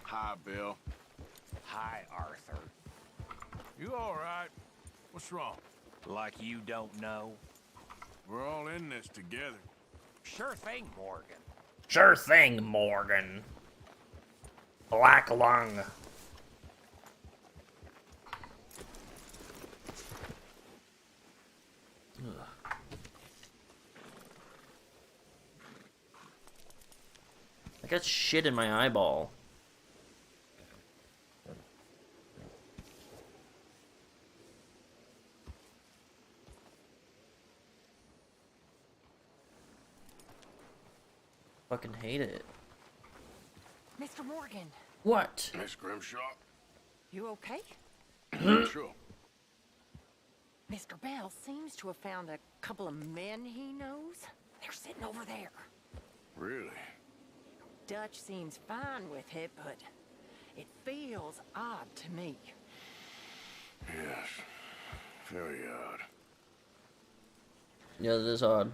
Hi, Bill. Hi, Arthur. You all right? What's wrong? Like you don't know? We're all in this together. Sure thing, Morgan. Sure thing, Morgan. Black lung. got shit in my eyeball. Fucking hate it. Mr. Morgan. What? Miss Grimshaw? You okay? Sure. Mr. Bell seems to have found a couple of men he knows. They're sitting over there. Really? Dutch seems fine with it, but it feels odd to me. Yes. Very odd. Yeah, that is odd.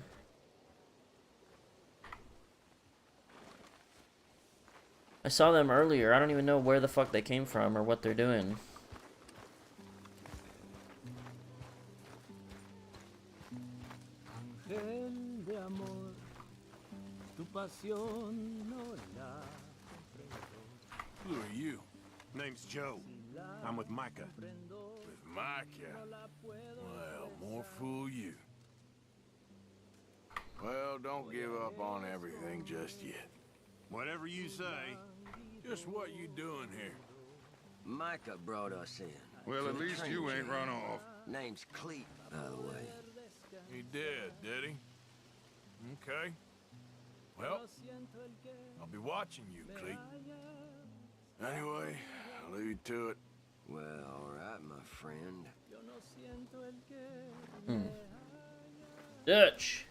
I saw them earlier. I don't even know where the fuck they came from or what they're doing. Who are you? Name's Joe. I'm with Micah. With Micah? Well, more fool you. Well, don't give up on everything just yet. Whatever you say. Just what you doing here? Micah brought us in. Well, To at the least train you ain't jam. run off. Name's Cleet, by the way. He did he? Okay. Well, I'll be watching you, Cleet. Anyway, I'll leave you to it. Well, all right, my friend. Dutch.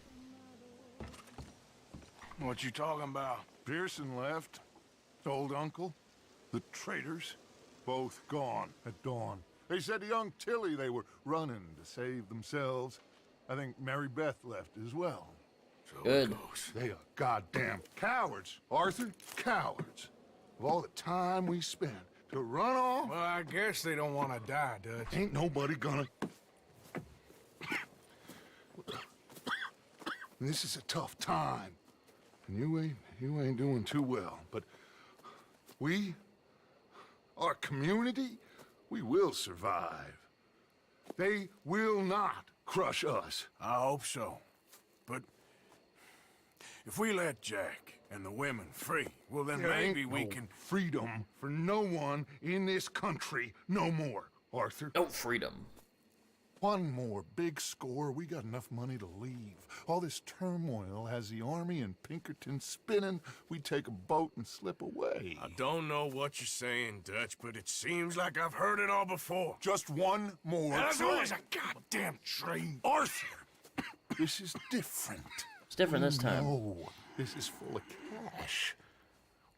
What you talking about? Pearson left. Old uncle. The traitors. Both gone at dawn. They said to young Tilly they were running to save themselves. I think Mary Beth left as well. So Good. it goes. They are goddamn cowards, Arthur. Cowards. Of all the time we spent to run off. Well, I guess they don't want to die, Dutch. Ain't nobody gonna... This is a tough time. And you ain't doing too well. But we, our community, we will survive. They will not crush us. I hope so. But if we let Jack and the women free, well, then There maybe ain't we no can... freedom for no one in this country no more, Arthur. No freedom. One more big score, we got enough money to leave. All this turmoil has the army and Pinkerton spinning. We take a boat and slip away. I don't know what you're saying, Dutch, but it seems like I've heard it all before. Just one more And there's train. always a goddamn train. Arthur, this is different. It's different this time. No, this is full of cash.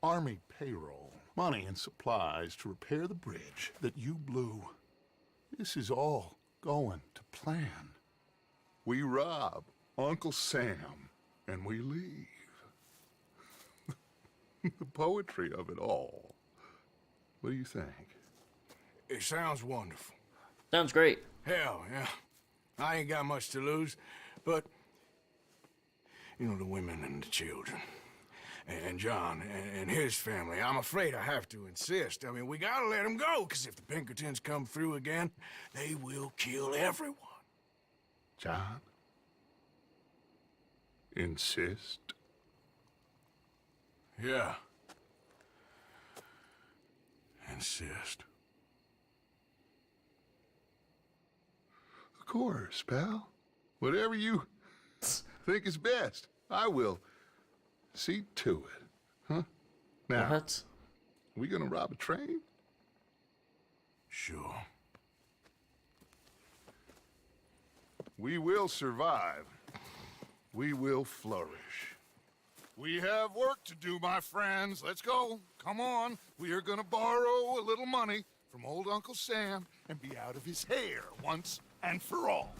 Army payroll, money and supplies to repair the bridge that you blew. This is all going to plan. We rob Uncle Sam and we leave. The poetry of it all. What do you think? It sounds wonderful. Sounds great. Hell, yeah. I ain't got much to lose, but... You know, the women and the children. And John and his family. I'm afraid I have to insist. I mean, we gotta let them go, because if the Pinkertons come through again, they will kill everyone. John? Insist? Yeah. Insist. Of course, pal. Whatever you think is best, I will see to it. Huh? Now, What? we gonna rob a train? Sure. We will survive. We will flourish. We have work to do, my friends. Let's go. Come on. We are gonna borrow a little money from old Uncle Sam and be out of his hair once and for all.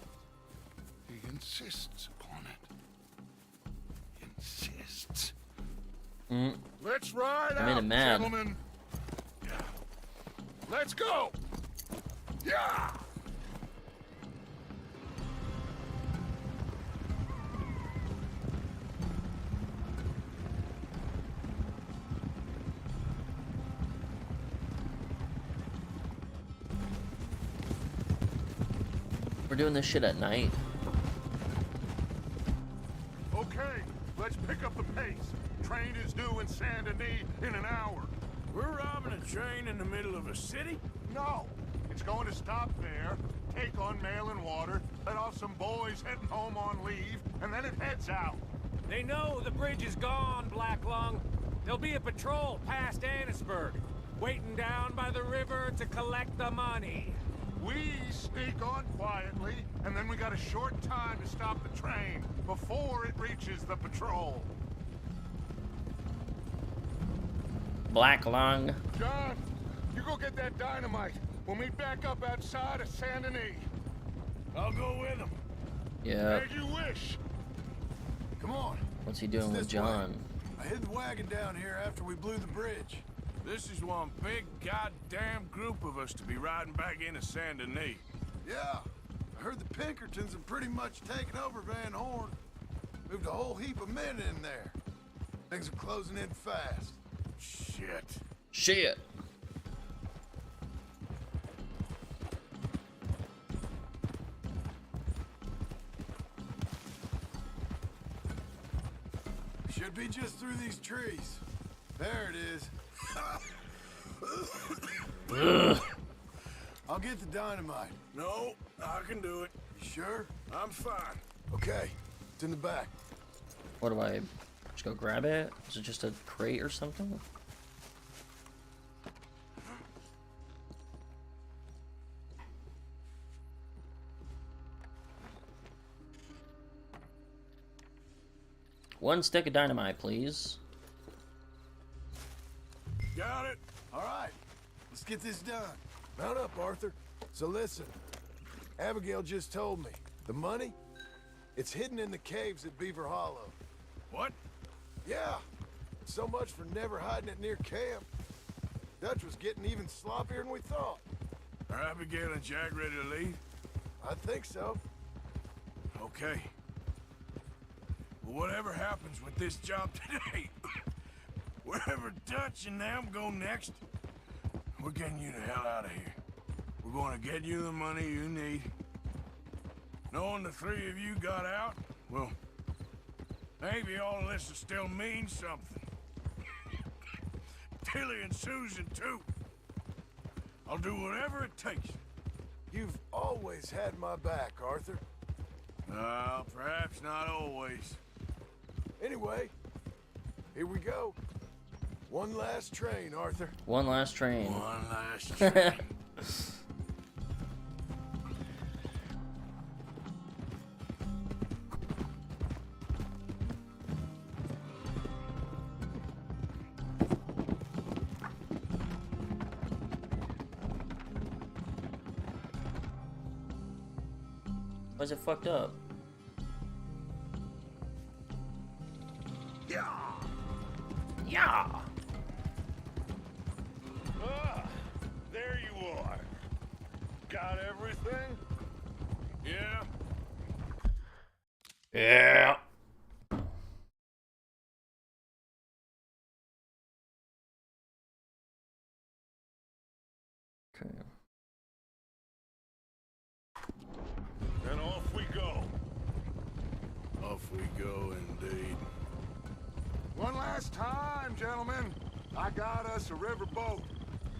He insists upon it. Insists. Let's ride I made out, him mad. gentlemen. Yeah. Let's go. Yeah. We're doing this shit at night. Okay, let's pick up the pace. train is due in Saint Denis in an hour. We're robbing a train in the middle of a city? No. It's going to stop there, take on mail and water, let off some boys heading home on leave, and then it heads out. They know the bridge is gone, Black Lung. There'll be a patrol past Annisburg, waiting down by the river to collect the money. We sneak on quietly, and then we got a short time to stop the train before it reaches the patrol. Black Lung. John, you go get that dynamite. We'll meet back up outside of Saint Denis. I'll go with him. Yeah. As you wish. Come on. What's he doing with John? I hid the wagon down here after we blew the bridge. This is one big goddamn group of us to be riding back into Saint Denis. Yeah. I heard the Pinkertons have pretty much taken over Van Horn. Moved a whole heap of men in there. Things are closing in fast. Shit. Shit. Should be just through these trees. There it is. I'll get the dynamite. No, I can do it. You sure? I'm fine. Okay. It's in the back. What do I just go grab it? Is it just a crate or something? One stick of dynamite, please. Got it. All right. Let's get this done. Mount up, Arthur. So listen. Abigail just told me. The money? It's hidden in the caves at Beaver Hollow. What? Yeah. So much for never hiding it near camp. Dutch was getting even sloppier than we thought. Are Abigail and Jack ready to leave? I think so. Okay. Well, whatever happens with this job today, wherever Dutch and them go next, we're getting you the hell out of here. We're going to get you the money you need. Knowing the three of you got out, well, maybe all of this will still mean something. Tilly and Susan, too. I'll do whatever it takes. You've always had my back, Arthur. Perhaps not always. Anyway, here we go. One last train, Arthur. One last train. One last train. Why is it fucked up? Yeah. Yeah. There you are. Got everything? Yeah. Yeah. Okay. Then off we go. Off we go, indeed. One last time, gentlemen. I got us a river boat.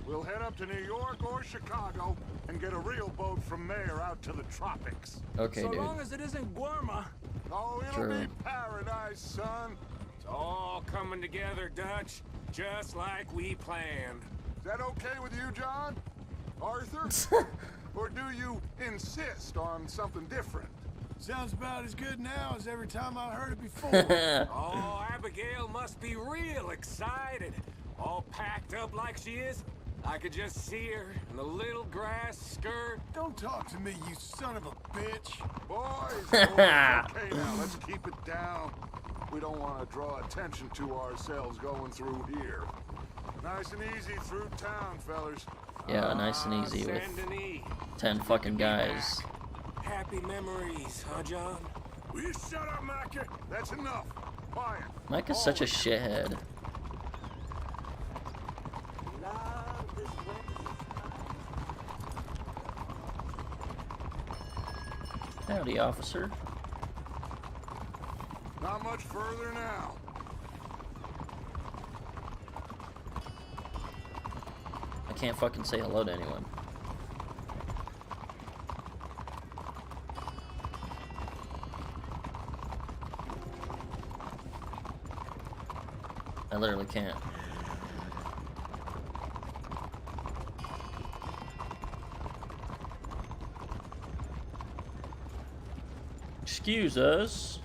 We'll head up to New York or Chicago and get a real boat from there out to the tropics. Okay, so dude. long as it isn't Guarma. Oh, it'll True. be paradise, son. It's all coming together, Dutch, just like we planned. Is that okay with you, John? Arthur? Or do you insist on something different? Sounds about as good now as every time I heard it before. Oh, Abigail must be real excited. All packed up like she is. I could just see her in the little grass skirt. Don't talk to me, you son of a bitch. Boys, okay now, let's keep it down. We don't want to draw attention to ourselves going through here. Nice and easy through town, fellas. Yeah, nice and easy with Saint Denis. 10 fucking guys. Happy memories, huh, John? Will you shut up, Micah? That's enough. Quiet. Mike is such a shithead. Howdy, officer. Not much further now. can't fucking say hello to anyone. I literally can't. Excuse us.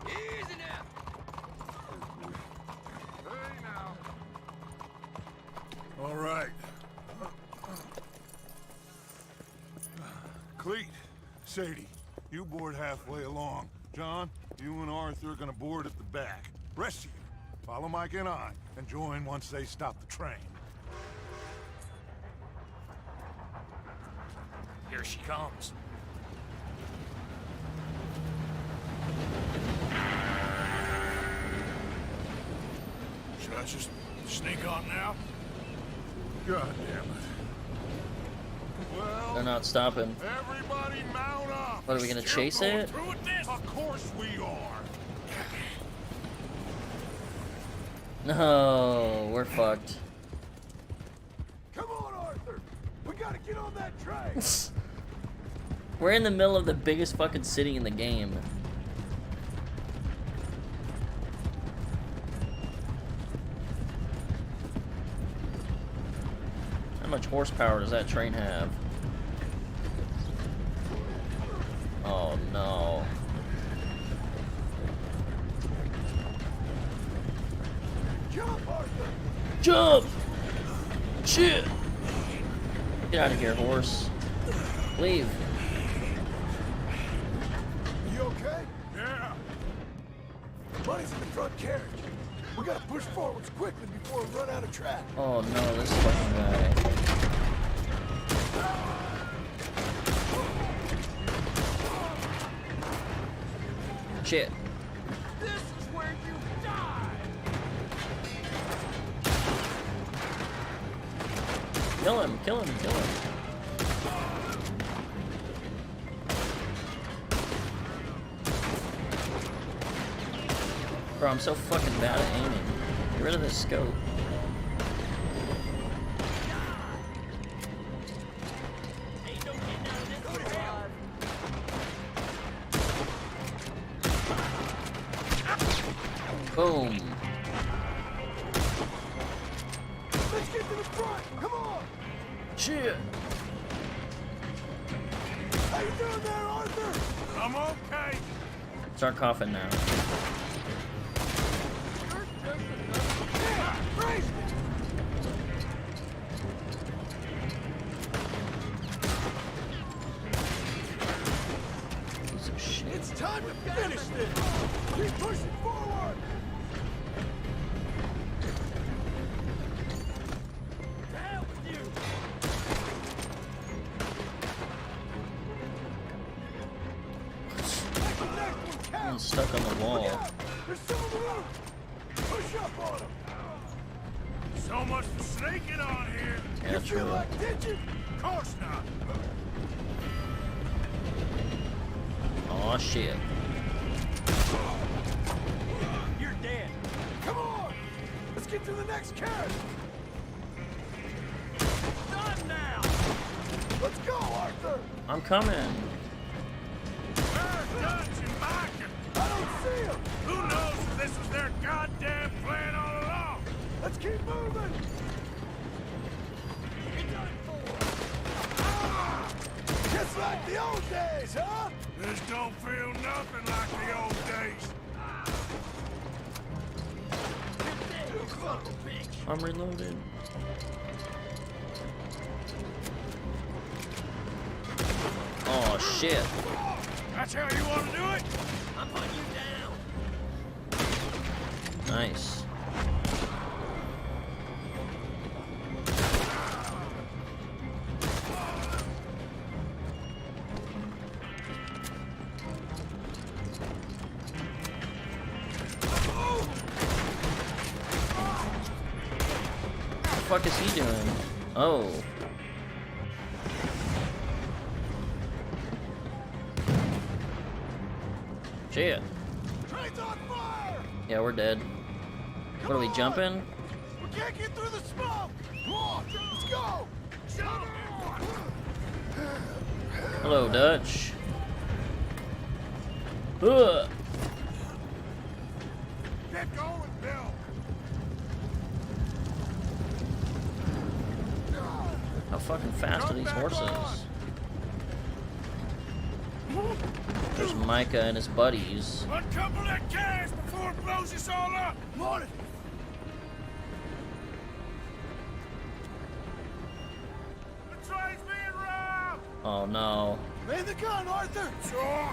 Easy now. Hey now. All right. Cleet, Sadie, you board halfway along. John, you and Arthur are gonna board at the back. Rest of you, follow Mike and I, and join once they stop the train. Here she comes. Should I just sneak on now? God damn it. Well, They're not stopping. everybody mount up. What, are we gonna Still chase going it? through with this? Of course we are. No, we're fucked. Come on, Arthur. We gotta get on that train. We're in the middle of the biggest fucking city in the game. How much horsepower does that train have? Oh no. Jump, Arthur. Jump! Shit! Get out of here, horse. Leave. You okay? Yeah. Money's in the front carriage. We gotta push forwards quickly before we run out of track. Oh no, this fucking guy. Shit. This is where you die. Kill him, kill him, kill him. Bro, I'm so fucking bad at aiming. Get rid of this scope. Boom. Let's get to the front. Come on. Shit. How you doing there, Arthur? I'm okay. Start coughing now. Piece of shit. It's time to finish this. Keep pushing forward. To hell with you. I'm stuck on the wall. There's some on the roof. Push up on him. So much for snaking on here. Yeah, you feel true. like ditching? Of course not. Aw, shit. You're dead. Come on. Let's get to the next carriage. Done now. Let's go, Arthur. I'm coming. Where's Dutch and Micah? I don't see them. Who knows if this was their goddamn plan all along? Let's keep moving. Just like the old days, huh? This don't feel nothing like the old days. I'm reloaded. Oh shit. That's how you want to do it? I'm putting you down. Nice. What the fuck is he doing? Oh. Shit. Yeah, we're dead. What are we jumping? We can't get through the smoke! Come on, let's go! Jump! Hello, Dutch. Ugh. Get going, Bill! How fucking fast are these horses? There's Micah and his buddies. Uncouple that cash before it blows us all up! Morning! The train's being robbed! Oh no. Man the gun, Arthur! Sure!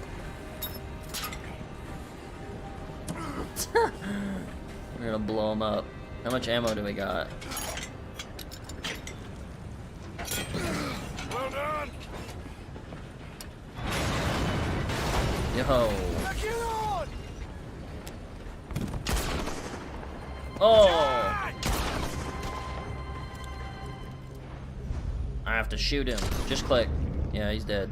We're gonna blow him up. How much ammo do we got? Well done! Yo. Get on! Oh! I have to shoot him. Just click. Yeah, he's dead.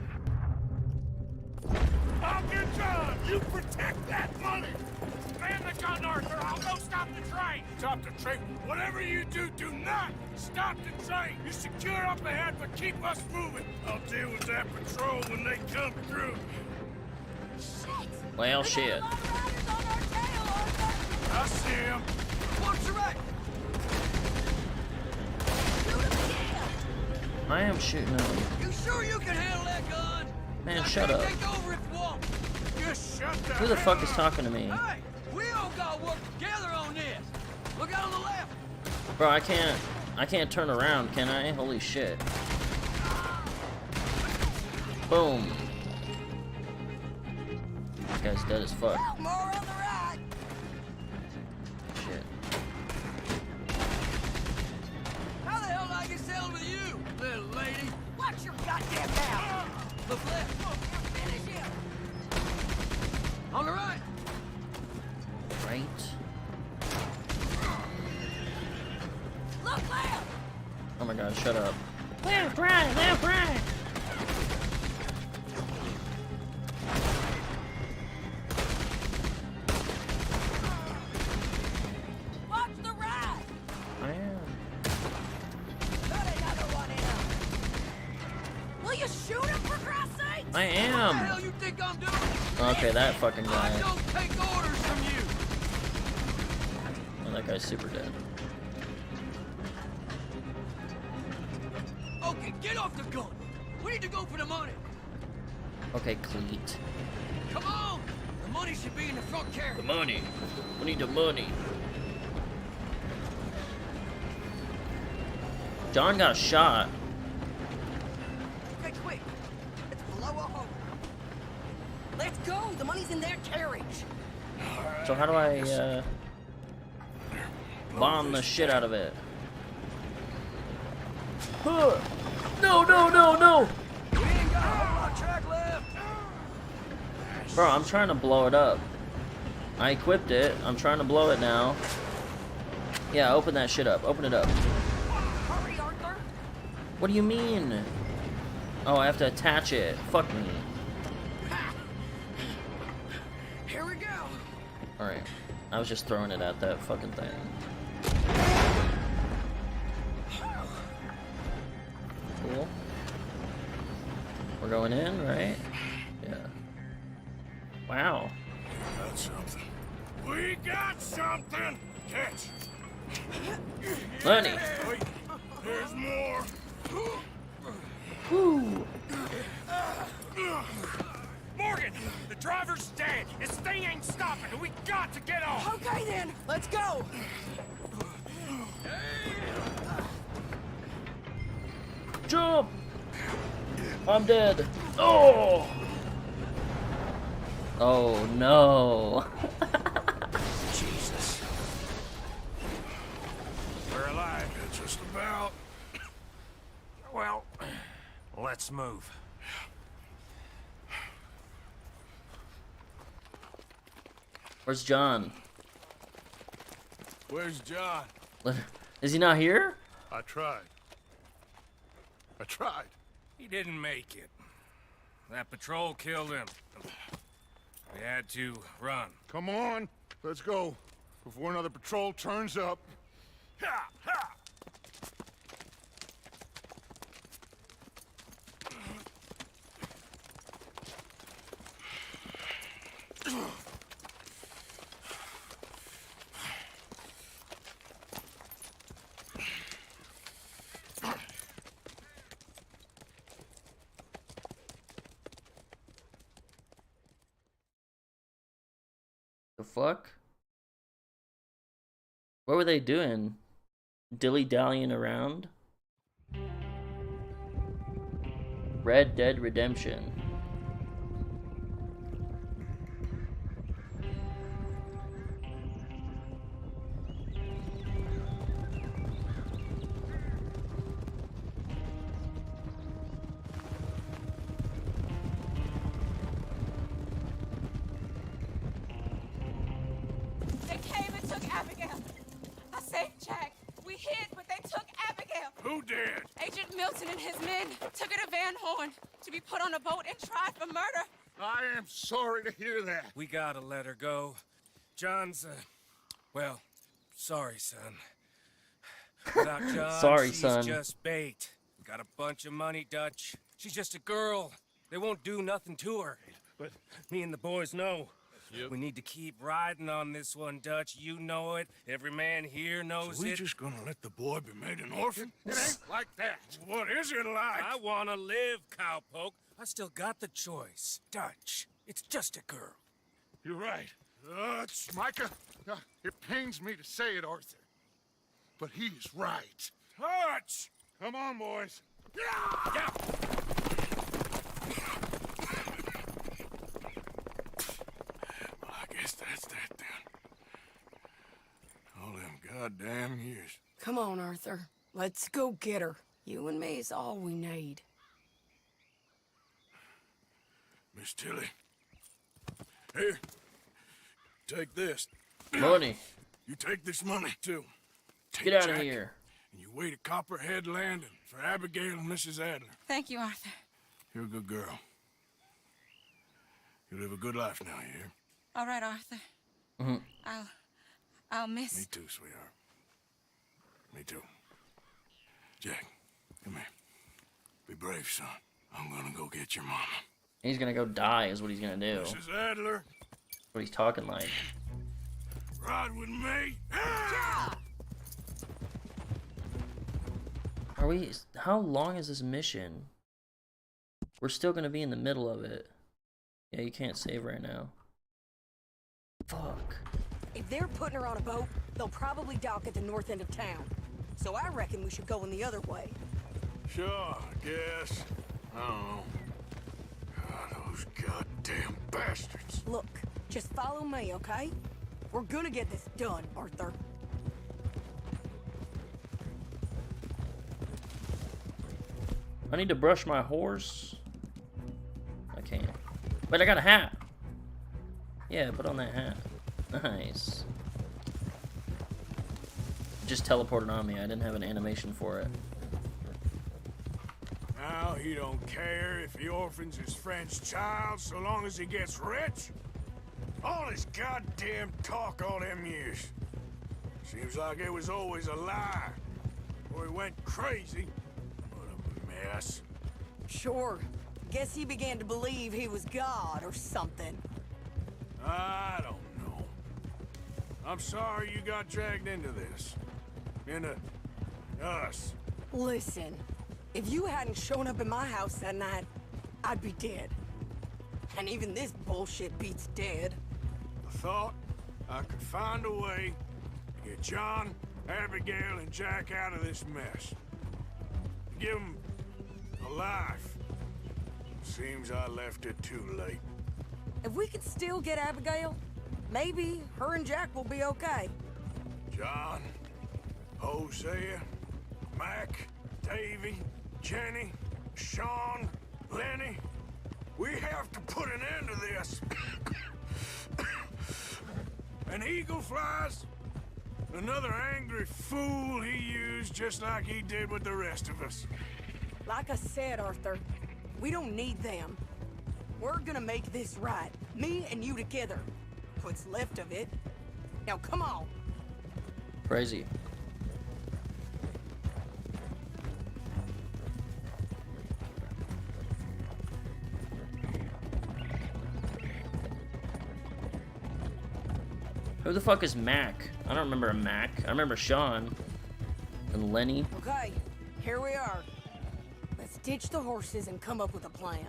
I'll get John! You protect that money! Man the gun, Arthur! I'll go stop the train! Stop the train? Whatever you do, do not stop the train! You secure up ahead, but keep us moving! I'll deal with that patrol when they come through. Well, shit. I see him. Watch your right! I am shooting him. You sure you can handle that gun? Man, shut up. Take over if you want. Just shut the Who the fuck is talking to me? Hey, we all gotta work together on this. Look out on the left. Bro, I can't turn around, can I? Holy shit. Boom. This guy's dead as fuck. More on the right. Shit. How the hell did I get settled with you, little lady? Watch your goddamn mouth. Look left. Finish him. On the right. Right. Look left. Oh my god, shut up. Left, right, left, right. Watch the right. I am. Got another one in him. Will you shoot him for Christ's sake? I What the am. hell you think I'm doing? Okay, that fucking I guy. don't take orders from you. Oh, that guy's super dead. Okay, get off the gun. We need to go for the money. Okay, Cleet. Come on. The money should be in the front carriage. The money. We need the money. John got shot. Okay, quick. Let's blow a hole. Let's go. The money's in their carriage. So how do I, bomb the shit out of it? Huh. No, no, no, no! We ain't got a whole lot of track left. Bro, I'm trying to blow it up. I equipped it. I'm trying to blow it now. Yeah, open that shit up. Open it up. Hurry, Arthur. What do you mean? Oh, I have to attach it. Fuck me. Here we go. Alright. I was just throwing it at that fucking thing. Cool. We're going in, right? Yeah. Wow. Got something. We got something! Catch! Money! Wait, there's more! Woo! Morgan, the driver's dead. This thing ain't stopping, and we got to get off. Okay, then. Let's go. Jump! I'm dead. Oh! Oh no. Jesus. We're alive. Just about. Well, let's move. Where's John? Where's John? Is he not here? I tried. I tried. He didn't make it. That patrol killed him. We had to run. Come on. Let's go. before another patrol turns up. Ha! Ha! The fuck? What were they doing? Dilly-dallying around? Red Dead Redemption. They came and took Abigail. I saved Jack. We hid, but they took Abigail. Who did? Agent Milton and his men took her to Van Horn to be put on a boat and tried for murder. I am sorry to hear that. We gotta let her go. John's, well, sorry, son. Without John, Sorry, she's son. just bait. Got a bunch of money, Dutch. She's just a girl. They won't do nothing to her. But me and the boys know. Yep. We need to keep riding on this one, Dutch. You know it. Every man here knows So we it. just gonna let the boy be made an orphan? It ain't like that. What is it like? I wanna live, cowpoke. I still got the choice. Dutch, it's just a girl. You're right. Micah, it pains me to say it, Arthur. But he's right. Hutch! Come on, boys. Yeah! Well, I guess that's that then. All them goddamn years. Come on, Arthur. Let's go get her. You and me is all we need. Miss Tilly. Here. Take this. Money. You take this money, too. Take Get out of Jack, here. And you wait at Copperhead Landing for Abigail and Mrs. Adler. Thank you, Arthur. You're a good girl. You live a good life now, you hear? All right, Arthur. Mm-hmm. I'll miss. Me too, sweetheart. Me too. Jack, come here. Be brave, son. I'm gonna go get your mama. He's gonna go die is what he's gonna do. Mrs. Adler, What he's talking like. ride with me. Are we... How long is this mission? We're still gonna be in the middle of it. Yeah, you can't save right now. Fuck. If they're putting her on a boat, they'll probably dock at the north end of town. So I reckon we should go in the other way. Sure, I guess. I don't know. God, those goddamn bastards. Look, just follow me, okay? We're gonna get this done, Arthur. I need to brush my horse. I can't. But I got a hat. Yeah, put on that hat. Nice. Just teleported on me. I didn't have an animation for it. Now he don't care if he orphans his friend's child so long as he gets rich. All his goddamn talk all them years. Seems like it was always a lie. Or he went crazy. What a mess. Sure. Guess he began to believe he was God or something. I don't know. I'm sorry you got dragged into this. Into us. Listen, if you hadn't shown up in my house that night, I'd be dead. And even this bullshit beats dead. I thought I could find a way to get John, Abigail, and Jack out of this mess. Give them a life. Seems I left it too late. If we could still get Abigail, maybe her and Jack will be okay. John, Hosea, Mac, Davy, Jenny, Sean, Lenny. We have to put an end to this. An eagle flies. Another angry fool he used just like he did with the rest of us. Like I said, Arthur, we don't need them. We're gonna make this right. Me and you together. What's left of it, Now come on. Crazy. Who the fuck is Mac? I don't remember a Mac. I remember Sean and Lenny. Okay, here we are. Let's ditch the horses and come up with a plan.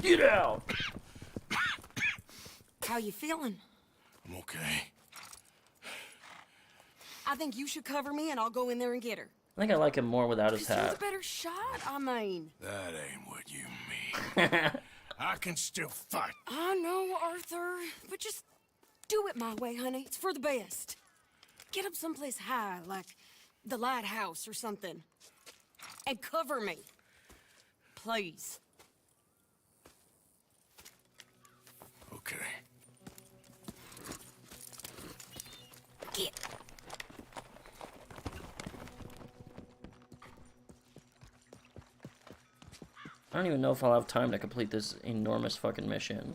Get out! How you feeling? I'm okay. I think you should cover me and I'll go in there and get her. I think I like him more without his 'Cause you're the hat. better shot, I mean. That ain't what you mean. I can still fight. I know, Arthur, but just do it my way, honey. It's for the best. Get up someplace high, like the lighthouse or something. And cover me. Please. Okay. Get. I don't even know if I'll have time to complete this enormous fucking mission.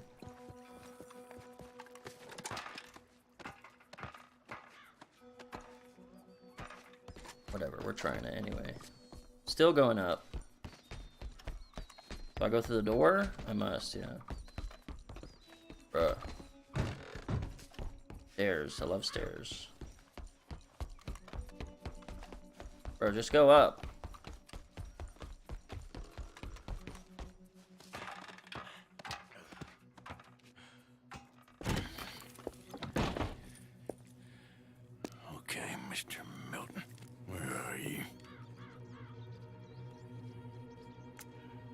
Whatever, we're trying it anyway. Still going up. Do I go through the door? I must, yeah. Bruh. Stairs. I love stairs. Bro, just go up. Okay, Mr. Milton. Where are you?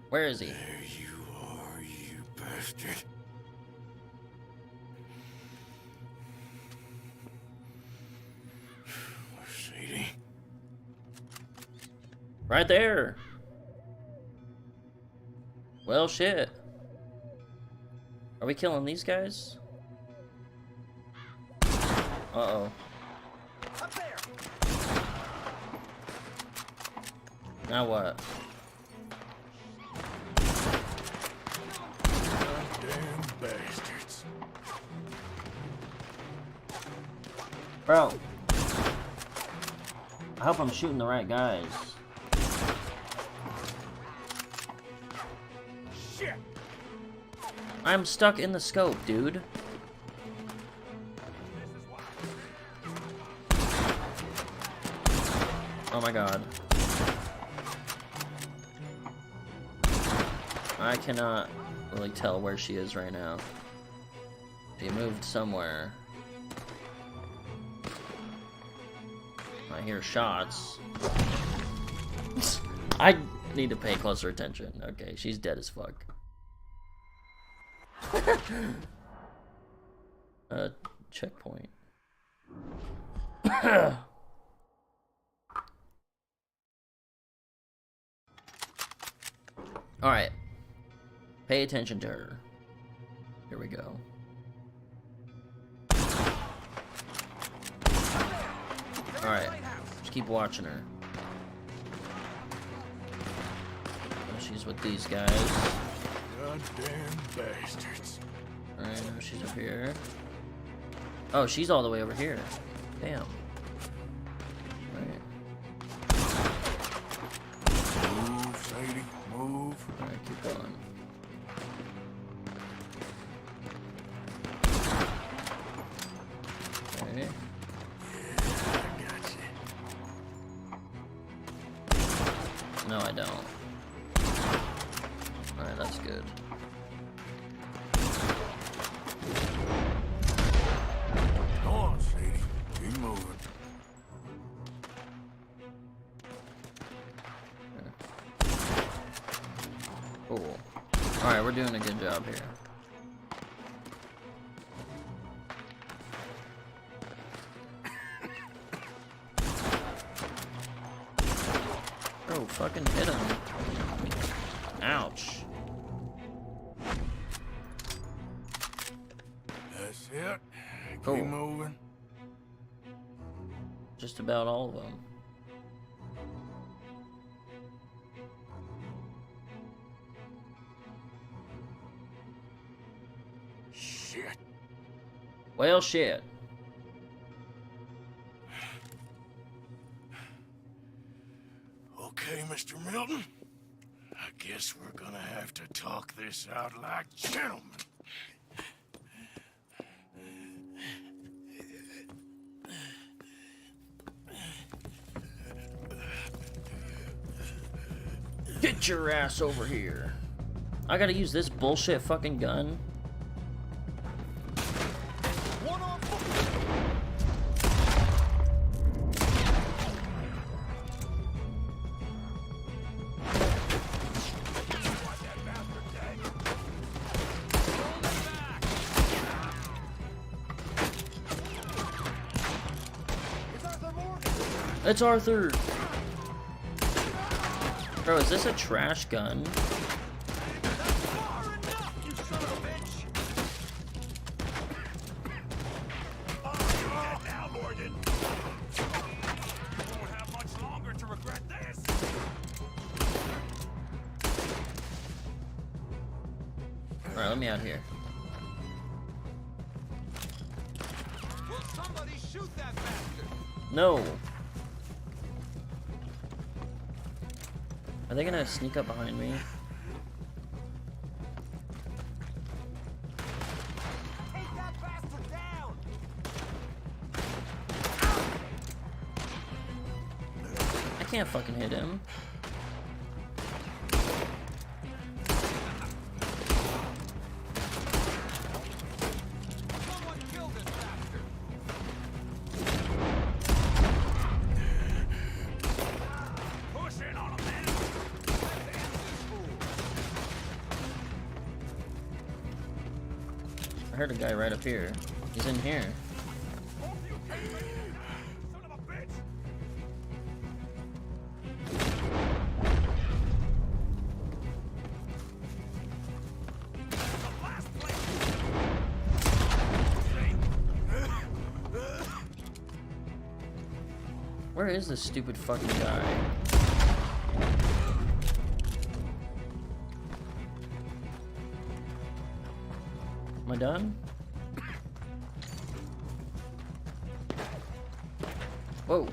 Where is he? There you are, you bastard. Sadie. Right there. Well, shit. Are we killing these guys? Uh-oh. Up there. Now what? Damn bastards. Bro. I hope I'm shooting the right guys. Shit. I'm stuck in the scope, dude. Oh my god. I cannot really tell where she is right now. She moved somewhere. I hear shots. I need to pay closer attention. Okay, she's dead as fuck. Checkpoint. Alright. Pay attention to her. Here we go. Alright. Just keep watching her. Oh, she's with these guys. Goddamn bastards. Alright, now she's up here. Oh, she's all the way over here. Damn. Alright. Move, Sadie, move. Alright, keep going. Okay. No, I don't. Alright, that's good. Go on, Sadie. Keep moving. Cool. Alright, we're doing a good job here. Oh, fucking hit him. Ouch. That's it. Keep moving. Just about all of them. Shit. Well, shit. Okay, Mr. Milton. I guess we're gonna have to talk this out like gentlemen. Get your ass over here. I gotta use this bullshit fucking gun. It's Arthur! Bro, is this a trash gun? Alright, let me out here. Will somebody shoot that bastard? No! Are they gonna sneak up behind me? Take that bastard down! I can't fucking hit him. Someone kill this bastard! Push in on him, man! Let's end this fool! I heard a guy right up here. He's in here. Son of a bitch! Where is this stupid fucking guy? Am I done? Whoa.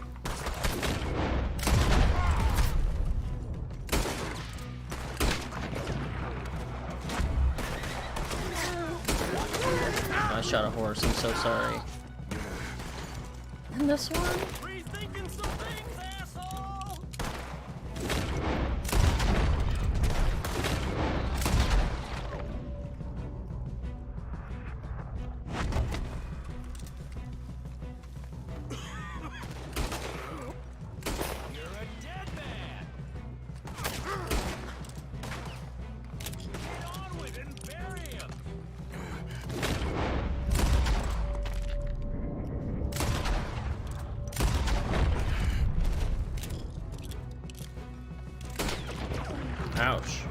I shot a horse, I'm so sorry. And this one? Rethinking some things, asshole! You're a dead man! Get on with it and bury him! Ouch.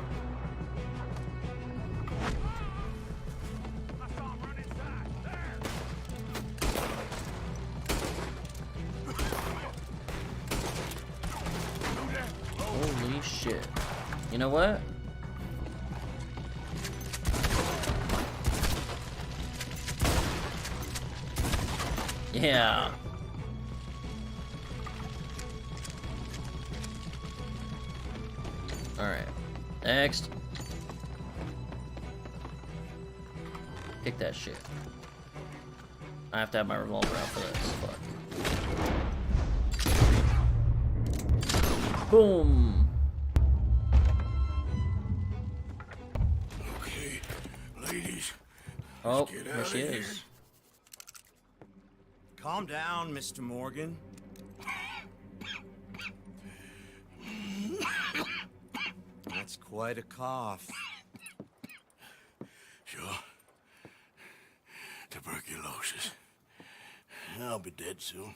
Holy shit. You know what? Yeah. Alright. Next. Kick that shit. I have to have my revolver out for this. Fuck. Boom. Okay, ladies. Oh, get there out she of here. is. Calm down, Mr. Morgan. That's quite a cough. Sure. Tuberculosis. I'll be dead soon.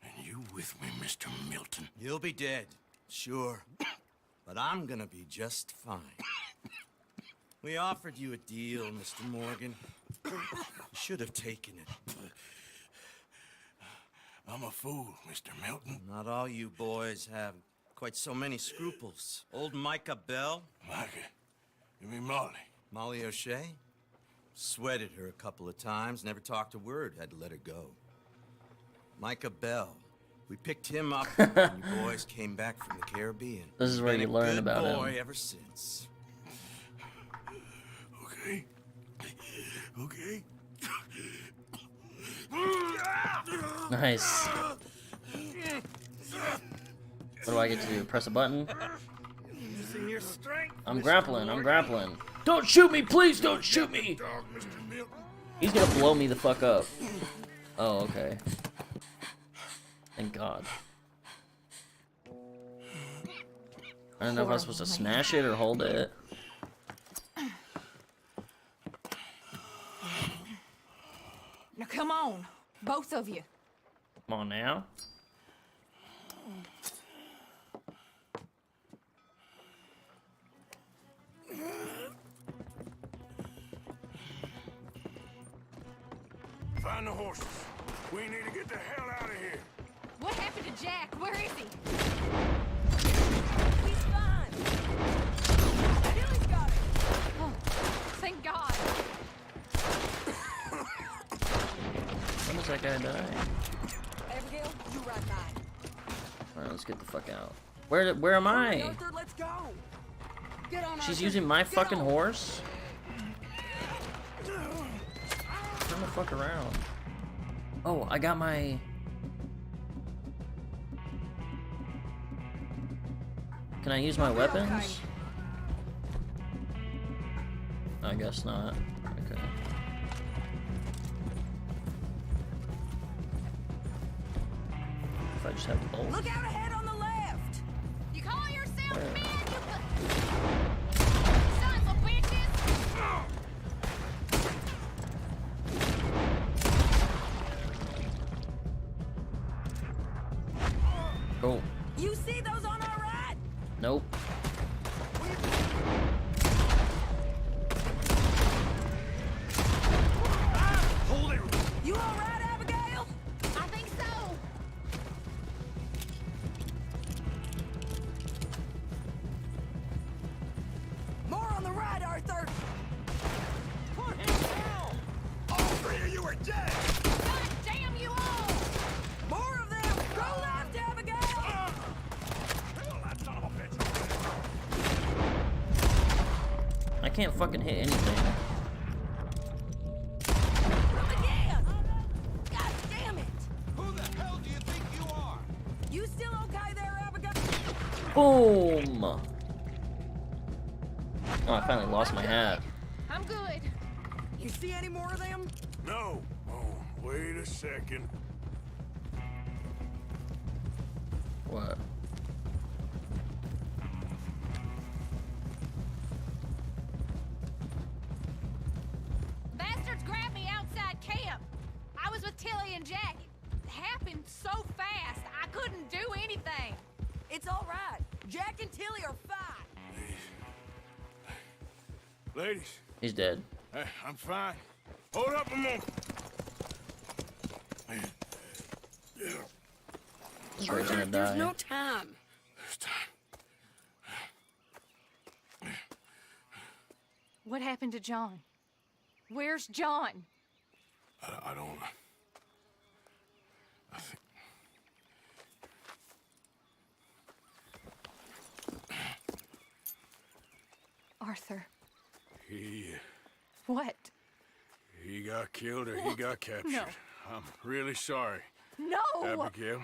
And you with me, Mr. Milton? You'll be dead, sure. But I'm gonna be just fine. We offered you a deal, Mr. Morgan. You should have taken it. I'm a fool, Mr. Milton. Not all you boys have quite so many scruples. Old Micah Bell. Micah? You mean Molly? Molly O'Shea? Sweated her a couple of times, never talked a word, had to let her go. Micah Bell. We picked him up when you boys came back from the Caribbean. This is where you learn about him. Boy ever since. Okay. Okay. Nice. What do I get to do? Press a button? Using your strength. I'm grappling. I'm grappling. Don't shoot me, please! Don't shoot me! He's gonna blow me the fuck up. Oh, okay. Thank God. I don't know if I was supposed to smash it or hold it. Now come on, both of you. Come on now. Find the horses. We need to get the hell out of here. What happened to Jack? Where is he? He's fine. Billy's got it. Oh, thank God. When does that guy die? Abigail, you ride mine. Alright, let's get the fuck out. Where am I? Arthur, let's go. Get on, She's Arthur. using my Get fucking on. horse? Turn the fuck around. Oh, I got my... Can I use my weapons? I guess not. Okay. If I just have the bolt. Look out ahead on the left. You call yourself Where? men, you sons of bitches! Cool. You see those on our right? Nope. Hold it. You all right, Abigail? I think so. More on the right, Arthur. Put him down. All three of you are dead. God damn you all! More of them. Go left, Abigail. Kill that son of a bitch. I can't fucking hit anything. Again. God damn it. Who the hell do you think you are? You still okay there, Abigail? Boom! Oh, I finally lost my hat. I'm good. You see any more of them? No. Oh, wait a second. What? Bastards grabbed me outside camp. I was with Tilly and Jack. It happened so fast, I couldn't do anything. It's all right. Jack and Tilly are fine. Ladies, He's dead. I'm fine. Hold up a moment. Sure he's gonna There's die. no time. There's time. What happened to John? Where's John? I don't know. I think... Arthur. He What? got killed or he got captured. No. I'm really sorry, No! Abigail.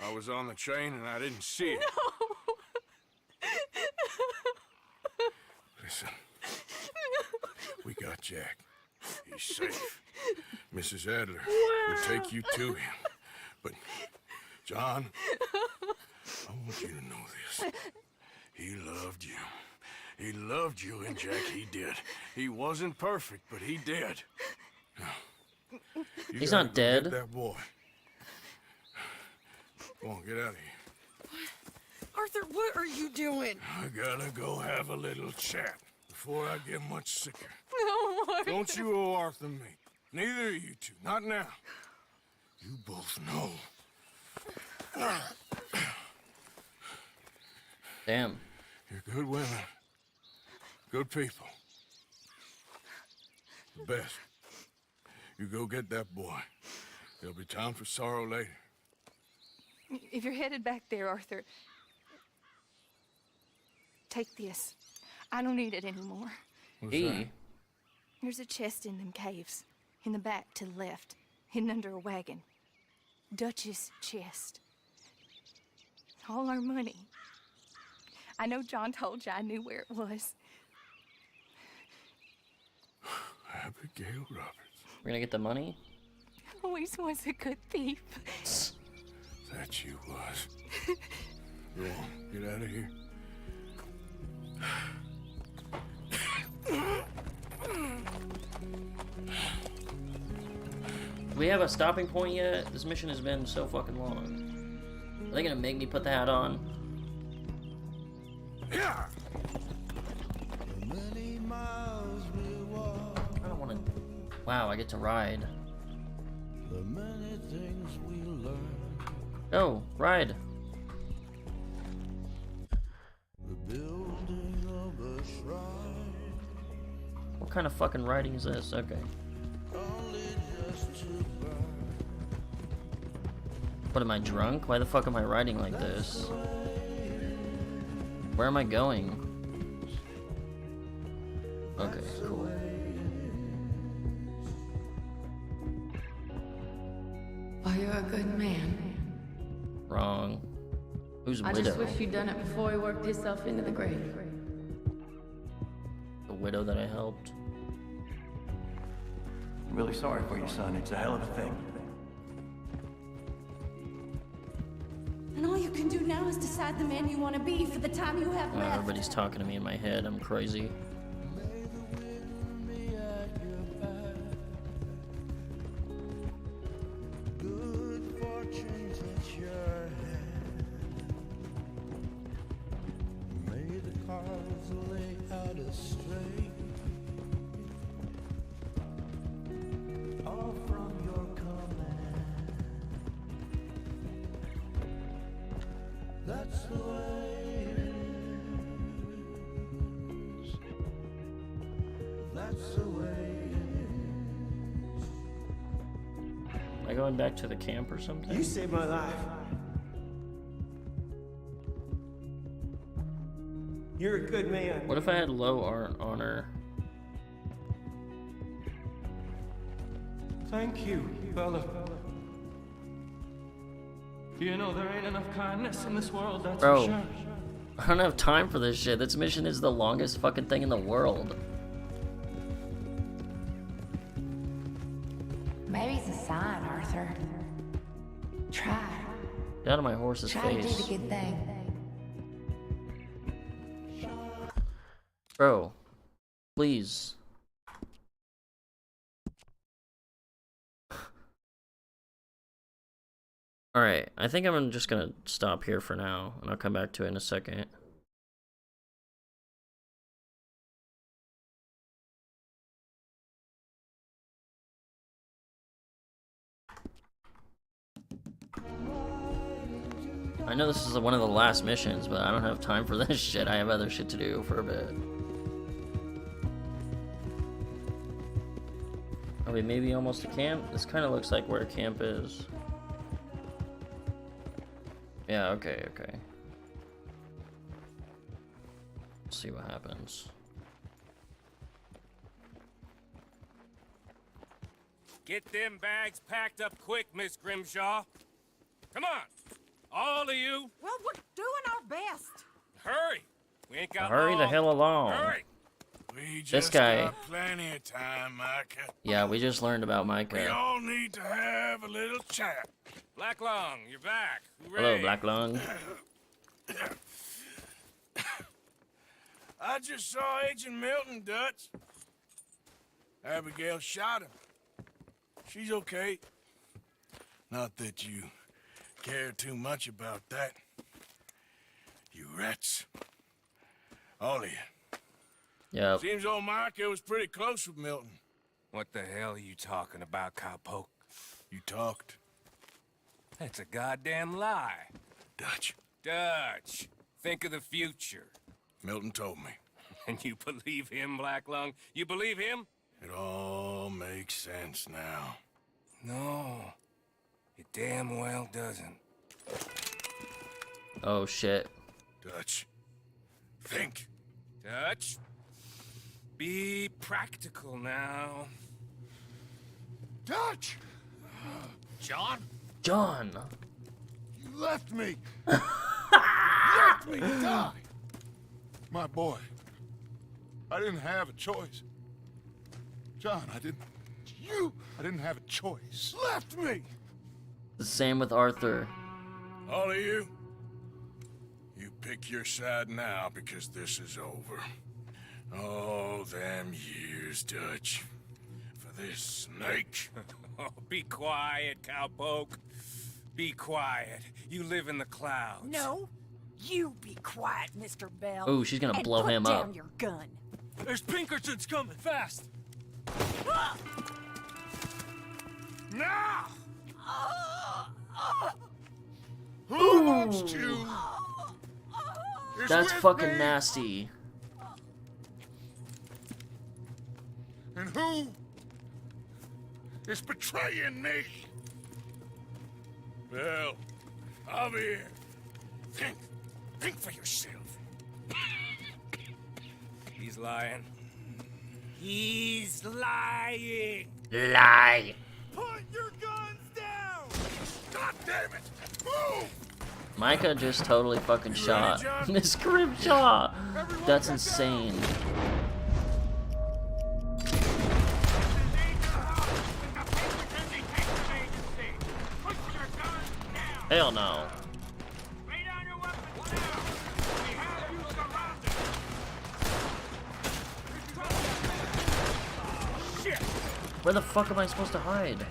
I was on the train and I didn't see it. Listen, we got Jack. He's safe. Mrs. Adler will take you to him. But, John, I want you to know this. He loved you. He loved you, and Jack, he did. He wasn't perfect, but he did. Now, you He's gotta not go get dead. that boy. Come on, get out of here. Arthur, what are you doing? I gotta go have a little chat with before I get much sicker. No, Arthur. Don't you owe Arthur me. Neither of you two. Not now. You both know. Damn. You're good women. Good people. The best. You go get that boy. There'll be time for sorrow later. If you're headed back there, Arthur, take this. I don't need it anymore. What's that? There's a chest in them caves. In the back to the left. Hidden under a wagon. Dutch's chest. All our money. I know John told you I knew where it was. Abigail Roberts. We're gonna get the money? Always was a good thief. That you was. Go on, get out of here. Do we have a stopping point yet? This mission has been so fucking long. Are they gonna make me put the hat on? Yeah. I don't wanna... Wow, I get to ride. Go, ride. What kind of fucking riding is this? Okay. What, am I drunk? Why the fuck am I riding like this? Where am I going? Okay, cool. Oh, you're a good man. Wrong. Who's I widow? just wish you'd done it before he worked himself into the grave. The widow that I helped. I'm really sorry for your son. It's a hell of a thing. And all you can do now is decide the man you want to be for the time you have left. Everybody's talking to me in my head. I'm crazy. Am I going back to the camp or something? You saved my life. You're a good man. What if I had low honor? Thank you, fella. You know there ain't enough kindness in this world, that's Bro, for sure. I don't have time for this shit. This mission is the longest fucking thing in the world. Maybe it's a sign, Arthur. Try. Get out of my horse's Try to do face. the good thing. Bro, please. Alright, I think I'm just gonna stop here for now, and I'll come back to it in a second. I know this is one of the last missions, but I don't have time for this shit. I have other shit to do for a bit. Are we maybe almost to camp? This kind of looks like where camp is. Yeah, okay, okay. Let's see what happens. Get them bags packed up quick, Miss Grimshaw. Come on, all of you. Well, we're doing our best. Hurry. We ain't got Hurry long. the hell along. Hurry. We just This guy. got plenty of time, Micah. Yeah, we just learned about We Micah. all need to have a little chat. Black Lung, you're back. Hooray. Hello, Black Lung. I just saw Agent Milton, Dutch. Abigail shot him. She's okay. Not that you care too much about that. You rats. All of you. Yep. Seems old Micah was pretty close with Milton. What the hell are you talking about, cowpoke? You talked. That's a goddamn lie. Dutch. Dutch, think of the future. Milton told me. And you believe him, Black Lung? You believe him? It all makes sense now. No, it damn well doesn't. Oh shit. Dutch. Think. Dutch, be practical now. Dutch! John? John! You left me! Left me to die! My boy, I didn't have a choice. John, I didn't have a choice. Left me! The same with Arthur. All of you, you pick your side now because this is over. Oh, them years, Dutch. For this snake. Oh, be quiet, cowpoke. Be quiet. You live in the clouds. No, you be quiet, Mr. Bell. Ooh, she's gonna blow him put up. down your gun. There's Pinkertons coming, fast! Now! Who Ooh. wants to? is That's with fucking me? nasty. And who is betraying me? Well, I'll be here. Think for yourself. He's lying. He's lying. Lie. Put your guns down! God damn it! Move! Micah just totally fucking shot John? Miss Grimshaw. That's insane. Hell no. Where the fuck am I supposed to hide?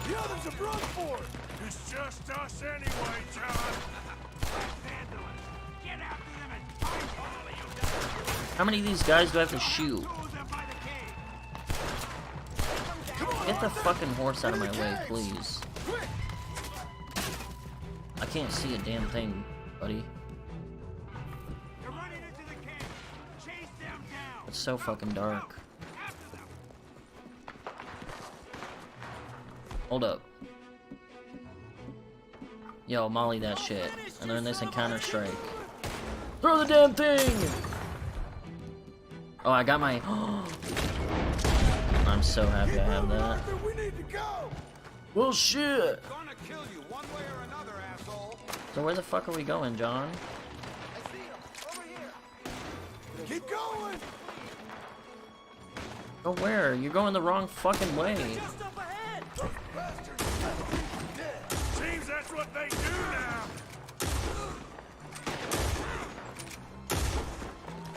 The others have run for it! It's just us anyway, John! Get after them and find all of you! How many of these guys do I have to shoot? Get the fucking horse out of my way, please. I can't see a damn thing, buddy. It's so fucking dark. Hold up. Yo, molly that shit. I learned this in Counter-Strike. Throw the damn thing! Oh, I got my... I'm so happy I have that. We need to go! Well, shit! Gonna kill you one way or another, asshole. So where the fuck are we going, John? I see him! Over here! Keep going! Go where? You're going the wrong fucking way. Just up ahead! Bastards! Seems that's what they do now!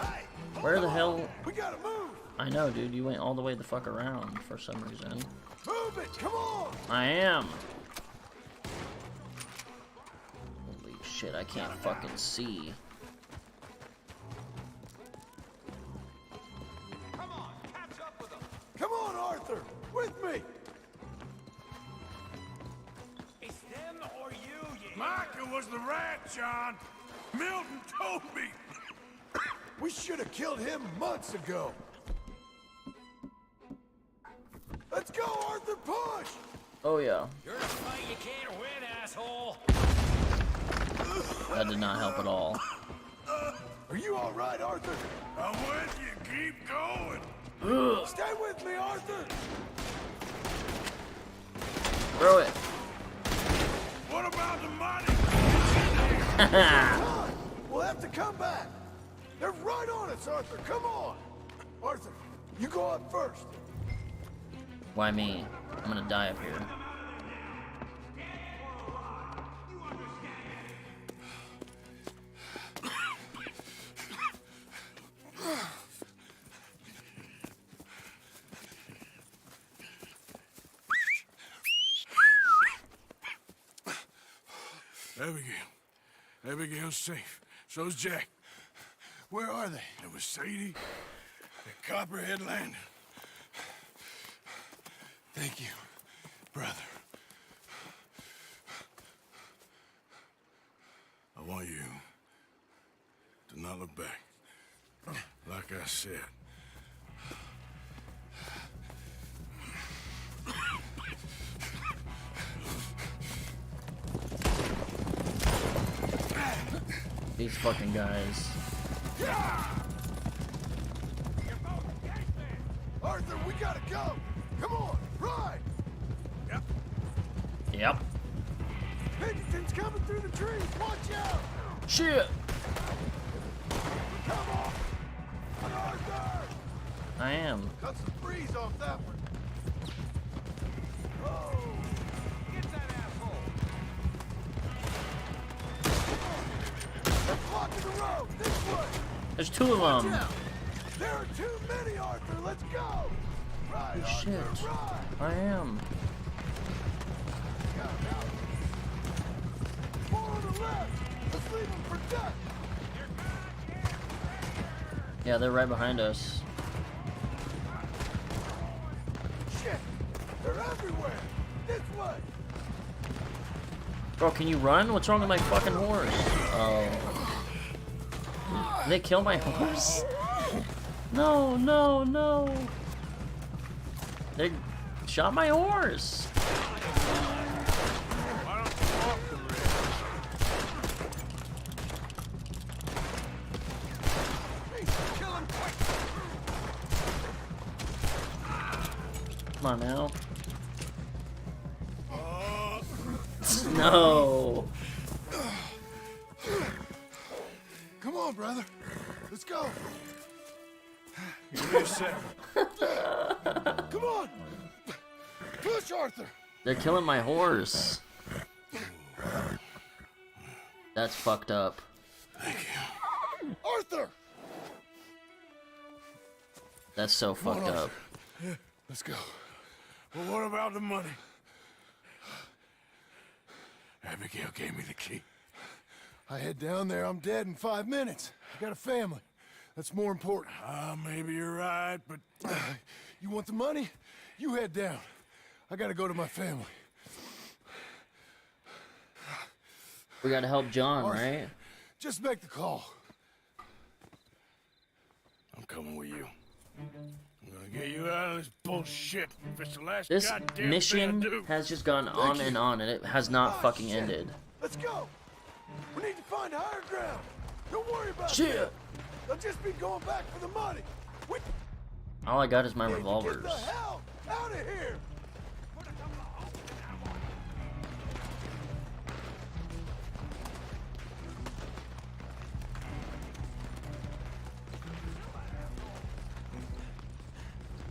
Hey! Where the hell? We gotta move! I know, dude. You went all the way the fuck around for some reason. Move it! Come on! I am. Holy shit, I can't fucking see. Come on, Arthur! With me! It's them or you, Micah was the rat, John! Milton told me! We should have killed him months ago! Let's go, Arthur, push! Oh yeah. You're a fight you can't win, asshole. That did not help at all. Are you all right, Arthur? I'm with you. Keep going. Stay with me, Arthur. Throw it. What about the money? We'll have to come back. They're right on us, Arthur. Come on. Arthur, you go up first. Why me? I'm gonna die up here. Abigail's safe. So's Jack. Where are they? It was Sadie at Copperhead Landing. Thank you, brother. I want you to not look back. Like I said. These fucking guys. Arthur, we gotta go! Come on, ride! Yep. Pinkerton's coming through the trees! Watch out! Shit! Come on! Arthur! I am. Cut some breeze off that one. Oh! Get that asshole! They're blocking the road! This way! There's two of them. Watch out. There are too many, Arthur! Let's go! Ride, Oh, shit. Arthur, ride! I am. More on the left! Let's leave them for death! Yeah, they're right behind us. Shit! They're everywhere! This way! Bro, can you run? What's wrong with my fucking horse? Oh. Did they kill my horse? No, no, no. They shot my horse. Come on now. No. Come on, brother. Let's go. Give me a second. Come on. Push, Arthur. They're killing my horse. That's fucked up. Thank you. Arthur! That's so fucked up. Let's go. Well, what about the money? Abigail gave me the key. I head down there, I'm dead in 5 minutes. I got a family. That's more important. Maybe you're right, but... you want the money? You head down. I gotta go to my family. We gotta help John, Arthur, right? just make the call. I'm coming with you. I'm gonna get you out of this bullshit. If it's the last This goddamn thing I mission do. has just gone on and on, and it has not fucking shit. ended. Let's go. We need to find higher ground. Don't worry about Shit. that. They'll just be going back for the money. We All I got is my need to revolvers. Get the hell out of here.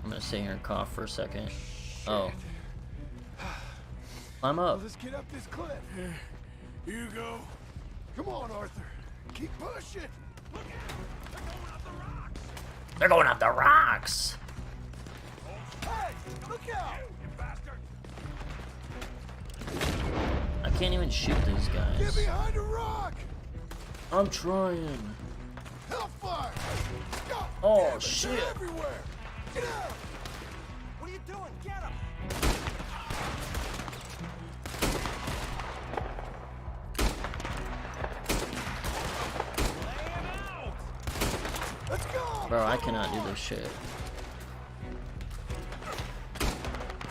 I'm gonna sit here and cough for a second. Oh. Climb up. Let's get up this cliff. Here you go. Come on, Arthur. Keep pushing. Look out. They're going up the rocks. They're going up the rocks. Hey, look out. You bastard. I can't even shoot these Get guys. behind a rock. I'm trying. Hellfire. God Oh, damn it, shit. They're everywhere. Get out. What are you doing? Get him! Let's go. Bro, I cannot do this shit.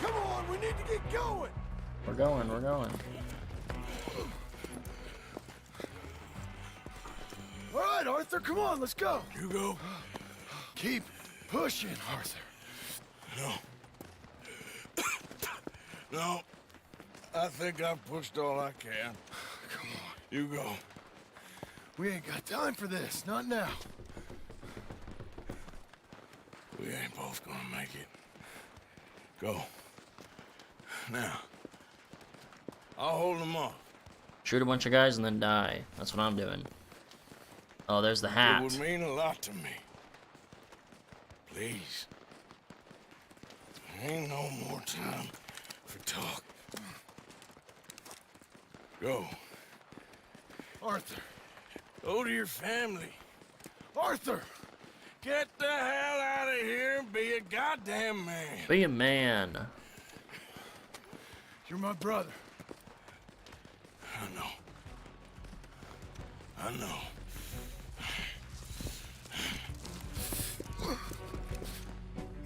Come on, we need to get going. We're going, we're going. All right, Arthur, come on, let's go. You go. Keep pushing, Arthur. No. No. I think I've pushed all I can. Come on. You go. We ain't got time for this. Not now. We ain't both gonna make it. Go. Now. I'll hold them off. Shoot a bunch of guys and then die. That's what I'm doing. Oh, there's the hat. It would mean a lot to me. Please. Ain't no more time for talk. Go. Arthur, go to your family. Arthur, get the hell out of here and be a goddamn man. Be a man. You're my brother. I know. I know.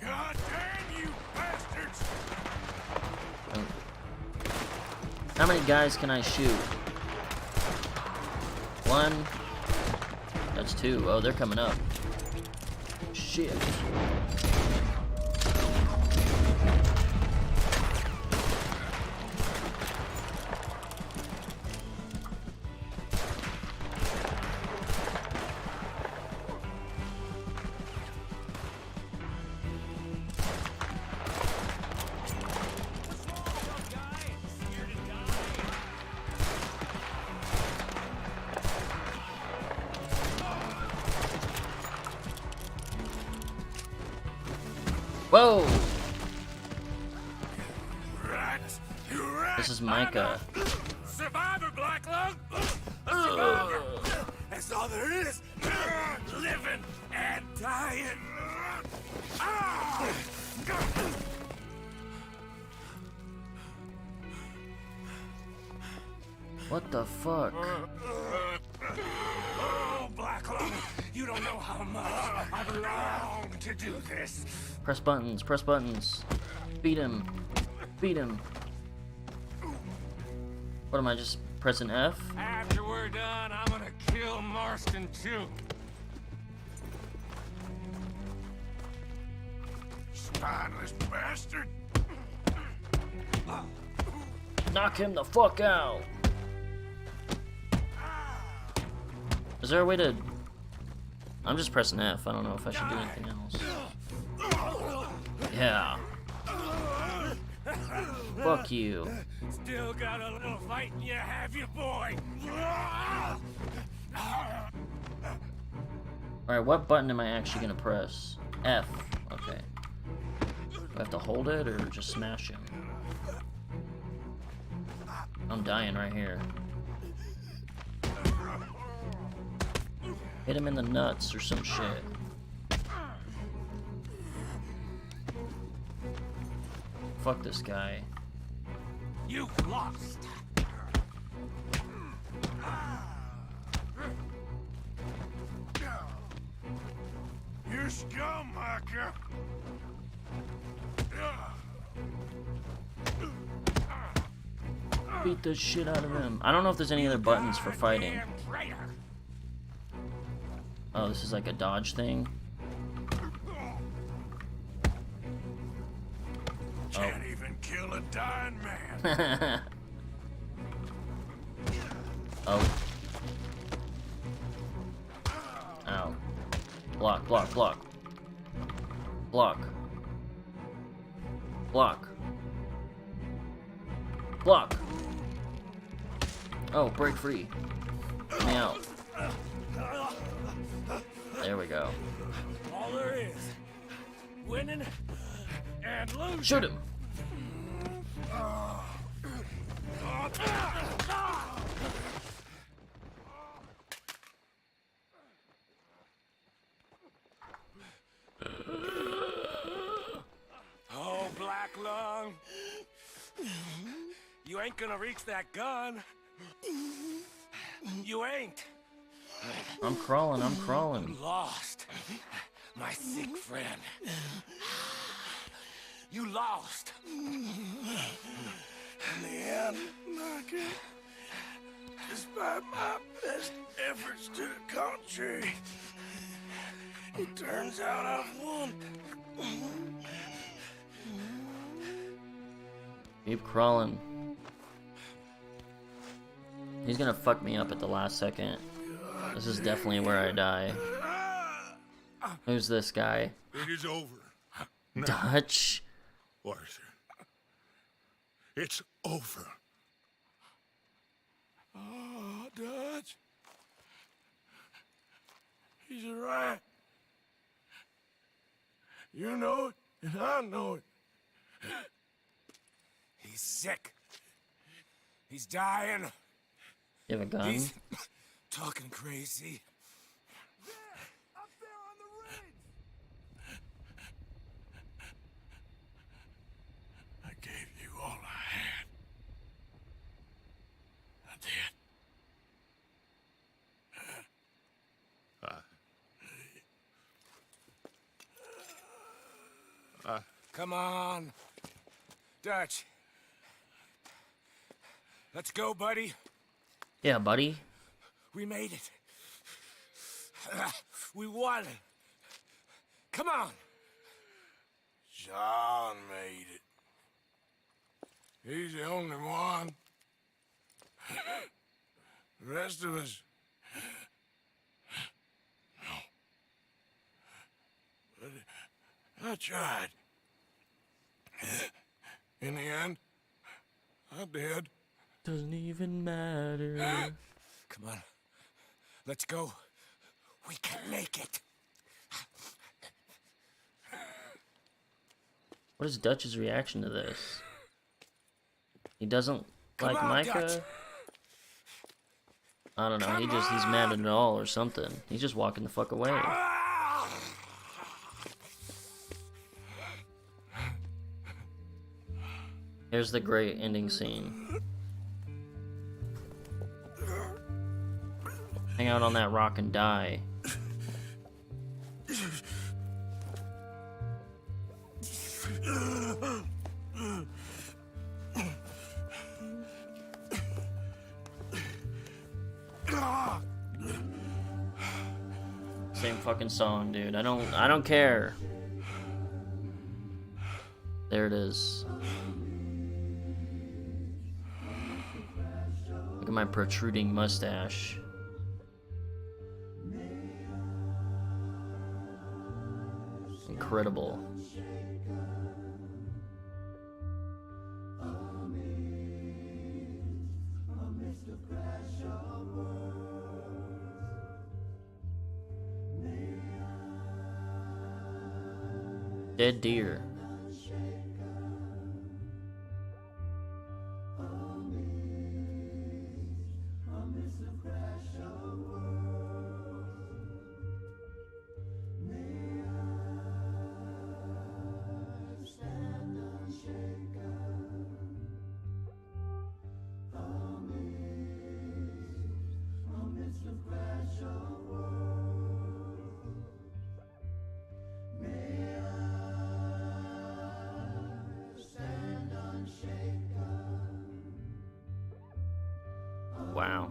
God damn you bastards! How many guys can I shoot? One. That's two. Oh, they're coming up. Shit. Whoa! This is Micah. Survivor, Black Lung! Survivor! That's all there is! Living and dying! What the fuck? Oh, Black Lung! You don't know how much I've longed to do this! Press buttons, press buttons. Beat him. Beat him. What am I, just pressing F? After we're done, I'm gonna kill Marston too. Spineless bastard! Knock him the fuck out! Is there a way to... I'm just pressing F. I don't know if I should do anything else. Yeah. Fuck you. Still got a little fight in you, have you, boy? Alright, what button am I actually gonna press? F. Okay. Do I have to hold it or just smash him? I'm dying right here. Hit him in the nuts or some shit. Fuck this guy. You lost. You're scum, Micah. Beat the shit out of him. I don't know if there's any other buttons for fighting. Oh, this is like a dodge thing. Can't even kill a dying man. Oh. Ow. Block, block, block. Block. Block. Block. Oh, break free. Get me out. There we go. All there is. Winning and losing. Shoot him. Oh, Black Lung. You ain't gonna reach that gun. You ain't. I'm crawling, I'm crawling. You lost, my sick friend. You lost. In the end, Micah, despite my best efforts to the contrary, it turns out I've won. Keep crawling. He's gonna fuck me up at the last second. This is definitely where I die. Who's this guy? It is over. Dutch. Arthur. It's over. Oh, Dutch. He's right. You know it, and I know it. He's sick. He's dying. You have a gun? talking crazy. Up there on the ridge! I gave you all I had. I did. Come on. Dutch. Let's go, buddy. Yeah, buddy. We made it. We won. Come on. John made it. He's the only one. The rest of us... No. But I tried. In the end, I did. Doesn't even matter. Come on. Let's go. We can make it. What is Dutch's reaction to this? He doesn't like on, Micah? Dutch. I don't know, he's mad at it all or something. He's just walking the fuck away. Here's the great ending scene. Hang out on that rock and die. Same fucking song, dude. I don't care. There it is. Look at my protruding mustache. Incredible. Dead deer. Wow.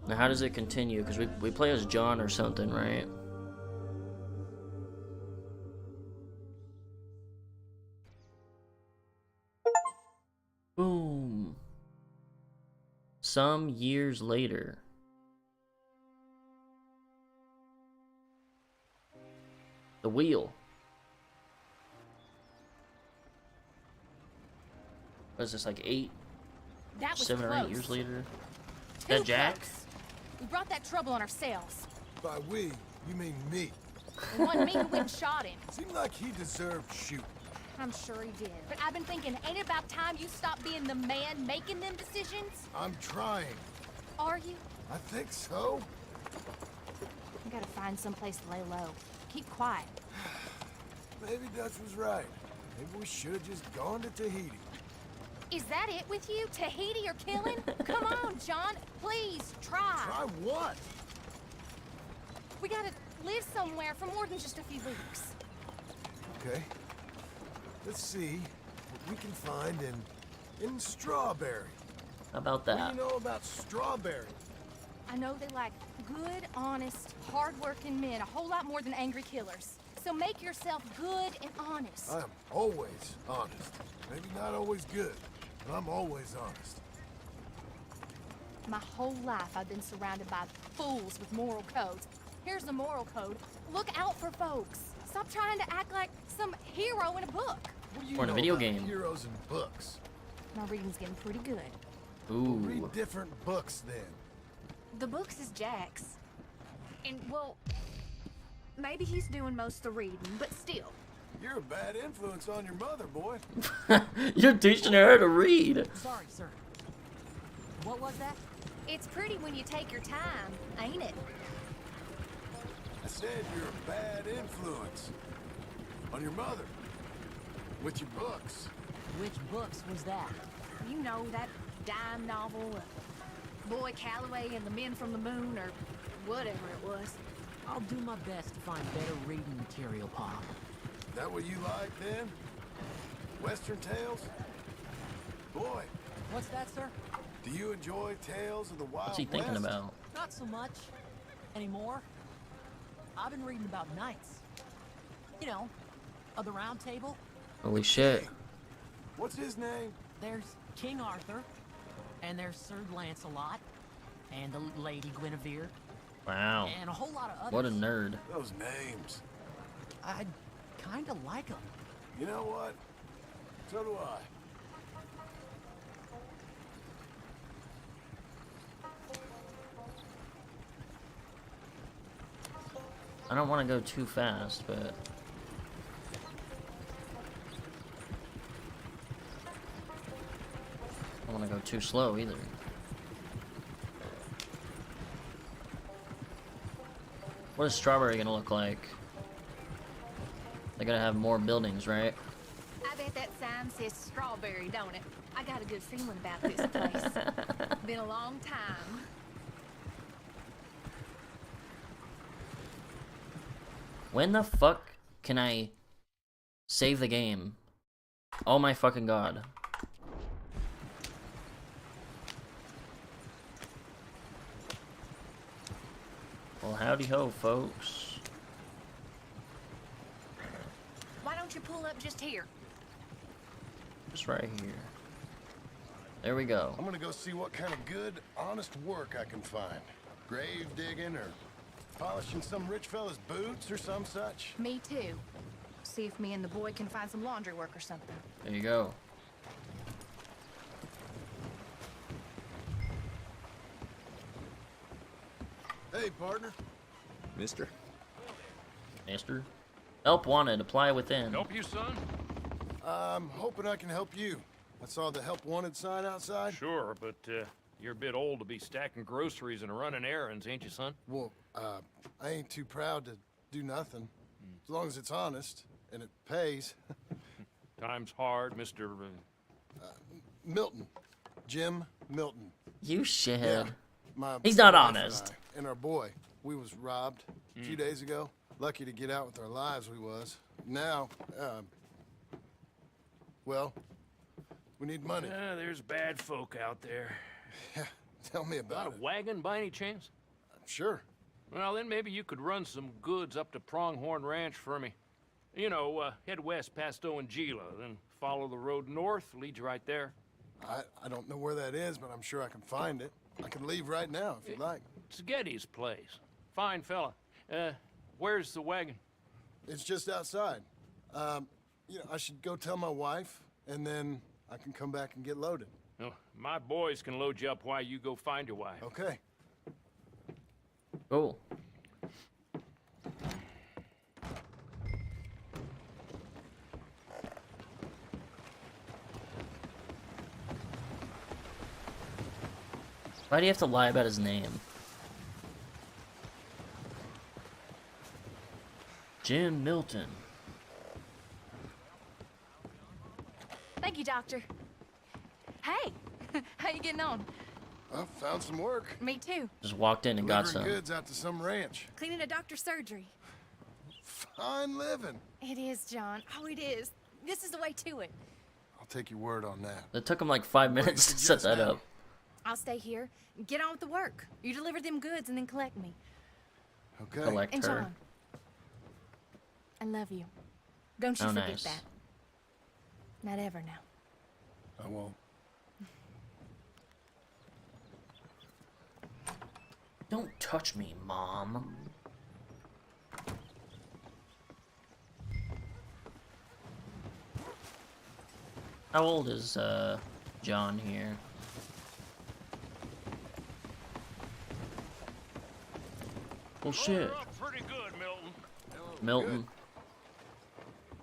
Now how does it continue? Because we play as John or something, right? Boom. Some years later. The wheel. What is this, like 7 or 8 years later? Is that Jack? Close. We brought that trouble on ourselves. By we, you mean me. The one me who went and shot him. Seemed like he deserved shooting. I'm sure he did. But I've been thinking, ain't it about time you stop being the man making them decisions? I'm trying. Are you? I think so. We gotta find someplace to lay low. Keep quiet. Maybe Dutch was right. Maybe we should have just gone to Tahiti. Is that it with you? Tahiti or killing? Come on, John. Please, try. Try what? We gotta live somewhere for more than just a few weeks. Okay. Let's see what we can find in Strawberry. How about What that? do you know about Strawberry? I know they like good, honest, hard-working men a whole lot more than angry killers. So make yourself good and honest. I'm always honest. Maybe not always good, but I'm always honest. My whole life I've been surrounded by fools with moral codes. Here's the moral code. Look out for folks. Stop trying to act like some hero in a book. What do you Or in a know video about game. Heroes and books. My reading's getting pretty good. We'll Ooh. read different books then. The books is Jack's. And, well, maybe he's doing most of the reading, but still. You're a bad influence on your mother, boy. You're teaching her to read. Sorry, sir. What was that? It's pretty when you take your time, ain't it? I said you're a bad influence. On your mother. With your books. Which books was that? You know, that dime novel, Boy Calloway and the Men from the Moon, or whatever it was. I'll do my best to find better reading material, Pop. That what you like, then? Western tales? Boy. What's that, sir? Do you enjoy tales of the Wild What's he thinking West? about? Not so much. Anymore. I've been reading about knights. You know, of the Round Table. Holy shit. What's his name? There's King Arthur, and there's Sir Lancelot, and the Lady Guinevere. Wow. And a whole lot of others. What a nerd. Those names. I kinda like them. You know what? So do I. I don't want to go too fast, but I don't want to go too slow either. What is Strawberry gonna look like? They're gonna have more buildings, right? I bet that sign says strawberry, don't it? I got a good feeling about this place. Been a long time. When the fuck can I save the game? Oh my fucking god. Well, howdy ho, folks. Why don't you pull up just here? Just right here. There we go. I'm gonna go see what kind of good, honest work I can find. Grave digging or polishing some rich fella's boots or some such. Me too. See if me and the boy can find some laundry work or something. There you go. Hey, partner. Mister. Mister. Help wanted. Apply within. Help you, son? I'm hoping I can help you. I saw the help wanted sign outside. Sure, but you're a bit old to be stacking groceries and running errands, ain't you, son? Well, I ain't too proud to do nothing. As long as it's honest and it pays. Time's hard, Mr. Milton. Jim Milton. You shithead. Yeah, my He's not wife honest. And our boy. We was robbed a few days ago. Lucky to get out with our lives, we was. Now, well, we need money. Yeah, there's bad folk out there. Yeah, tell me about Got it. a wagon by any chance? Sure. Well, then maybe you could run some goods up to Pronghorn Ranch for me. You know, head west past Gila, then follow the road north, lead you right there. I don't know where that is, but I'm sure I can find it. I can leave right now if you'd like. It's Getty's place. Fine fella. Where's the wagon? It's just outside. You know, I should go tell my wife, and then I can come back and get loaded. No, my boys can load you up while you go find your wife. Okay. Cool. Why do you have to lie about his name? Jim Milton. Thank you, Doctor. Hey, how you getting on? I found some work. Me too. Just walked in and got Delivering some. goods out to some ranch. Cleaning a doctor's surgery. Fine living. It is, John. Oh, it is. This is the way to it. I'll take your word on that. It took him like 5 minutes to set that up. I'll stay here. Get on with the work. You deliver them goods and then collect me. Okay. Collect And her. John, I love you. Don't you Oh, forget nice. that. Not ever now. I won't. Don't touch me, Mom. How old is John here? Well, shit. Pretty good, Milton. Milton.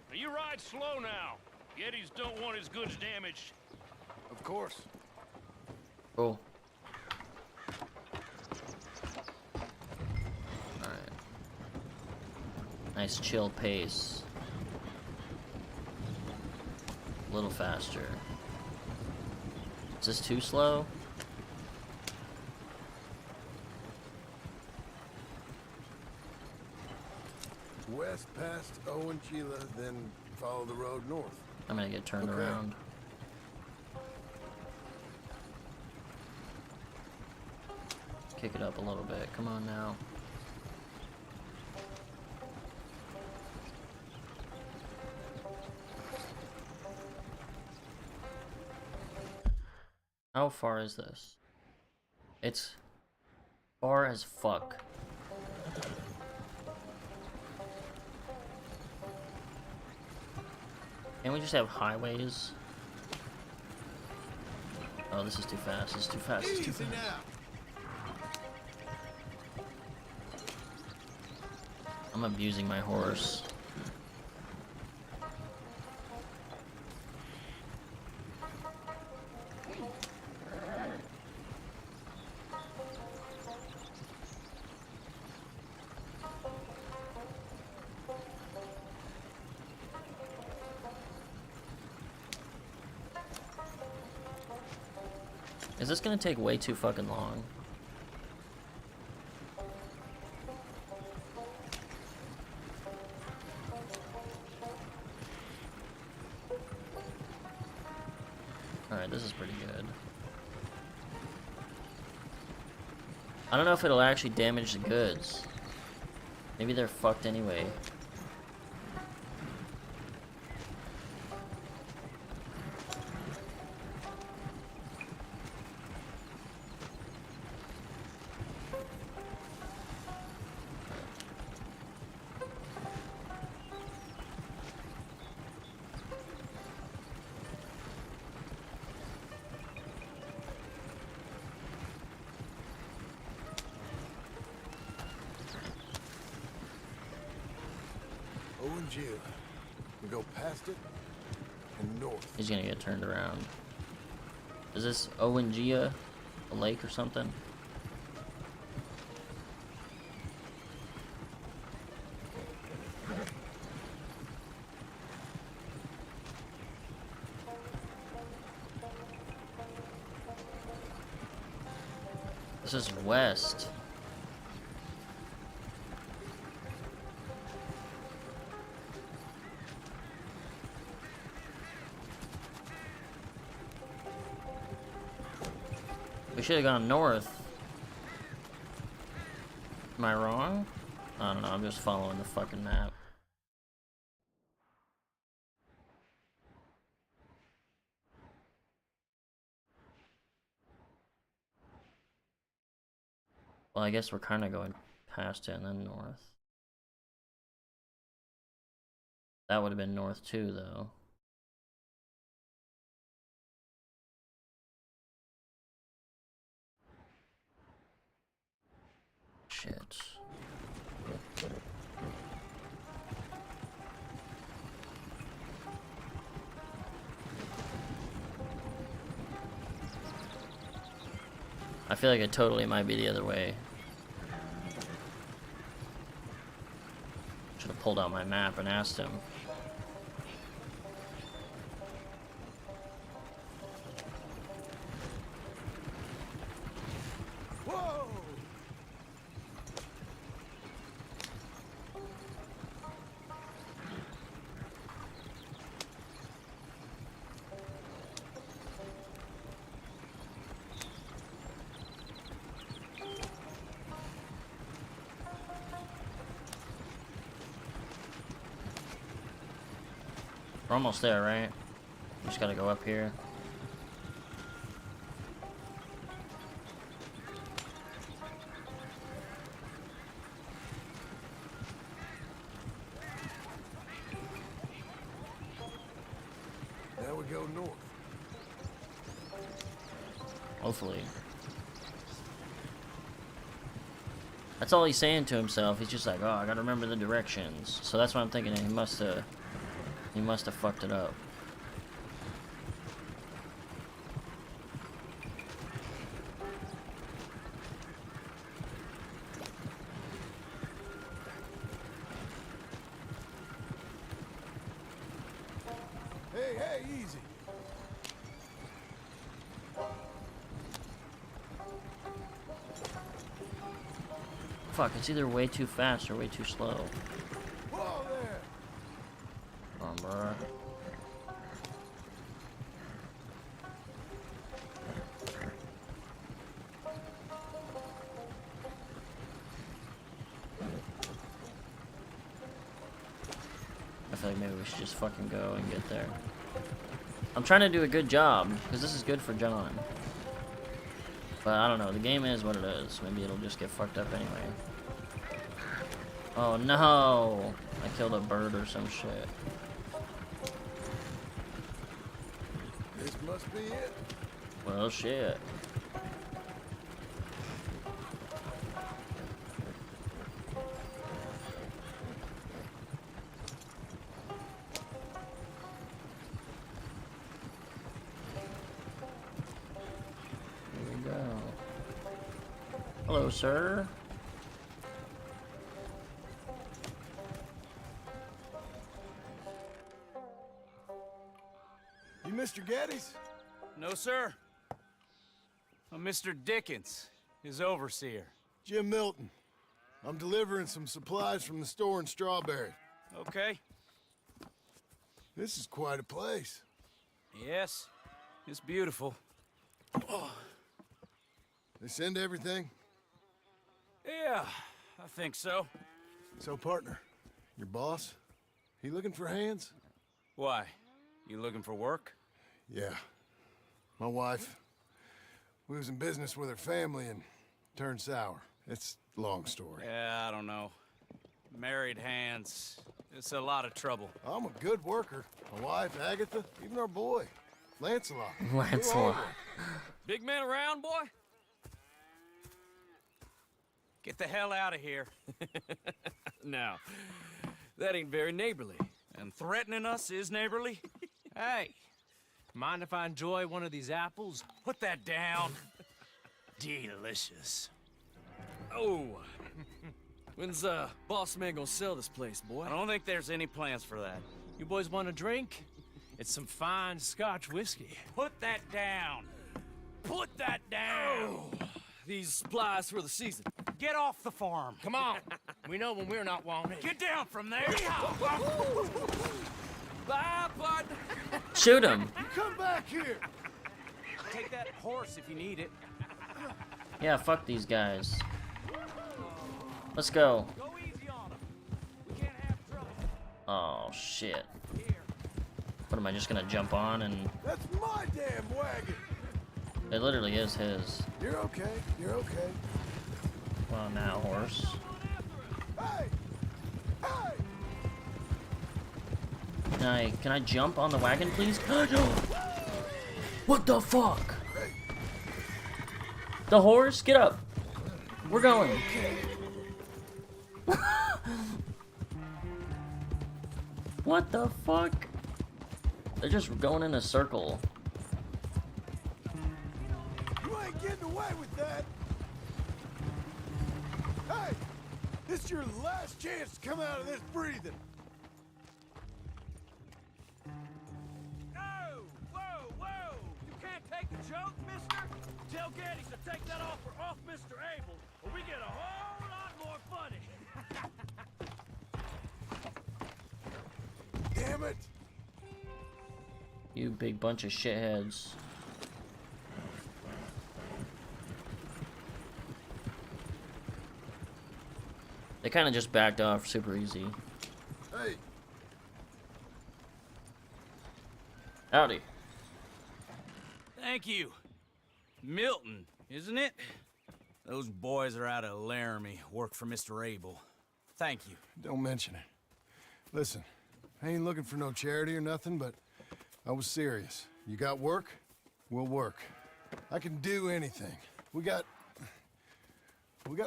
Now, you ride slow now. Yetis don't want his goods damaged. Of course. Cool. Nice chill pace. A little faster. Is this too slow? West past Owen Chila, then follow the road north. I'm gonna get turned around. Kick it up a little bit. Come on now. How far is this? It's far as fuck. Can't we just have highways? Oh, this is too fast. This is too fast. This is too fast. I'm abusing my horse. Is this gonna take way too fucking long? Alright, this is pretty good. I don't know if it'll actually damage the goods. Maybe they're fucked anyway. Owen Chila. We go past it and north. He's gonna get turned around. Is this Owengia, a lake or something? This is west. We should have gone north. Am I wrong? I don't know, I'm just following the fucking map. Well, I guess we're kind of going past it and then north. That would have been north too, though. Shit. I feel like it totally might be the other way. Should have pulled out my map and asked him. Whoa! We're almost there, right? Just gotta go up here. Now we go north. Hopefully. That's all he's saying to himself. He's just like, oh, I gotta remember the directions. So that's what I'm thinking. He must have fucked it up. hey, easy. Fuck, it's either way too fast or way too slow. Whoa there. Come on, bro. I feel like maybe we should just fucking go and get there. I'm trying to do a good job, because this is good for John. But I don't know, the game is what it is. Maybe it'll just get fucked up anyway. Oh no! I killed a bird or some shit. This must be it. Well, shit. Here we go. Hello, sir. You Mr. Geddes? No, sir. I'm Mr. Dickens, his overseer. Jim Milton. I'm delivering some supplies from the store in Strawberry. Okay. This is quite a place. Yes, it's beautiful. Oh. They send everything? Yeah, I think so. So, partner, your boss, he looking for hands? Why? You looking for work? Yeah. My wife, we was in business with her family and turned sour. It's a long story. Yeah, I don't know. Married hands. It's a lot of trouble. I'm a good worker. My wife, Agatha, even our boy, Lancelot. Lancelot. Big man around, boy? Get the hell out of here. Now, that ain't very neighborly. And threatening us is neighborly? Hey, mind if I enjoy one of these apples? Put that down. Delicious. Oh. When's boss man gonna sell this place, boy? I don't think there's any plans for that. You boys want a drink? It's some fine Scotch whiskey. Put that down. Put that down. Oh, these supplies for the season. Get off the farm. Come on. We know when we're not wanted. Get down from there. Bye, bud. Shoot him. Come back here. Take that horse if you need it. Yeah, fuck these guys. Let's go. Go easy on them. We can't have trouble. Oh, shit. What am I just gonna jump on and... That's my damn wagon. It literally is his. You're okay. You're okay. Well, now, horse. Hey! Hey! Can I jump on the wagon, please? What the fuck? The horse? Get up. We're going. What the fuck? They're just going in a circle. You ain't getting away with that. Hey! This is your last chance to come out of this breathing. Take the joke, mister? Tell Geddes to take that offer off Mr. Abel, or we get a whole lot more funny. Damn it! You big bunch of shitheads. They kind of just backed off super easy. Hey! Howdy. Thank you. Milton, isn't it? Those boys are out of Laramie, work for Mr. Abel. Thank you. Don't mention it. Listen, I ain't looking for no charity or nothing, but I was serious. You got work? We'll work. I can do anything. We got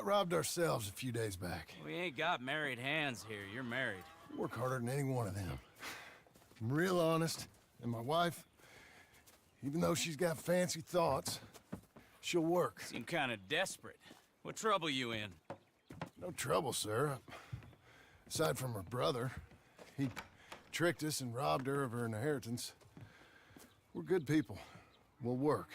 robbed ourselves a few days back. We ain't got married hands here. You're married. Work harder than any one of them. I'm real honest, and my wife, even though she's got fancy thoughts, she'll work. Seem kind of desperate. What trouble you in? No trouble, sir. Aside from her brother. He tricked us and robbed her of her inheritance. We're good people. We'll work.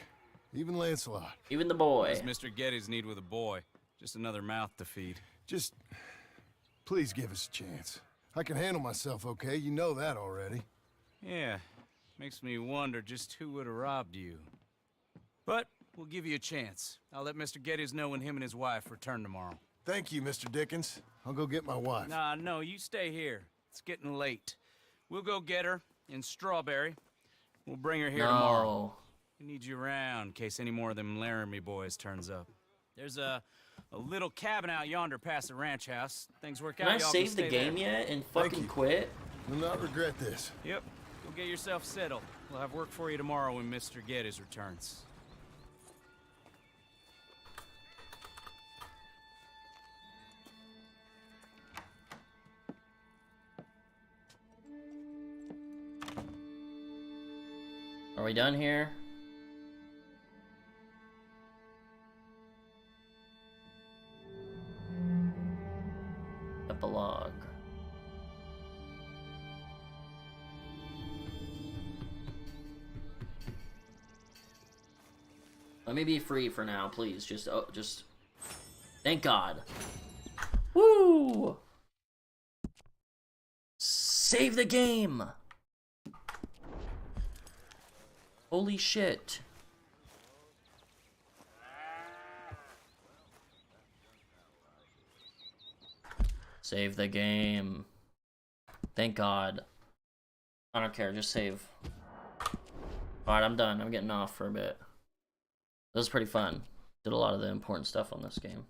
Even Lancelot. Even the boy. Does Mr. Geddes need with a boy? Just another mouth to feed. Just... please give us a chance. I can handle myself okay, you know that already. Yeah, makes me wonder just who would have robbed you. But we'll give you a chance. I'll let Mr. Geddes know when him and his wife return tomorrow. Thank you, Mr. Dickens. I'll go get my wife. Nah, no, you stay here. It's getting late. We'll go get her in Strawberry. We'll bring her here tomorrow. We need you around in case any more of them Laramie boys turns up. There's a little cabin out yonder past the ranch house. Things work out. Can I save the game yet and fucking quit? Will not regret this. Yep. Go get yourself settled. We'll have work for you tomorrow when Mr. Geddes returns. Are we done here? Epilogue. Let me be free for now, please. Just thank God. Woo! Save the game. Holy shit. Save the game. Thank God. I don't care, just save. Alright, I'm done. I'm getting off for a bit. This was pretty fun. Did a lot of the important stuff on this game.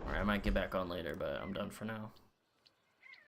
Alright, I might get back on later, but I'm done for now.